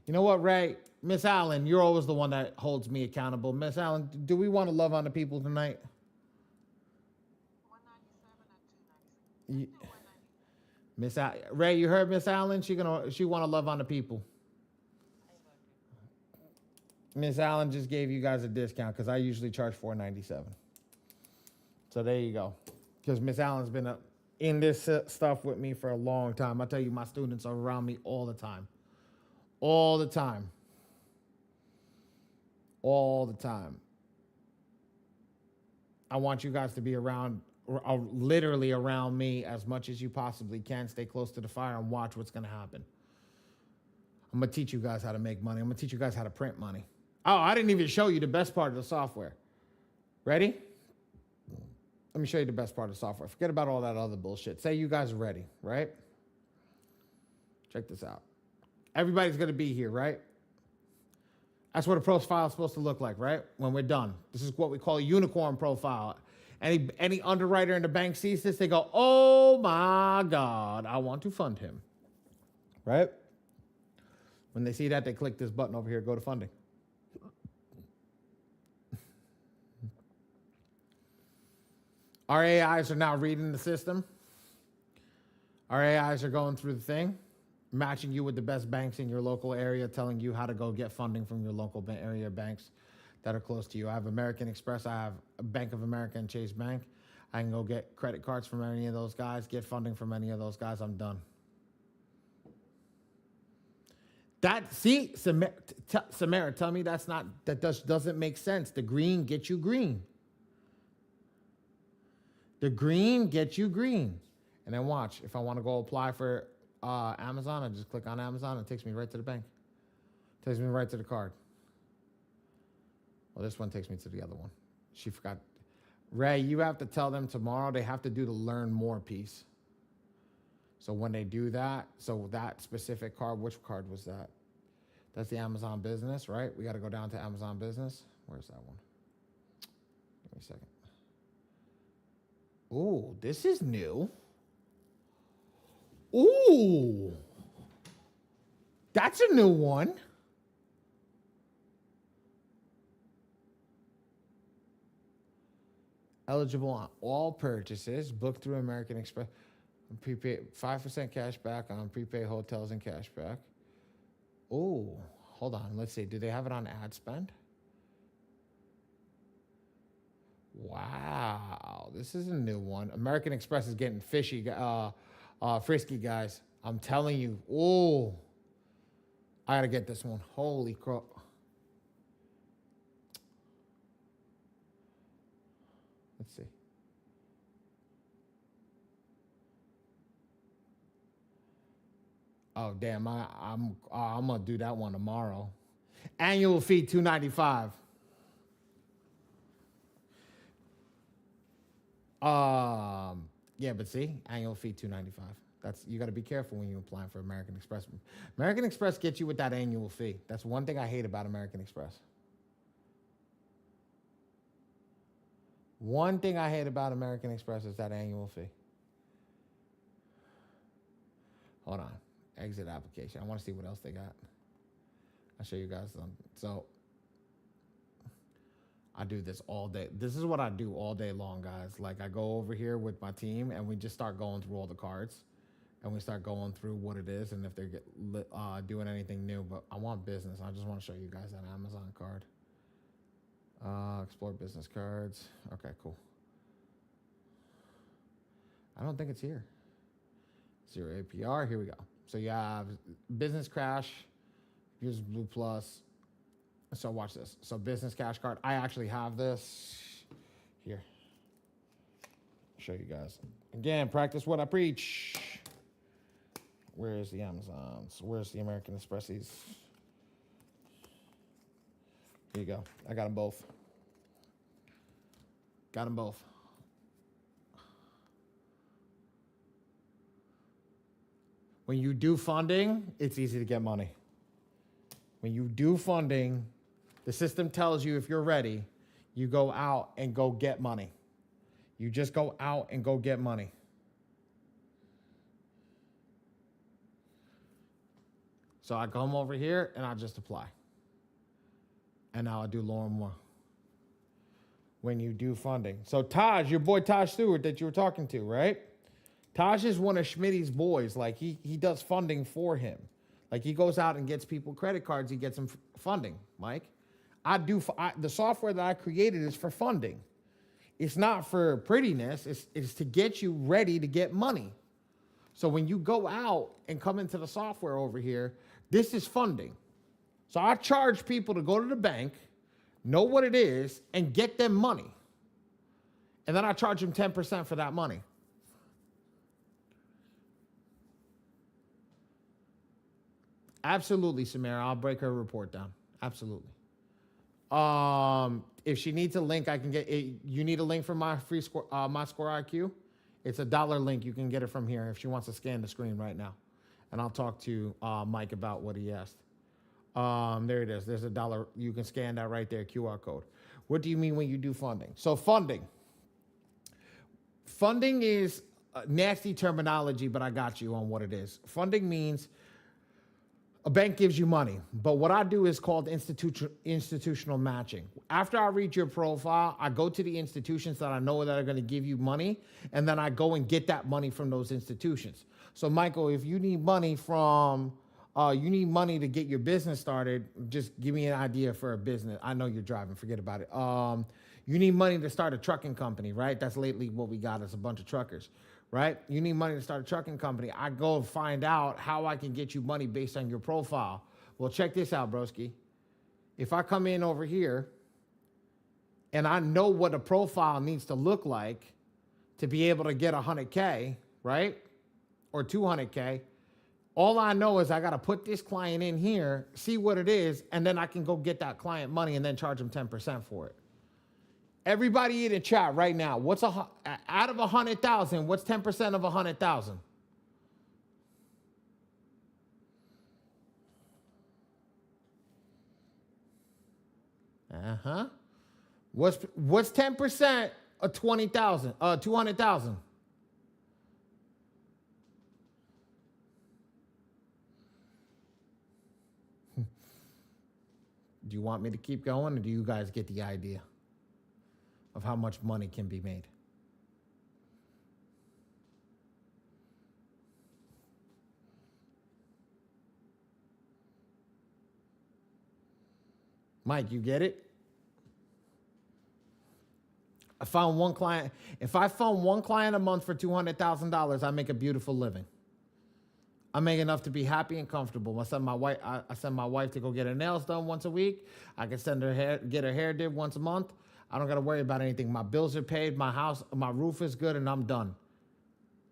A: know what, Ray? Miss Allen, you're always the one that holds me accountable. Miss Allen, do we want to love on the people tonight?
B: 197 or 296?
A: You-
B: Let's do 197.
A: Ray, you heard Miss Allen? She want to love on the people. Miss Allen just gave you guys a discount because I usually charge $4.97. So there you go. Because Miss Allen's been in this stuff with me for a long time. I tell you, my students are around me all the time. All the time. All the time. I want you guys to be around, literally around me as much as you possibly can. Stay close to the fire and watch what's going to happen. I'm going to teach you guys how to make money. I'm going to teach you guys how to print money. Oh, I didn't even show you the best part of the software. Ready? Let me show you the best part of the software. Forget about all that other bullshit. Say you guys are ready, right? Check this out. Everybody's going to be here, right? That's what a profile is supposed to look like, right? When we're done. This is what we call a unicorn profile. Any underwriter in the bank sees this, they go, oh my God, I want to fund him. Right? When they see that, they click this button over here, go to funding. Our AIs are now reading the system. Our AIs are going through the thing, matching you with the best banks in your local area, telling you how to go get funding from your local area banks that are close to you. I have American Express. I have Bank of America and Chase Bank. I can go get credit cards from any of those guys, get funding from any of those guys. I'm done. Samara, tell me that doesn't make sense. The green gets you green. The green gets you green. And then watch, if I want to go apply for Amazon, I just click on Amazon and it takes me right to the bank. It takes me right to the card. Well, this one takes me to the other one. She forgot. Ray, you have to tell them tomorrow they have to do the learn more piece. So when they do that, so that specific card, which card was that? That's the Amazon Business, right? We got to go down to Amazon Business. Where's that one? Give me a second. Ooh, this is new. Ooh. That's a new one. Eligible on all purchases. Booked through American Express. Prepaid 5% cash back on prepaid hotels and cash back. Oh, hold on. Let's see. Do they have it on ad spend? Wow, this is a new one. American Express is getting frisky, guys. I'm telling you. Oh, I gotta get this one. Holy crap! Let's see. Oh damn! I'm gonna do that one tomorrow. Annual fee $295. Yeah, but see, annual fee $295. That's you got to be careful when you're applying for American Express. American Express gets you with that annual fee. That's one thing I hate about American Express. One thing I hate about American Express is that annual fee. Hold on, exit application. I want to see what else they got. I'll show you guys some. So I do this all day. This is what I do all day long, guys. Like I go over here with my team and we just start going through all the cards and we start going through what it is and if they're doing anything new. But I want business. I just want to show you guys that Amazon card. Explore business cards. Okay, cool. I don't think it's here. 0 APR. Here we go. So you have business crash. Here's Blue Plus. So watch this. So business cash card. I actually have this here. I'll show you guys. Again, practice what I preach. Where is the Amazons? Where's the American Expresses? Here you go. I got them both. Got them both. When you do funding, it's easy to get money. When you do funding, the system tells you if you're ready, you go out and go get money. You just go out and go get money. So I come over here and I just apply. And now I do more and more. When you do funding. So Taj, your boy Taj Stewart that you were talking to, right? Taj is one of Schmitty's boys. Like he does funding for him. Like he goes out and gets people credit cards. He gets them funding, Mike. The software that I created is for funding. It's not for prettiness. It's to get you ready to get money. So when you go out and come into the software over here, this is funding. So I charge people to go to the bank, know what it is, and get them money. And then I charge them 10% for that money. Absolutely, Samara. I'll break her report down. Absolutely. If she needs a link, I can get it. You need a link for my free score, my score IQ. It's $1 link. You can get it from here if she wants to scan the screen right now. And I'll talk to Mike about what he asked. There it is. There's $1. You can scan that right there, QR code. What do you mean when you do funding? So funding. Funding is nasty terminology, but I got you on what it is. Funding means a bank gives you money, but what I do is called institutional matching. After I read your profile, I go to the institutions that I know that are going to give you money, and then I go and get that money from those institutions. So, Michael, if you need money to get your business started, just give me an idea for a business. I know you're driving, forget about it. You need money to start a trucking company, right? That's lately what we got is a bunch of truckers. Right? You need money to start a trucking company. I go find out how I can get you money based on your profile. Well, check this out, broski. If I come in over here and I know what a profile needs to look like to be able to get 100K, right? Or 200K, all I know is I got to put this client in here, see what it is, and then I can go get that client money and then charge them 10% for it. Everybody in the chat right now, out of 100,000, what's 10% of 100,000? What's 10% of 20,000? 200,000. Do you want me to keep going, or do you guys get the idea of how much money can be made? Mike, you get it? I found one client. If I found one client a month for $200,000, I make a beautiful living. I make enough to be happy and comfortable. I send my wife to go get her nails done once a week. I can get her hair did once a month. I don't got to worry about anything. My bills are paid. My house, my roof is good, and I'm done.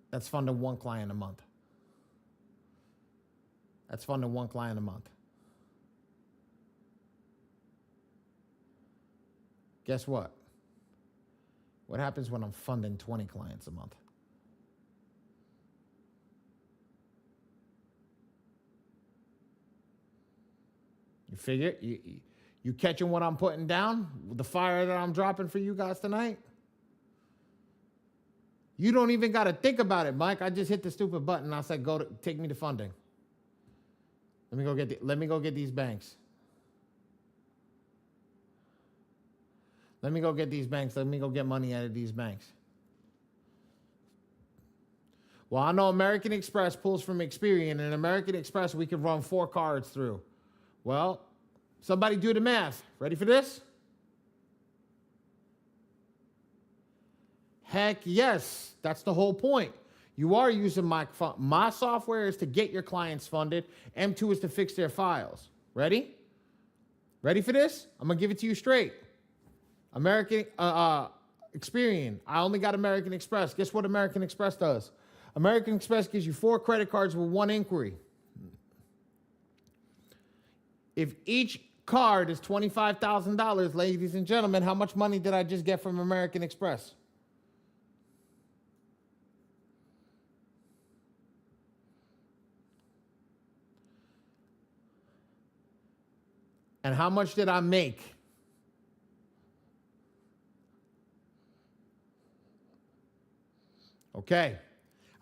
A: That's funding one client a month. That's funding one client a month. Guess what? What happens when I'm funding 20 clients a month? You figure? You catching what I'm putting down? The fire that I'm dropping for you guys tonight? You don't even got to think about it, Mike. I just hit the stupid button. I said, take me to funding. Let me go get these banks. Let me go get these banks. Let me go get money out of these banks. Well, I know American Express pulls from Experian, and American Express we can run 4 cards through. Well, somebody do the math. Ready for this? Heck yes. That's the whole point. You are using my software is to get your clients funded. M2 is to fix their files. Ready? Ready for this? I'm going to give it to you straight. American Experian. I only got American Express. Guess what American Express does? American Express gives you 4 credit cards with 1 inquiry. If each card is $25,000, ladies and gentlemen, how much money did I just get from American Express? And how much did I make? Okay.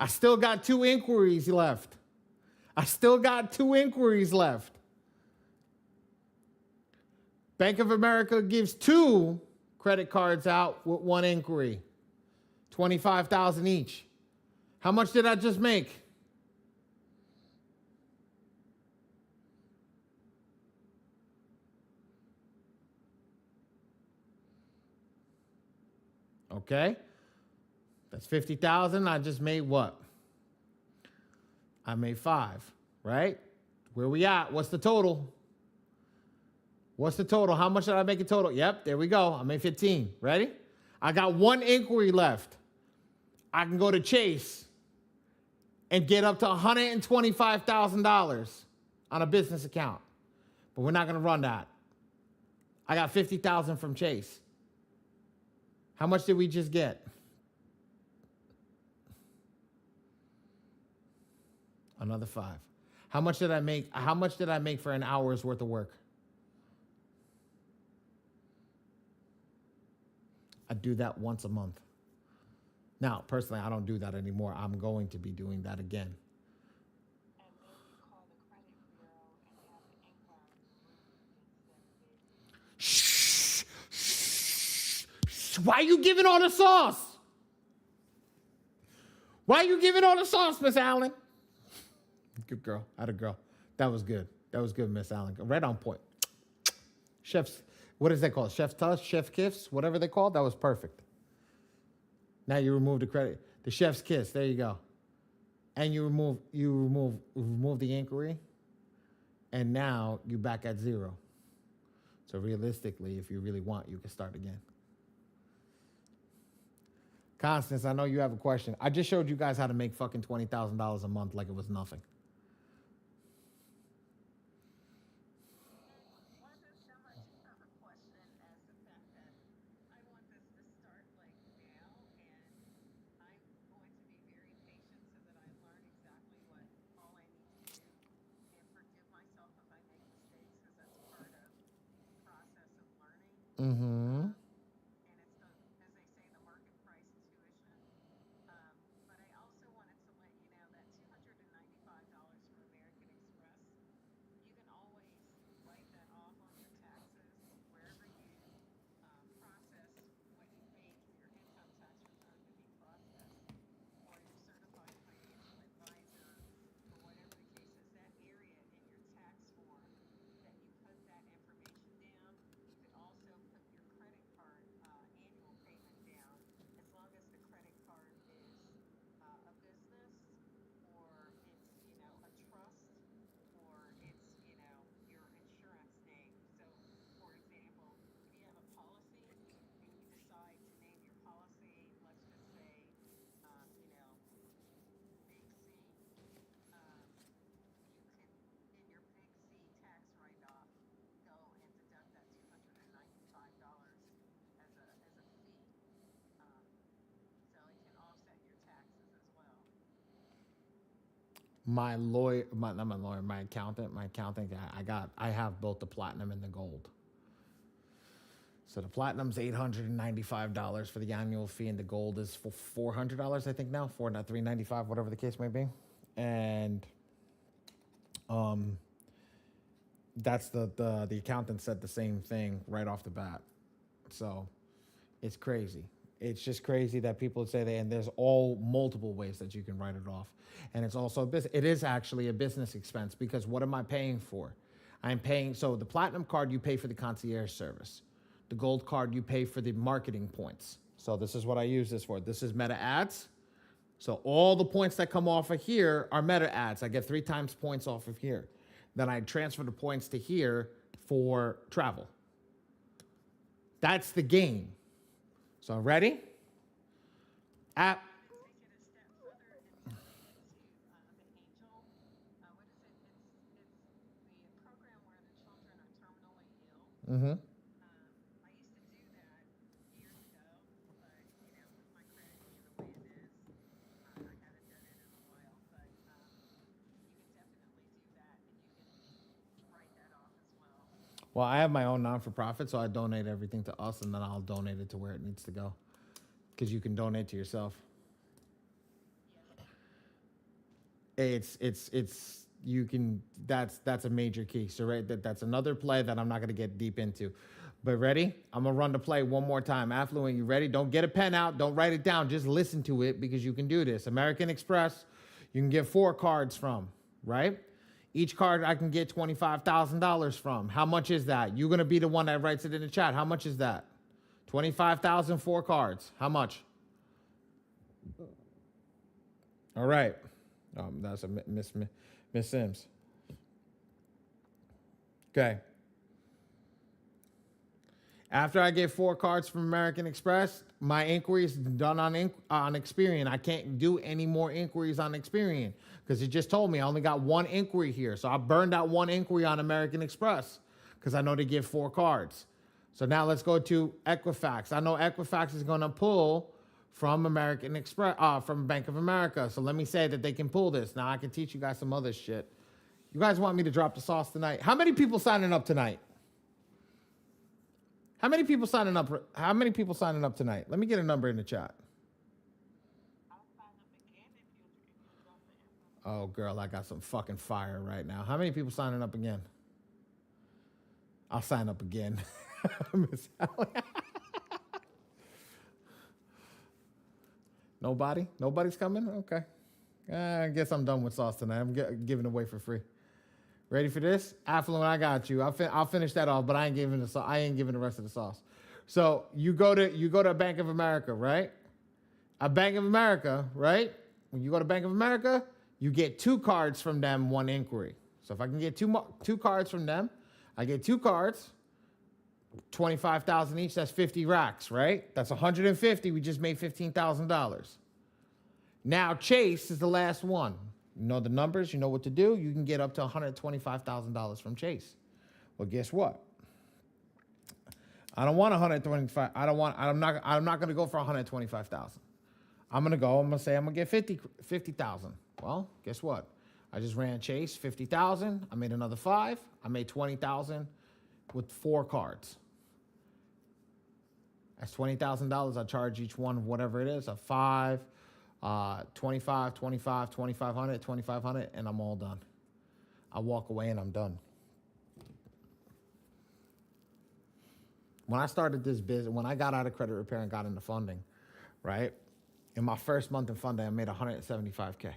A: I still got 2 inquiries left. I still got 2 inquiries left. Bank of America gives 2 credit cards out with 1 inquiry. 25,000 each. How much did I just make? Okay. That's 50,000. I just made what? I made 5, right? Where we at? What's the total? What's the total? How much did I make a total? Yep, there we go. I made 15. Ready? I got 1 inquiry left. I can go to Chase and get up to $125,000 on a business account. But we're not going to run that. I got 50,000 from Chase. How much did we just get? Another 5. How much did I make? How much did I make for an hour's worth of work? I do that once a month. Now, personally, I don't do that anymore. I'm going to be doing that again.
B: And then you call the credit bureau and have the inquiry removed instead of it.
A: Shh. Why you giving all the sauce? Why you giving all the sauce, Miss Allen? Good girl. Had a girl. That was good. That was good, Miss Allen. Right on point. Chef's, what is that called? Chef's touch, chef kiss, whatever they call it. That was perfect. Now you remove the credit. The chef's kiss. There you go. And you remove the inquiry. And now you back at 0. So realistically, if you really want, you can start again. Constance, I know you have a question. I just showed you guys how to make fucking $20,000 a month like it was nothing.
B: Wasn't so much of a question as the fact that I want this to start like now, and I'm going to be very patient so that I learn exactly what all I need to do, and forgive myself if I make mistakes because that's part of the process of learning.
A: Mm-hmm.
B: And it's the, as they say, the market price tuition. But I also wanted to let you know that $295 from American Express, you can always write that off on your taxes wherever you process what you paid for your income tax return to be processed, or your certified financial advisor, or whatever the case is, that area in your tax form that you put that information down. You could also put your credit card annual payment down, as long as the credit card is a business, or it's, a trust, or it's, your insurance name. So, for example, if you have a policy and you decide to name your policy, let's just say, Big C, um, you can, in your Big C tax write-off, go and deduct that $295 as a fee. Um, so it can offset your taxes as well.
A: My lawyer, not my lawyer, my accountant, I have both the platinum and the gold. So the platinum's $895 for the annual fee, and the gold is for $400, I think now, $395, whatever the case may be. And that's the accountant said the same thing right off the bat. So It's crazy. It's just crazy that people say that, and there's all multiple ways that you can write it off. And it's also a business. It is actually a business expense because what am I paying for? I'm paying, so the platinum card, you pay for the concierge service. The gold card, you pay for the marketing points. So this is what I use this for. This is meta ads. So all the points that come off of here are meta ads. I get 3 times points off of here. Then I transfer the points to here for travel. That's the game. So ready? App.
B: To take it a step further and into the Angel, what is it? It's the program where the children are terminally ill.
A: Mm-hmm.
B: I used to do that years ago, but with my credit being the way it is, I haven't done it in a while. But you can definitely do that, and you can write that off as well.
A: Well, I have my own non-for-profit, so I donate everything to us, and then I'll donate it to where it needs to go. Because you can donate to yourself.
B: Yes.
A: It's you can, that's a major key. So right, that's another play that I'm not going to get deep into. But ready? I'm going to run the play one more time. Affluent, you ready? Don't get a pen out. Don't write it down. Just listen to it because you can do this. American Express, you can get 4 cards from, right? Each card I can get $25,000 from. How much is that? You're going to be the one that writes it in the chat. How much is that? 25,000, 4 cards. How much? All right. That's a Miss Sims. Okay. After I get 4 cards from American Express, my inquiry is done on Experian. I can't do any more inquiries on Experian because it just told me I only got 1 inquiry here. So I burned out 1 inquiry on American Express because I know they give 4 cards. So now let's go to Equifax. I know Equifax is going to pull from American Express, from Bank of America. So let me say that they can pull this. Now I can teach you guys some other shit. You guys want me to drop the sauce tonight? How many people signing up tonight? How many people signing up? How many people signing up tonight? Let me get a number in the chat.
F: I'll sign up again if you drop the info.
A: Oh, girl, I got some fucking fire right now. How many people signing up again? I'll sign up again. Miss Allie. Nobody? Nobody's coming? Okay. I guess I'm done with sauce tonight. I'm giving away for free. Ready for this? Affluent, I got you. I'll finish that off, but I ain't giving the rest of the sauce. So you go to Bank of America, right? A Bank of America, right? When you go to Bank of America, you get 2 cards from them, 1 inquiry. So if I can get 2 cards from them, I get 2 cards, 25,000 each. That's 50 racks, right? That's 150. We just made $15,000. Now Chase is the last one. You know the numbers. You know what to do. You can get up to $125,000 from Chase. Well, guess what? I don't want 125. I'm not going to go for 125,000. I'm going to say I'm going to get 50,000. Well, guess what? I just ran Chase 50,000. I made another 5. I made 20,000 with 4 cards. That's $20,000. I charge each one whatever it is, a 5, 25, 25, 2,500, 2,500, and I'm all done. I walk away and I'm done. When I started this business, when I got out of credit repair and got into funding, right? In my first month in funding, I made $175K.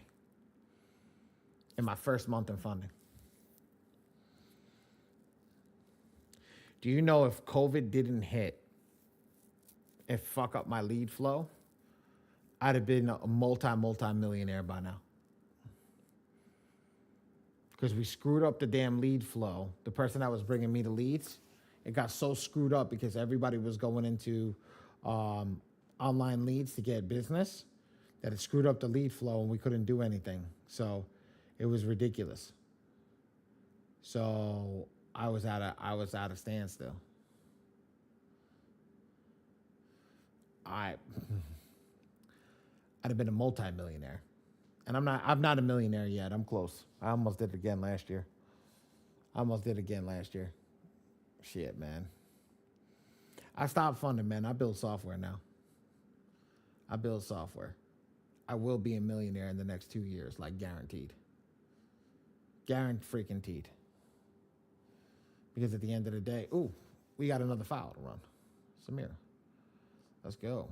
A: In my first month in funding. Do you know if COVID didn't hit, and fuck up my lead flow, I'd have been a multi-millionaire by now. Because we screwed up the damn lead flow. The person that was bringing me the leads, it got so screwed up because everybody was going into online leads to get business that it screwed up the lead flow and we couldn't do anything. So it was ridiculous. So I was at a standstill. I'd have been a multi-millionaire. And I'm not a millionaire yet. I'm close. I almost did it again last year. Shit, man. I stopped funding, man. I build software now. I will be a millionaire in the next 2 years, like guaranteed. Guaranteed. Because at the end of the day, we got another file to run. Samira. Let's go.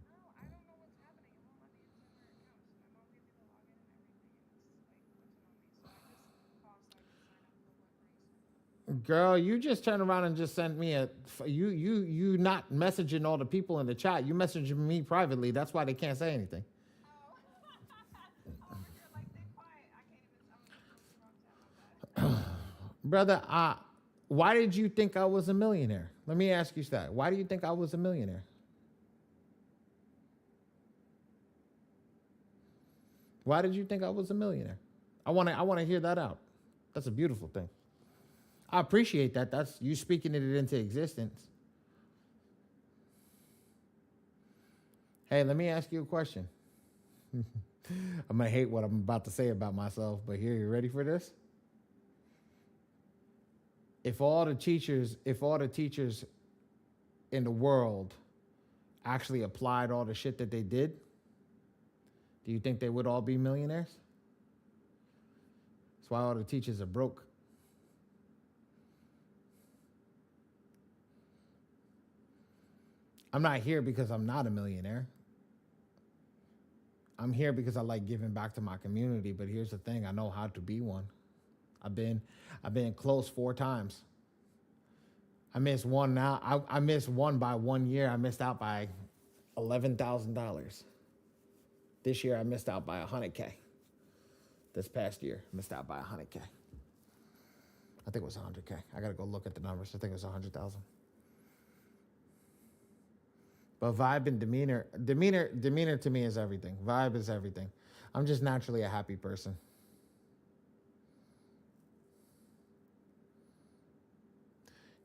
F: No, I don't know what's happening. It won't let me into her account. My mom gave me the login and everything, and it's like glitching on me. So I just called so I can sign up for whatever reason.
A: Girl, you just turned around and just sent me you not messaging all the people in the chat. You messaging me privately. That's why they can't say anything.
F: Oh, I'm over here like stay quiet. I can't even. I'm in the wrong chat. My bad.
A: Brother, why did you think I was a millionaire? Let me ask you that. Why do you think I was a millionaire? Why did you think I was a millionaire? I want to hear that out. That's a beautiful thing. I appreciate that. That's you speaking it into existence. Hey, let me ask you a question. I'm gonna hate what I'm about to say about myself, but here, you ready for this? If all the teachers in the world actually applied all the shit that they did, do you think they would all be millionaires? That's why all the teachers are broke. I'm not here because I'm not a millionaire. I'm here because I like giving back to my community. But here's the thing: I know how to be one. I've been I've been close 4 times. I missed one now. I missed one by 1 year. I missed out by $11,000. This year I missed out by 100K. This past year, missed out by 100K. I think it was 100K. I gotta go look at the numbers. I think it was 100,000. But vibe and demeanor to me is everything. Vibe is everything. I'm just naturally a happy person.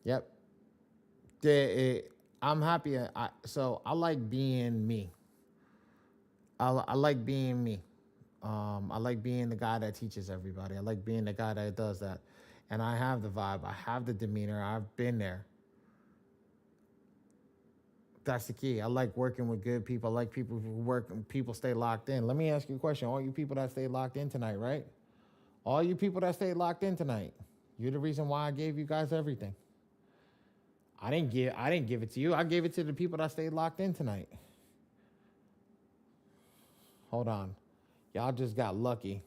A: Yep. I'm happy. So I like being me. I like being me. I like being the guy that teaches everybody. I like being the guy that does that. And I have the vibe. I have the demeanor. I've been there. That's the key. I like working with good people. I like people who work and people stay locked in. Let me ask you a question. All you people that stay locked in tonight, right? All you people that stay locked in tonight, you're the reason why I gave you guys everything. I didn't give it to you. I gave it to the people that stayed locked in tonight. Hold on. Y'all just got lucky.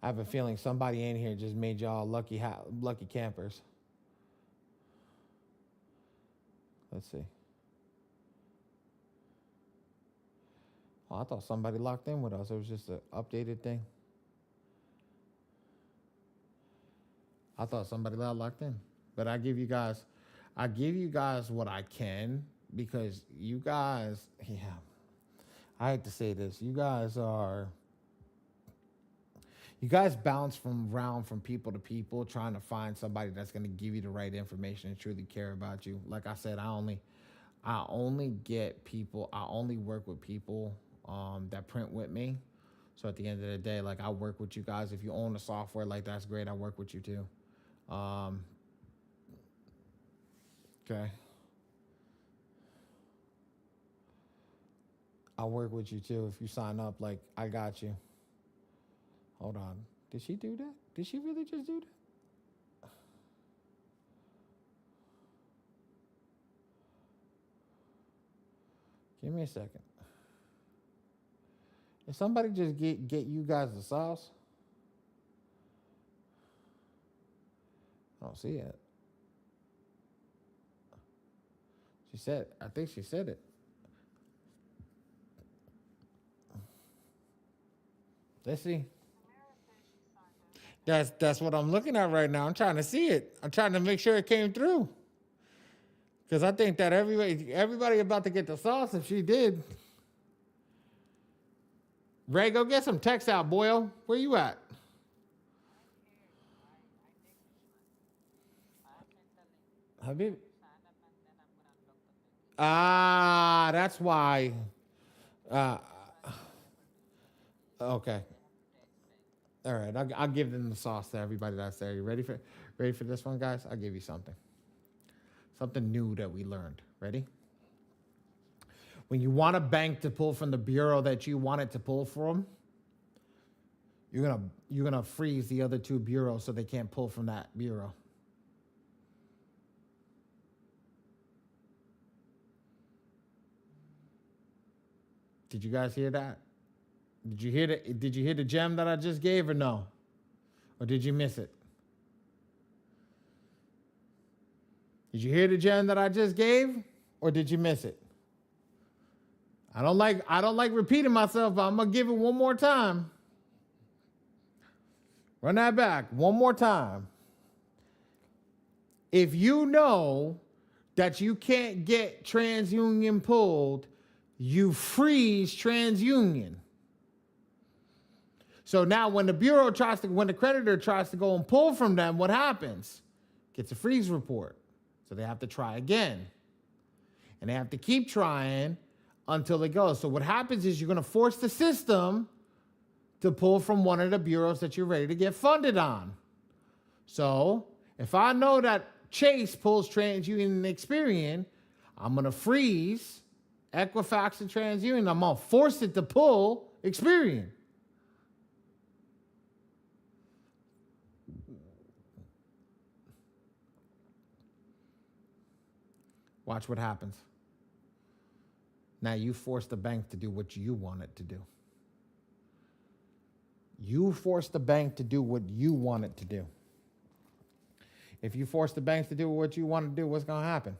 A: I have a feeling somebody in here just made y'all lucky campers. Let's see. Oh, I thought somebody locked in with us. It was just an updated thing. I thought somebody got locked in. But I give you guys what I can because you guys, yeah. I hate to say this. You guys bounce from around from people to people trying to find somebody that's going to give you the right information and truly care about you. Like I said, I only get people, I only work with people that print with me. So at the end of the day, like I work with you guys. If you own the software, like that's great. I work with you too. Um, okay. I'll work with you too. If you sign up, like I got you. Hold on. Did she do that? Did she really just do that? Give me a second. Did somebody just get you guys the sauce? I don't see it. I think she said it. Let's see.
B: Tamara says she signed up.
A: That's what I'm looking at right now. I'm trying to see it. I'm trying to make sure it came through. Because I think that everybody about to get the sauce if she did. Ray, go get some text out, boyo. Where you at?
B: I'm here. I think you should. I sent the link.
A: Habib.
B: You sign up and then I'm gonna unlock the page.
A: Ah, that's why. Uh,
B: So I was not able to
A: okay.
B: they have to text back.
A: All right. I'll give them the sauce to everybody that's there. You ready for this one, guys? I'll give you something. Something new that we learned. Ready? When you want a bank to pull from the bureau that you want it to pull from, you're gonna freeze the other two bureaus so they can't pull from that bureau. Did you guys hear that? Did you hear the gem that I just gave or no? Or did you miss it? Did you hear the gem that I just gave? Or did you miss it? I don't like repeating myself, but I'm gonna give it one more time. Run that back one more time. If you know that you can't get TransUnion pulled, you freeze TransUnion. So now when the when the creditor tries to go and pull from them, what happens? Gets a freeze report. So they have to try again. And they have to keep trying until it goes. So what happens is you're going to force the system to pull from one of the bureaus that you're ready to get funded on. So if I know that Chase pulls TransUnion and Experian, I'm going to freeze Equifax and TransUnion. I'm going to force it to pull Experian. Watch what happens. Now you force the bank to do what you want it to do. You force the bank to do what you want it to do. If you force the banks to do what you want to do, what's going to happen?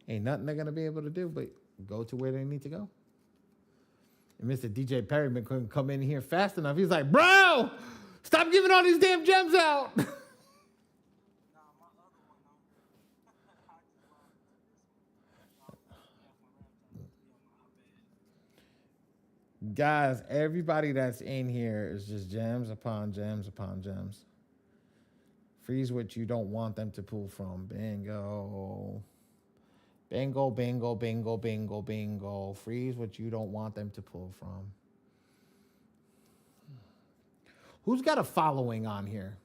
A: Ain't nothing they're going to be able to do but go to where they need to go. And Mr. DJ Perryman couldn't come in here fast enough. He's like, bro, stop giving all these damn gems out.
D: Nah, my other one on here. I just logged into this one. I was off my laptop. Yeah, my bad.
A: Guys, everybody that's in here is just gems upon gems upon gems. Freeze what you don't want them to pull from. Bingo. Bingo, bingo, bingo, bingo, bingo. Freeze what you don't want them to pull from. Who's got a following on here?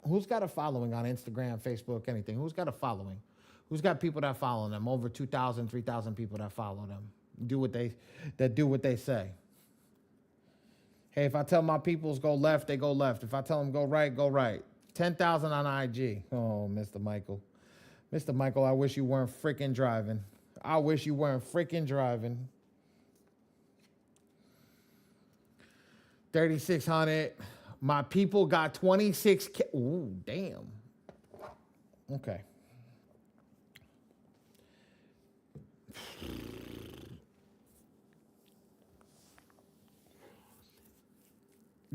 A: Who's got a following on Instagram, Facebook, anything? Who's got a following? Who's got people that follow them? Over 2,000, 3,000 people that follow them. Do what they say. Hey, if I tell my peoples go left, they go left. If I tell them go right, go right. 10,000 on IG. Oh, Mr. Michael. Mr. Michael, I wish you weren't freaking driving. I wish you weren't freaking driving. 3,600. My people got 26K. Ooh, damn. Okay.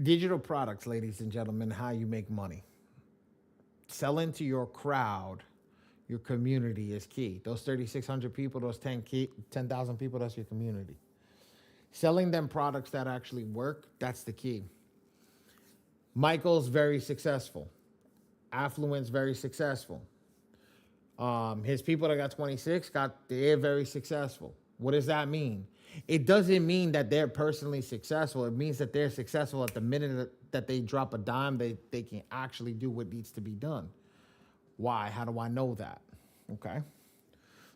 A: Digital products, ladies and gentlemen, how you make money. Selling to your crowd, your community is key. Those 3,600 people, those 10,000 people, that's your community. Selling them products that actually work, that's the key. Michael's very successful. Affluent's very successful. His people that got 26, they're very successful. What does that mean? It doesn't mean that they're personally successful. It means that they're successful at the minute that they drop a dime, they can actually do what needs to be done. Why? How do I know that? Okay.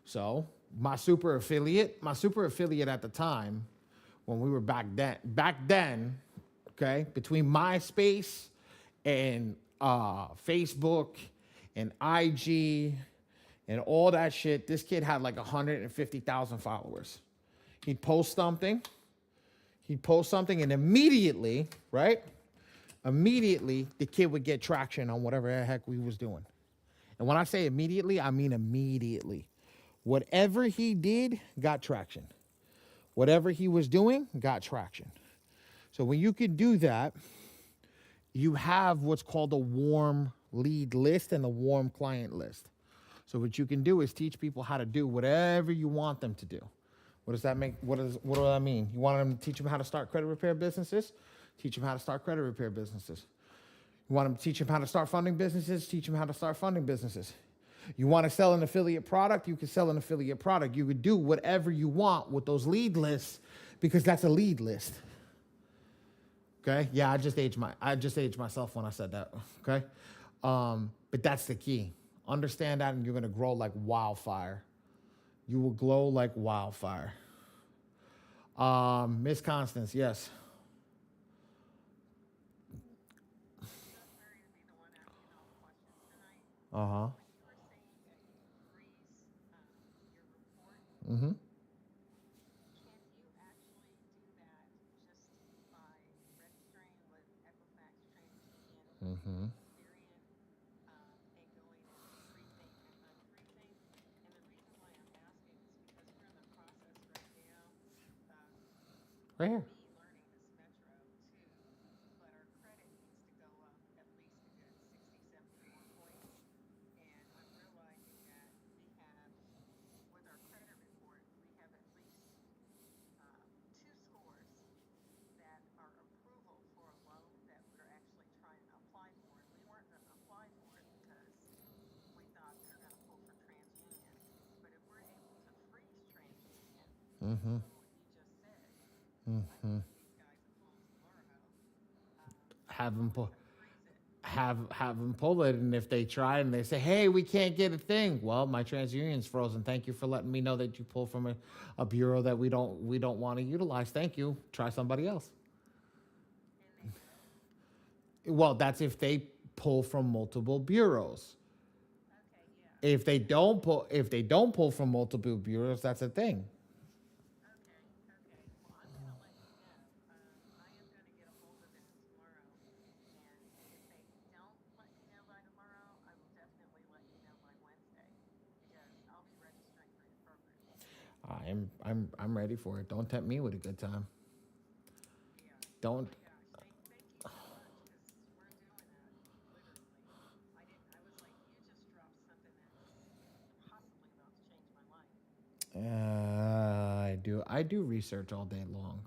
A: So my super affiliate at the time, when we were back then, okay, between MySpace and Facebook and IG and all that shit, this kid had like 150,000 followers. He'd post something, and immediately, right? Immediately, the kid would get traction on whatever the heck we was doing. And when I say immediately, I mean immediately. Whatever he did got traction. Whatever he was doing got traction. So when you can do that, you have what's called a warm lead list and a warm client list. So what you can do is teach people how to do whatever you want them to do. What does that make? What does that mean? You want them to teach them how to start credit repair businesses? Teach them how to start credit repair businesses. You want them to teach them how to start funding businesses? Teach them how to start funding businesses. You want to sell an affiliate product? You can sell an affiliate product. You could do whatever you want with those lead lists because that's a lead list. Okay? Yeah, I just aged myself when I said that. Okay? But that's the key. Understand that and you're going to grow like wildfire. You will glow like wildfire. Miss Constance, yes.
B: That's Mary to be the one asking all the questions tonight.
A: Uh-huh.
B: When you were saying that you freeze
A: Mm-hmm.
B: Can you actually do that just by registering with Equifax TransUnion
A: Mm-hmm.
B: Experian and going and freezing and unfreezing? And the reason why I'm asking is because we're in the process right now of
A: Right here.
B: me learning this metro too, but our credit needs to go up at least a good 60, 70 more points. And I'm realizing that we have, with our credit report, we have at least two scores that are approval for a loan that we're actually trying to apply for. And we weren't going to apply for it because we thought we were going to pull for TransUnion. But if we're able to freeze TransUnion,
A: Mm-hmm.
B: based on what you just said, I can
A: Mm-hmm.
B: give these guys a call tomorrow and
A: Have
B: tell
A: them
B: them
A: pull.
B: to freeze it.
A: Have them pull it, and if they try and they say, "Hey, we can't get a thing," well, my TransUnion's frozen. Thank you for letting me know that you pulled from a bureau that we don't want to utilize. Thank you. Try somebody else.
B: And they will.
A: Well, that's if they pull from multiple bureaus.
B: Okay, yeah. Okay.
A: If they don't pull from multiple bureaus, that's a thing.
B: Okay, okay. Well, I'm going to let you know. I am going to get a hold of them tomorrow. And if they don't let me know by tomorrow, I will definitely let you know by Wednesday because I'll be registering for your program.
A: I'm ready for it. Don't tempt me with a good time.
B: Yeah. Oh
A: Don't.
B: my gosh. Thank you so much because we're doing that literally. I didn't, I was like, you just dropped something that's possibly about to change my life.
A: I do research all day long.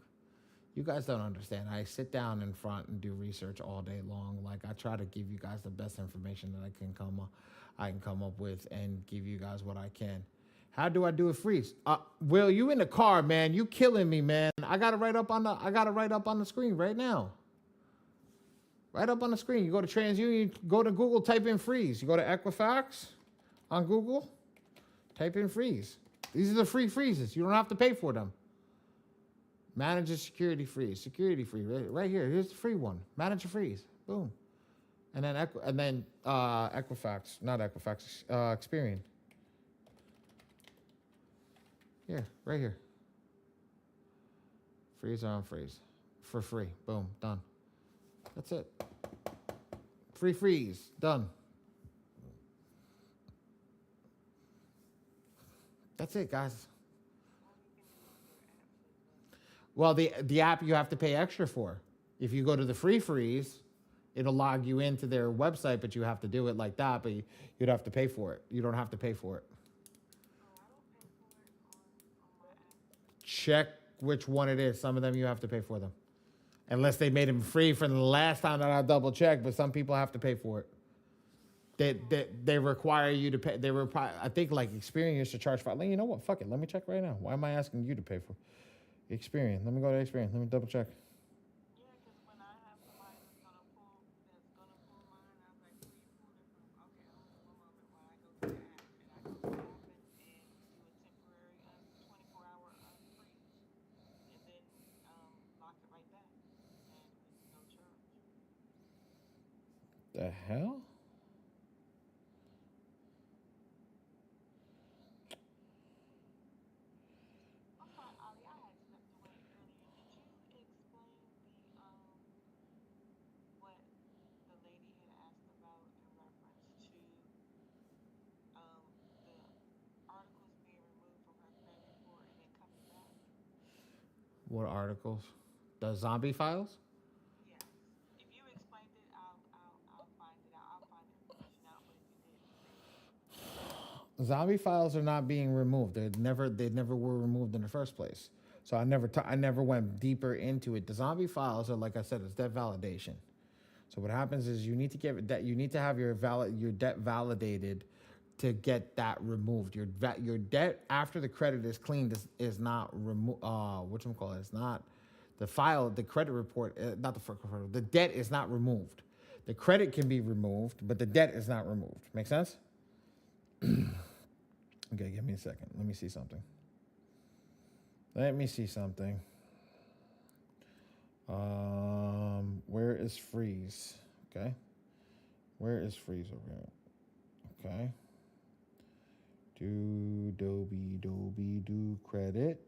A: You guys don't understand. I sit down in front and do research all day long. Like I try to give you guys the best information that I can come up with and give you guys what I can. How do I do it freeze? Will, you in the car, man? You killing me, man. I got it right up on the screen right now. Right up on the screen. You go to TransUnion, go to Google, type in freeze. You go to Equifax on Google, type in freeze. These are the free freezes. You don't have to pay for them. Manage a security freeze. Security freeze. Right here. Here's the free one. Manage a freeze. Boom. And then Equifax. Not Equifax. Experian. Here. Right here. Freeze or unfreeze. For free. Boom. Done. That's it. Free freeze. Done. That's it, guys.
F: All you can do is do it absolutely.
A: Well, the app you have to pay extra for. If you go to the free freeze, it'll log you into their website, but you have to do it like that. But you'd have to pay for it. You don't have to pay for it.
F: Oh, I don't pay for it on my apps.
A: Check which one it is. Some of them you have to pay for them, unless they made them free from the last time that I double checked. But some people have to pay for it. They require you to pay. They require. I think like Experian used to charge for. You know what? Fuck it. Let me check right now. Why am I asking you to pay for Experian? Let me go to Experian. Let me double check.
F: Yeah, because when I have somebody that's gonna pull mine, I was like, who you pulled it from? Okay, hold on one moment while I go to the app, and I go to the app and do a temporary 24-hour unfreeze, and then lock it right back, and it's no charge.
A: The hell?
F: I'm sorry, Ali, I had stepped away earlier. Did you explain what the lady had asked about in reference to the articles being removed from her credit report and then coming back?
A: What articles? The zombie files?
F: Yes. If you explained it, I'll find it out. I'll find the information out. But if you didn't, say it again.
A: Zombie files are not being removed. They never were removed in the first place. So I never went deeper into it. The zombie files are, like I said, it's debt validation. So what happens is you need to have your debt validated to get that removed. Your debt after the credit is cleaned is not removed. What you call it? It's not the credit report. Not the the debt is not removed. The credit can be removed, but the debt is not removed. Make sense? Okay, give me a second. Let me see something. Let me see something. Where is freeze? Okay. Where is freeze over here? Okay. Do credit.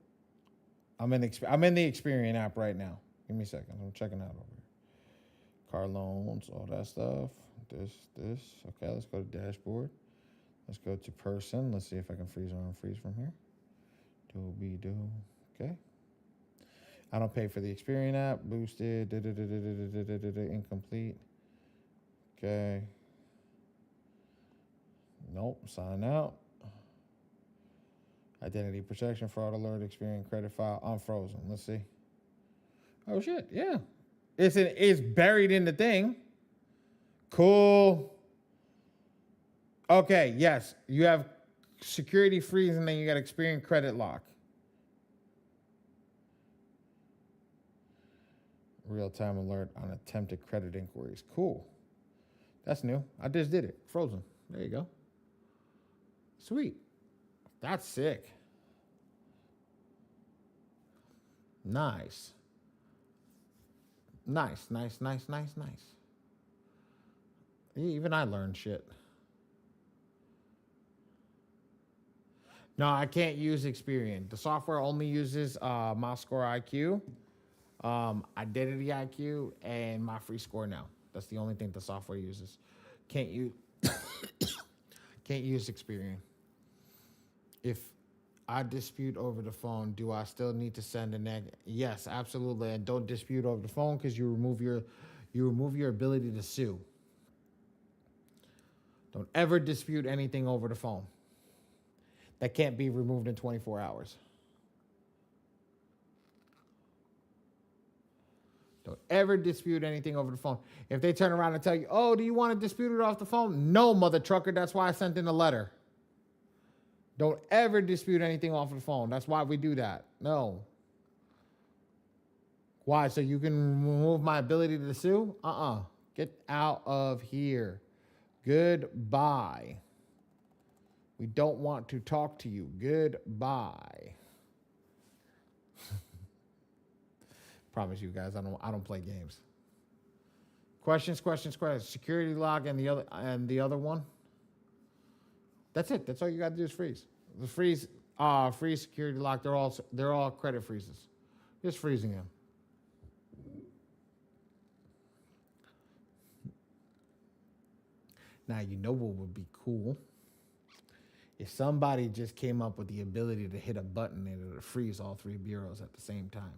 A: I'm in the Experian app right now. Give me a second. I'm checking out over here. Car loans, all that stuff. This. Okay, let's go to dashboard. Let's go to person. Let's see if I can freeze or unfreeze from here. Do. Okay. I don't pay for the Experian app. Boosted. Incomplete. Okay. Nope. Sign out. Identity protection, fraud alert, Experian credit file, unfrozen. Let's see. Oh shit, yeah. It's buried in the thing. Cool. Okay, yes. You have security freeze and then you got Experian credit lock. Real-time alert on attempted credit inquiries. Cool. That's new. I just did it. Frozen. There you go. Sweet. That's sick. Nice. Even I learned shit. No, I can't use Experian. The software only uses MyScore IQ, Identity IQ, and My Free Score now. That's the only thing the software uses. Can't use Experian. If I dispute over the phone, do I still need to send a neg? Yes, absolutely. And don't dispute over the phone because you remove your ability to sue. Don't ever dispute anything over the phone. That can't be removed in 24 hours. Don't ever dispute anything over the phone. If they turn around and tell you, oh, do you want to dispute it off the phone? No, mother trucker. That's why I sent in a letter. Don't ever dispute anything off the phone. That's why we do that. No. Why? So you can remove my ability to sue? Get out of here. Goodbye. We don't want to talk to you. Goodbye. Promise you guys, I don't play games. Questions. Security log and the other one. That's it. That's all you got to do is freeze. The freeze security lock. They're all credit freezes. Just freezing them. Now you know what would be cool if somebody just came up with the ability to hit a button and it would freeze all three bureaus at the same time.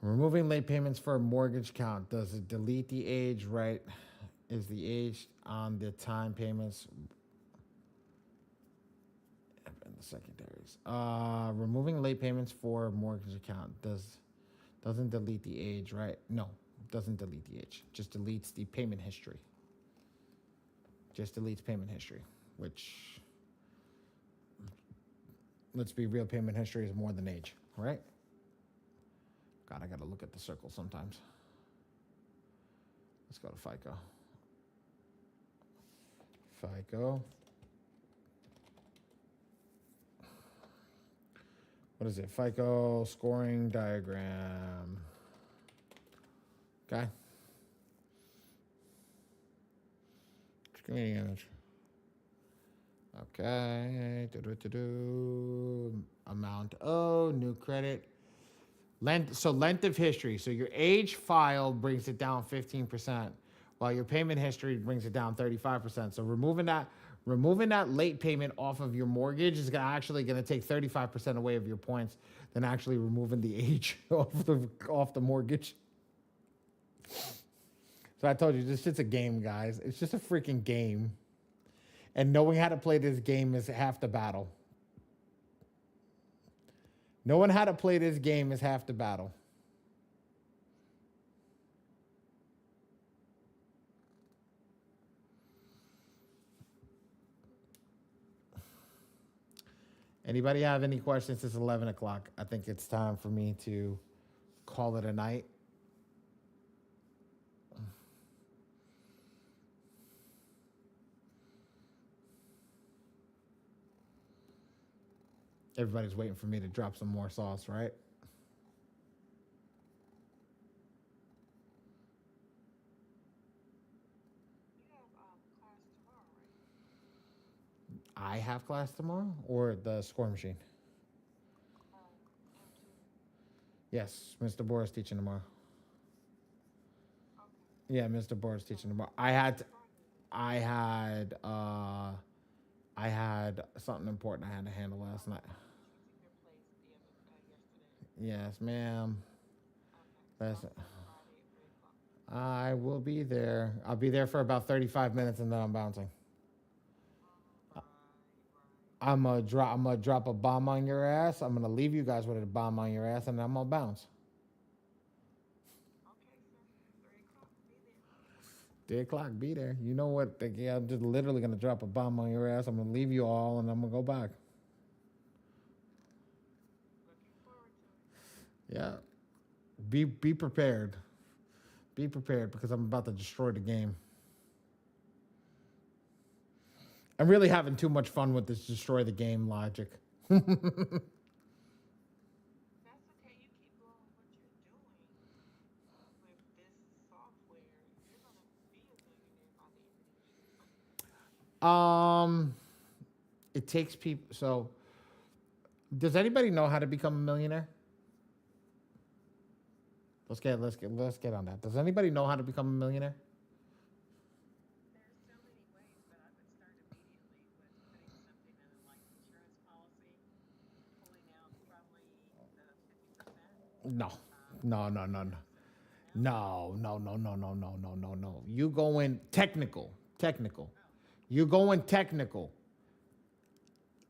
A: Removing late payments for a mortgage account. Does it delete the age, right? Is the age on the time payments and the secondaries? Removing late payments for a mortgage account doesn't delete the age, right? No, it doesn't delete the age. Just deletes the payment history. Just deletes payment history, which, let's be real, payment history is more than age, right? God, I got to look at the circle sometimes. Let's go to FICO. What is it? FICO scoring diagram. Okay. Just give me the image. Okay. Amount owed, new credit. Length of history. So your age filed brings it down 15%, while your payment history brings it down 35%. So removing that late payment off of your mortgage is actually going to take 35% away of your points than actually removing the age off the mortgage. So I told you, this shit's a game, guys. It's just a freaking game. And knowing how to play this game is half the battle. Knowing how to play this game is half the battle. Anybody have any questions? It's 11 o'clock. I think it's time for me to call it a night. Everybody's waiting for me to drop some more sauce, right? I have class tomorrow or the score machine?
F: M2.
A: Yes, Mr. Boris teaching tomorrow.
F: Okay.
A: Yeah, Mr. Boris
F: So
A: teaching tomorrow.
F: how was Friday?
A: I had I had something important I had to handle last night.
F: She took your place yesterday.
A: Yes, ma'am.
F: Okay. So
A: That's
F: I'll see you Friday at 3 o'clock.
A: I will be there. I'll be there for about 35 minutes and then I'm bouncing.
F: Right, right.
A: I'm gonna drop a bomb on your ass. I'm gonna leave you guys with a bomb on your ass and then I'm gonna bounce.
F: Okay, sir. 3 o'clock. Be there.
A: 3 o'clock, be there. You know what? Yeah, I'm just literally gonna drop a bomb on your ass. I'm gonna leave you all and I'm gonna go back.
F: Looking forward to it.
A: Yeah. Be prepared. Be prepared because I'm about to destroy the game. I'm really having too much fun with this destroy the game logic.
F: That's okay. You keep doing what you're doing with this software. You're going to be a millionaire by the end of the year.
A: Um, it takes people. So, does anybody know how to become a millionaire? Let's get on that. Does anybody know how to become a millionaire?
B: There's so many ways, but I would start immediately with putting something in a life insurance policy, pulling out probably the 50%,
A: No, no,
B: and
A: no, no, no.
B: then some, no?
A: No. You go in technical, technical.
B: Oh,
A: You go in technical.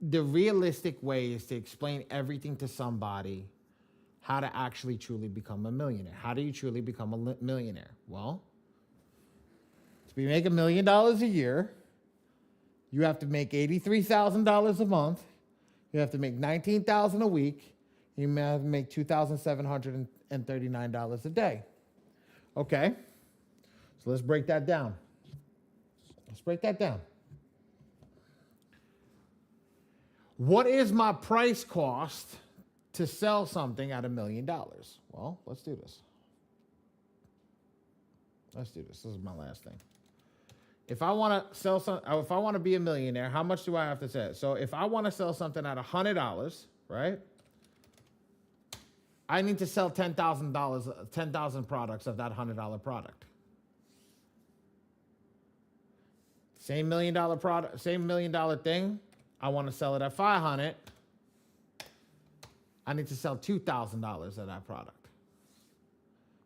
A: The realistic way is to explain everything to somebody how to actually truly become a millionaire. How do you truly become a millionaire? Well, to be make $1 million a year, you have to make $83,000 a month. You have to make 19,000 a week. You may have to make $2,739 a day. Okay, so let's break that down. Let's break that down. What is my price cost to sell something at $1 million? Well, let's do this. Let's do this. This is my last thing. If I want to sell some, if I want to be a millionaire, how much do I have to sell? So if I want to sell something at $100, right? I need to sell $10,000, 10,000 products of that $100 product. Same $1 million product, same $1 million thing. I want to sell it at 500. I need to sell $2,000 of that product.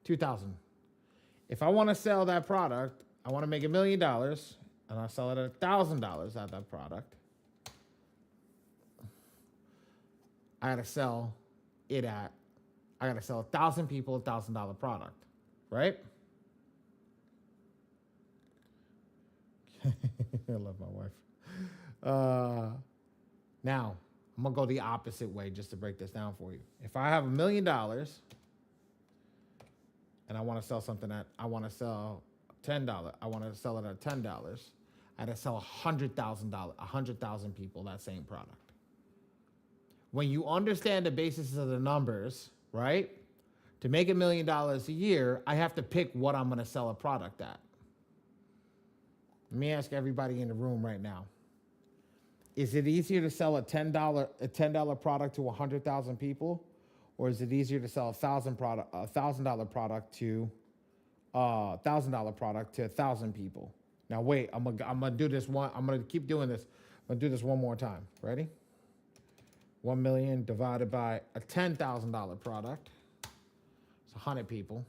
A: 2,000. If I want to sell that product, I want to make $1 million, and I sell it at $1,000 at that product. I gotta sell it at. I gotta sell 1,000 people $1,000 product, right? I love my wife. Now I'm gonna go the opposite way just to break this down for you. If I have $1 million and I want to sell something at, I want to sell $10. I want to sell it at $10. I had to sell $100,000, 100,000 people that same product. When you understand the basis of the numbers, right? To make $1 million a year, I have to pick what I'm going to sell a product at. Let me ask everybody in the room right now. Is it easier to sell a $10 product to 100,000 people, or is it easier to sell a $1,000 product to $1,000 product to 1,000 people? Now wait, I'm gonna do this one. I'm gonna keep doing this. I'm gonna do this one more time. Ready? 1 million divided by a $10,000 product. It's 100 people,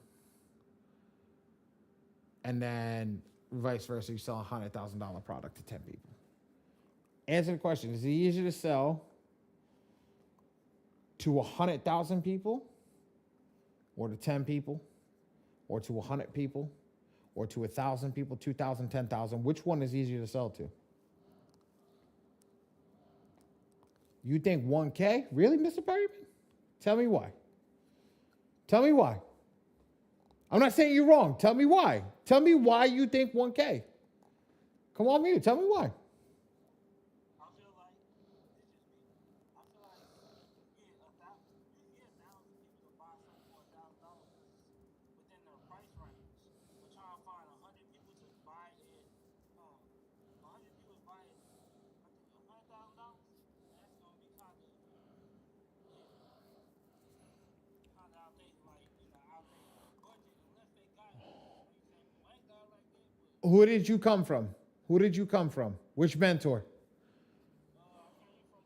A: and then vice versa. You sell a $100,000 product to 10 people. Answer the question. Is it easier to sell to 100,000 people, or to 10 people, or to 100 people, or to 1,000 people, 2,000, 10,000? Which one is easier to sell to? You think 1K? Really, Mr. Perryman? Tell me why. Tell me why. I'm not saying you're wrong. Tell me why. Tell me why you think 1K. Come on, mute. Tell me why.
D: I feel like it's just me. I feel like you can get 1,000 people to buy something for $1,000 because it's within the price range. But trying to find 100 people to buy it, 100 people to buy it. I think $100,000
A: Who did you come from? Who did you come from? Which mentor?
G: I came from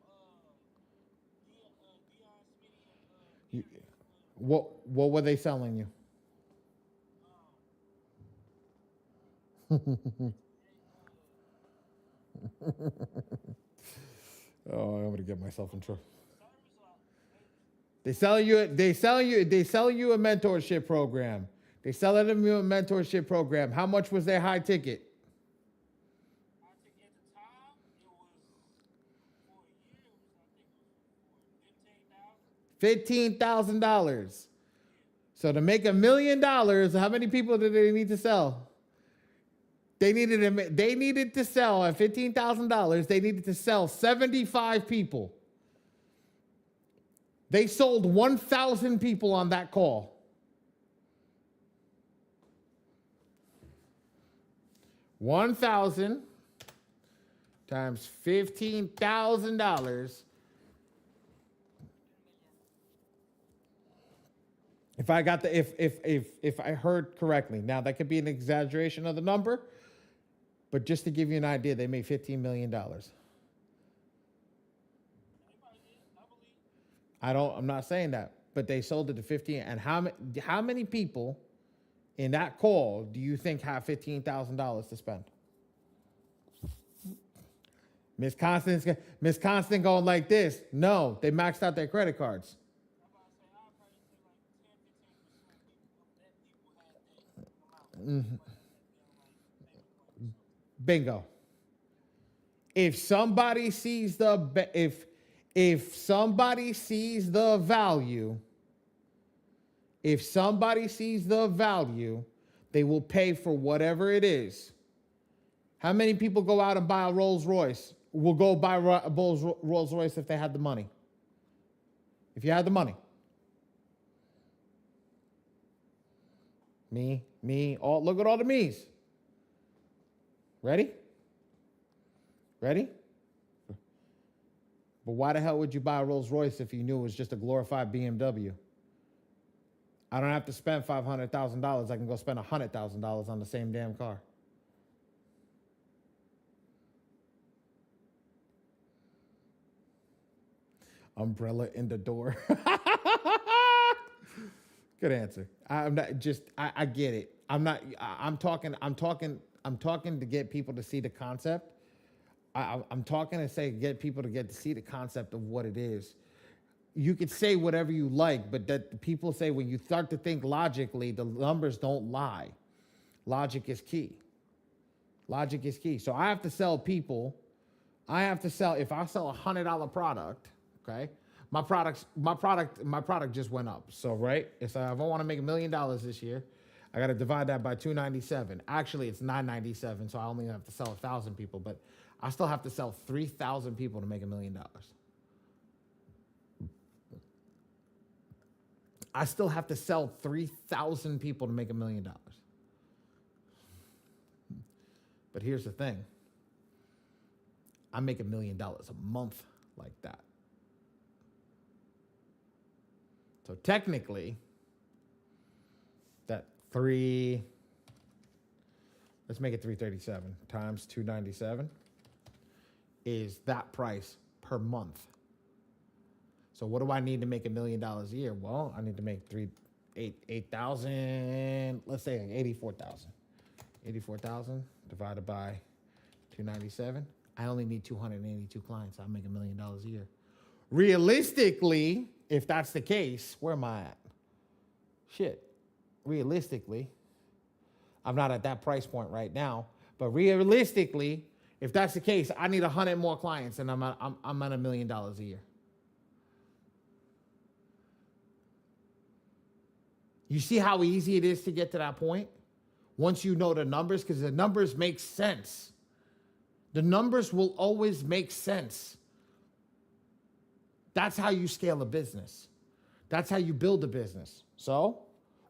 G: Dion Smitty and
A: You-
G: Gary.
A: What were they selling you?
G: Um, they
A: Oh, I'm gonna get myself in trouble.
G: service or
A: They sell you. They sell you a mentorship program. They sell it you a mentorship program. How much was their high ticket?
G: I think at the time it was for a year. It was I think it was for 15,000.
A: $15,000.
G: Yeah.
A: So to make $1,000,000, how many people did they need to sell? They needed to sell at $15,000. They needed to sell 75 people. They sold 1,000 people on that call. 1,000 times $15,000. If I got the if I heard correctly, now that could be an exaggeration of the number, but just to give you an idea, they made $15 million.
G: Everybody did. I believe.
A: I'm not saying that, but they sold it to 15. And how many people in that call do you think have $15,000 to spend? Miss Constant going like this. No, they maxed out their credit cards.
G: I'm about to say I probably say like 10, 15% of that people had that amount. Everybody had that damn like payment plan. So
A: Bingo. If somebody sees if somebody sees the value, if somebody sees the value, they will pay for whatever it is. How many people go out and buy a Rolls Royce? Will go buy a Rolls Royce if they had the money. If you had the money. Me, look at all the me's. Ready? Ready? But why the hell would you buy a Rolls Royce if you knew it was just a glorified BMW? I don't have to spend $500,000. I can go spend $100,000 on the same damn car. Umbrella in the door. Good answer. I'm not just. I get it. I'm not. I'm talking to get people to see the concept. I'm talking to say get people to get to see the concept of what it is. You could say whatever you like, but that people say when you start to think logically, the numbers don't lie. Logic is key. Logic is key. So I have to sell people. I have to sell. If I sell $100 product, okay, my product just went up. So right, if I want to make $1 million this year, I got to divide that by 297. Actually, it's 997. So I only have to sell 1,000 people, but I still have to sell 3,000 people to make $1 million. I still have to sell 3,000 people to make $1 million. But here's the thing. I make $1 million a month like that. So technically, let's make it 337 times 297 is that price per month. So what do I need to make $1 million a year? Well, I need to make 8,000, let's say 84,000. 84,000 divided by 297. I only need 282 clients. I'll make $1 million a year. Realistically, if that's the case, where am I at? Shit. Realistically, I'm not at that price point right now, but realistically, if that's the case, I need 100 more clients and I'm at $1 million a year. You see how easy it is to get to that point? Once you know the numbers, because the numbers make sense. The numbers will always make sense. That's how you scale a business. That's how you build a business. So,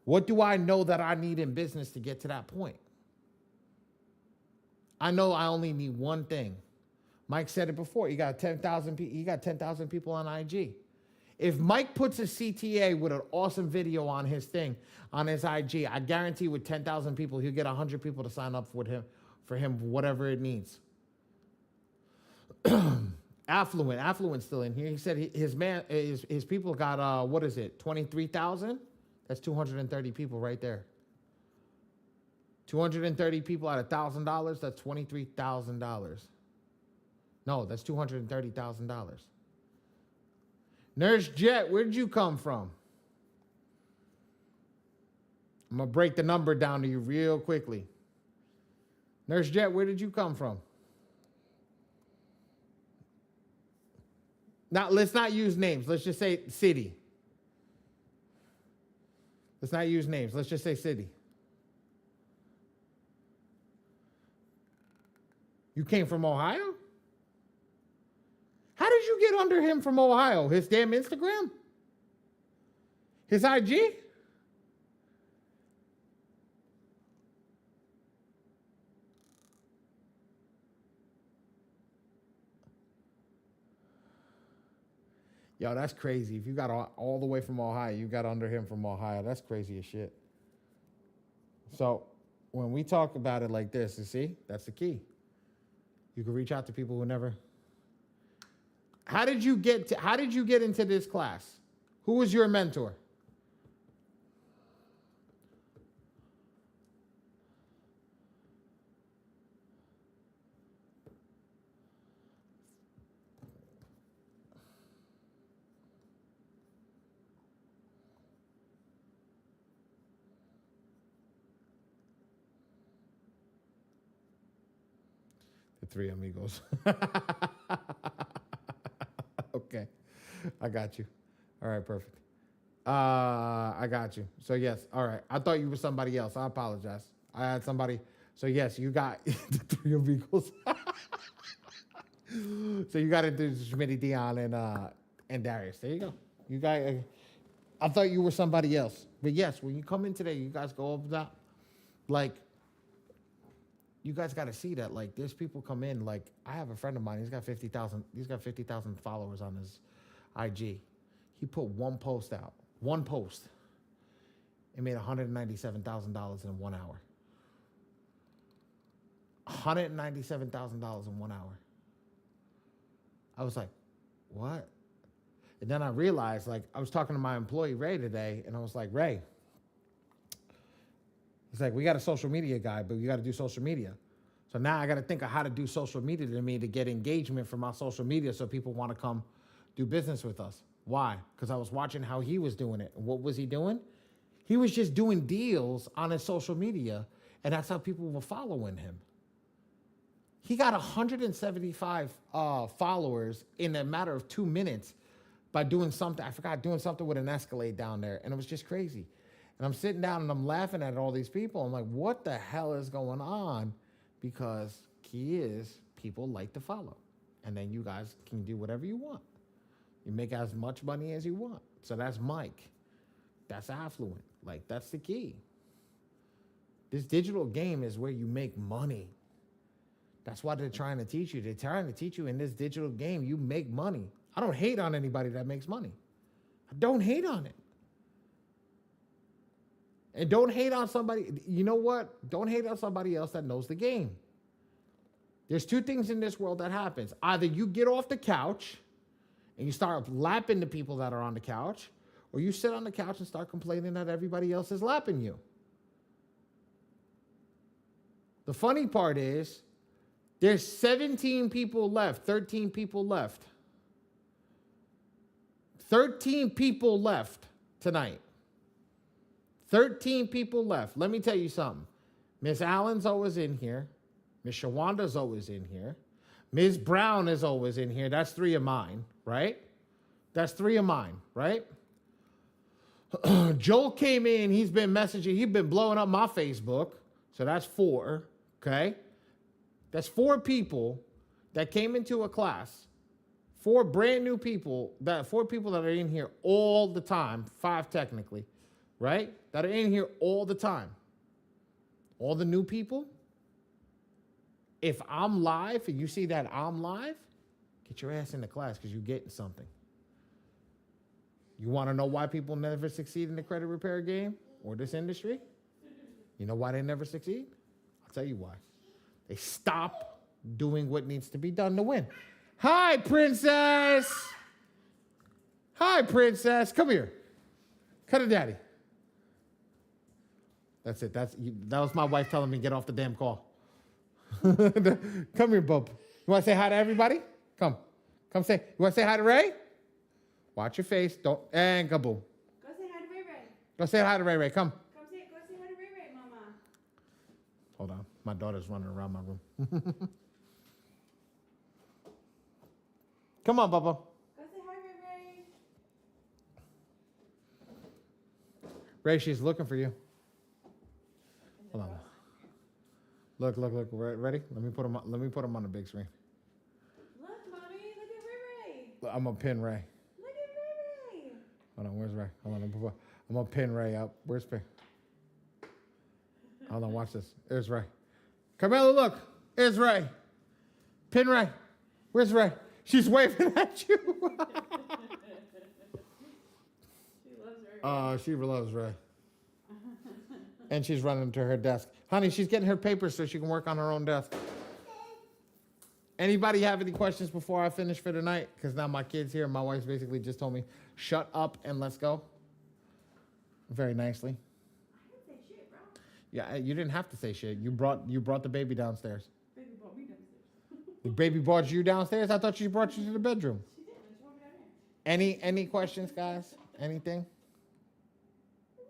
A: what do I know that I need in business to get to that point? I know I only need one thing. Mike said it before. You got 10,000 people. You got 10,000 people on IG. If Mike puts a CTA with an awesome video on his thing, on his IG, I guarantee with 10,000 people, he'll get 100 people to sign up with him for him, whatever it needs. Affluent's still in here. He said his people got what is it, 23,000? That's 230 people right there. 230 people at $1,000. That's $23,000. No, that's $230,000. Nurse Jet, where did you come from? I'm gonna break the number down to you real quickly. Nurse Jet, where did you come from? Now, let's not use names. Let's just say city. Let's not use names. Let's just say city. You came from Ohio? How did you get under him from Ohio? His damn Instagram? His IG? Yo, that's crazy. If you got all the way from Ohio, you got under him from Ohio. That's crazy as shit. So when we talk about it like this, you see, that's the key. You can reach out to people who never. How did you get into this class? Who was your mentor? The three amigos. Okay. I got you. All right, perfect. I got you. So yes, all right. I thought you were somebody else. I apologize. I had somebody. So yes, you got the three amigos. So you got into Schmitty, Dion, and Darius. There you go. You got. I thought you were somebody else. But yes, when you come in today, you guys go over that. Like, you guys got to see that. Like, there's people come in. Like, I have a friend of mine. He's got 50,000. He's got 50,000 followers on his IG. He put one post out. One post. It made $197,000 in 1 hour. $197,000 in 1 hour. I was like, what? And then I realized, like, I was talking to my employee, Ray, today, and I was like, Ray, he's like, we got a social media guy, but you got to do social media. So now I got to think of how to do social media to me to get engagement from my social media so people want to come do business with us. Why? Because I was watching how he was doing it. And what was he doing? He was just doing deals on his social media, and that's how people were following him. He got 175 followers in a matter of 2 minutes by doing something. I forgot, doing something with an Escalade down there. And it was just crazy. And I'm sitting down and I'm laughing at all these people. I'm like, what the hell is going on? Because key is people like to follow. And then you guys can do whatever you want. You make as much money as you want. So that's Mike. That's affluent. Like, that's the key. This digital game is where you make money. That's what they're trying to teach you. They're trying to teach you in this digital game, you make money. I don't hate on anybody that makes money. I don't hate on it. And don't hate on somebody. You know what? Don't hate on somebody else that knows the game. There's two things in this world that happens. Either you get off the couch and you start lapping the people that are on the couch, or you sit on the couch and start complaining that everybody else is lapping you. The funny part is, there's 17 people left, 13 people left. 13 people left tonight. 13 people left. Let me tell you something. Miss Allen's always in here. Miss Shawanda's always in here. Ms. Brown is always in here. That's 3 of mine, right? That's 3 of mine, right? Joel came in. He's been messaging. He's been blowing up my Facebook. So that's 4, okay? That's 4 people that came into a class. 4 brand new people, 4 people that are in here all the time, 5 technically, right? That are in here all the time. All the new people. If I'm live and you see that I'm live, get your ass in the class because you're getting something. You want to know why people never succeed in the credit repair game or this industry? You know why they never succeed? I'll tell you why. They stop doing what needs to be done to win. Hi, princess. Hi, princess. Come here. Cut it, daddy. That's it. That was my wife telling me get off the damn call. Come here, bub. You want to say hi to everybody? Come say. You want to say hi to Ray? Watch your face. Don't and kaboom.
F: Go say hi to Ray Ray.
A: Go say hi to Ray Ray. Come.
F: Go say hi to Ray Ray, Mama.
A: Hold on. My daughter's running around my room. Come on, Bubba.
F: Go say hi, Ray Ray.
A: Ray, she's looking for you. Hold on. Look. Ready? Let me put him on the big screen.
F: Look, Mommy. Look at Ray Ray.
A: I'm gonna pin Ray.
F: Look at Ray Ray.
A: Hold on, where's Ray? Hold on, I'm gonna pin Ray up. Where's Ray? Hold on, watch this. There's Ray. Carmela, look. There's Ray. Pin Ray. Where's Ray? She's waving at you.
F: She loves Ray Ray.
A: She loves Ray. And she's running to her desk. Honey, she's getting her papers so she can work on her own desk. Anybody have any questions before I finish for tonight? Because now my kid's here and my wife's basically just told me, shut up and let's go. Very nicely.
F: I didn't say shit, bro.
A: Yeah, you didn't have to say shit. You brought the baby downstairs.
F: Baby brought me downstairs.
A: The baby brought you downstairs? I thought she brought you to the bedroom.
F: She did. She brought me down there.
A: Any questions, guys? Anything?
F: Wow,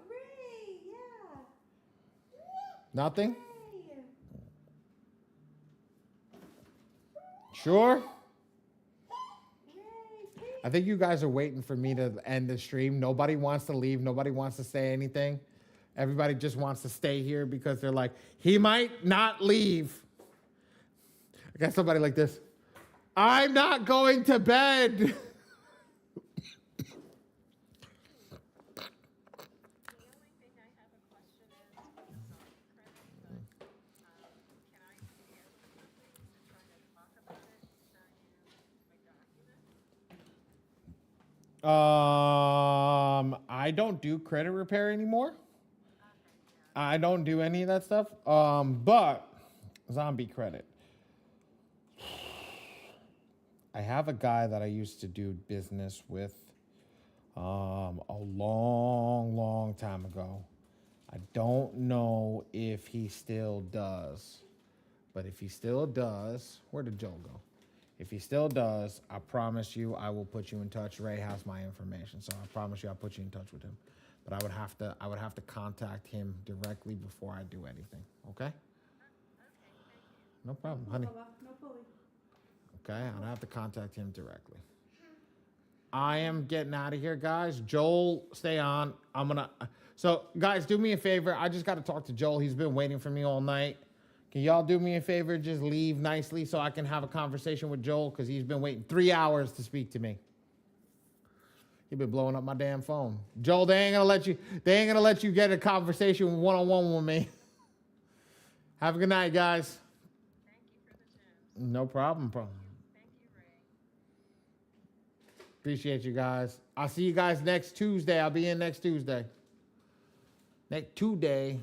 F: Ray, yeah.
A: Nothing?
F: Ray.
A: Sure?
F: Ray, please.
A: I think you guys are waiting for me to end the stream. Nobody wants to leave. Nobody wants to say anything. Everybody just wants to stay here because they're like, he might not leave. I got somebody like this. I'm not going to bed.
B: The only thing I have a question is, sorry, credit, but can I share something to try to talk about it, show you my document?
A: I don't do credit repair anymore.
B: Okay, yeah.
A: I don't do any of that stuff. But zombie credit. I have a guy that I used to do business with a long time ago. I don't know if he still does. But if he still does, where did Joel go? If he still does, I promise you I will put you in touch. Ray has my information, so I promise you I'll put you in touch with him. But I would have to contact him directly before I do anything. Okay?
B: Okay, thank you.
A: No problem, honey.
F: No bully.
A: Okay, I'll have to contact him directly. I am getting out of here, guys. Joel, stay on. So, guys, do me a favor. I just got to talk to Joel. He's been waiting for me all night. Can y'all do me a favor? Just leave nicely so I can have a conversation with Joel because he's been waiting 3 hours to speak to me. He's been blowing up my damn phone. Joel, they ain't gonna let you get a conversation one-on-one with me. Have a good night, guys.
B: Thank you for the gems.
A: No problem.
B: Thank you, Ray.
A: Appreciate you guys. I'll see you guys next Tuesday. I'll be in next Tuesday. Next Tuesday.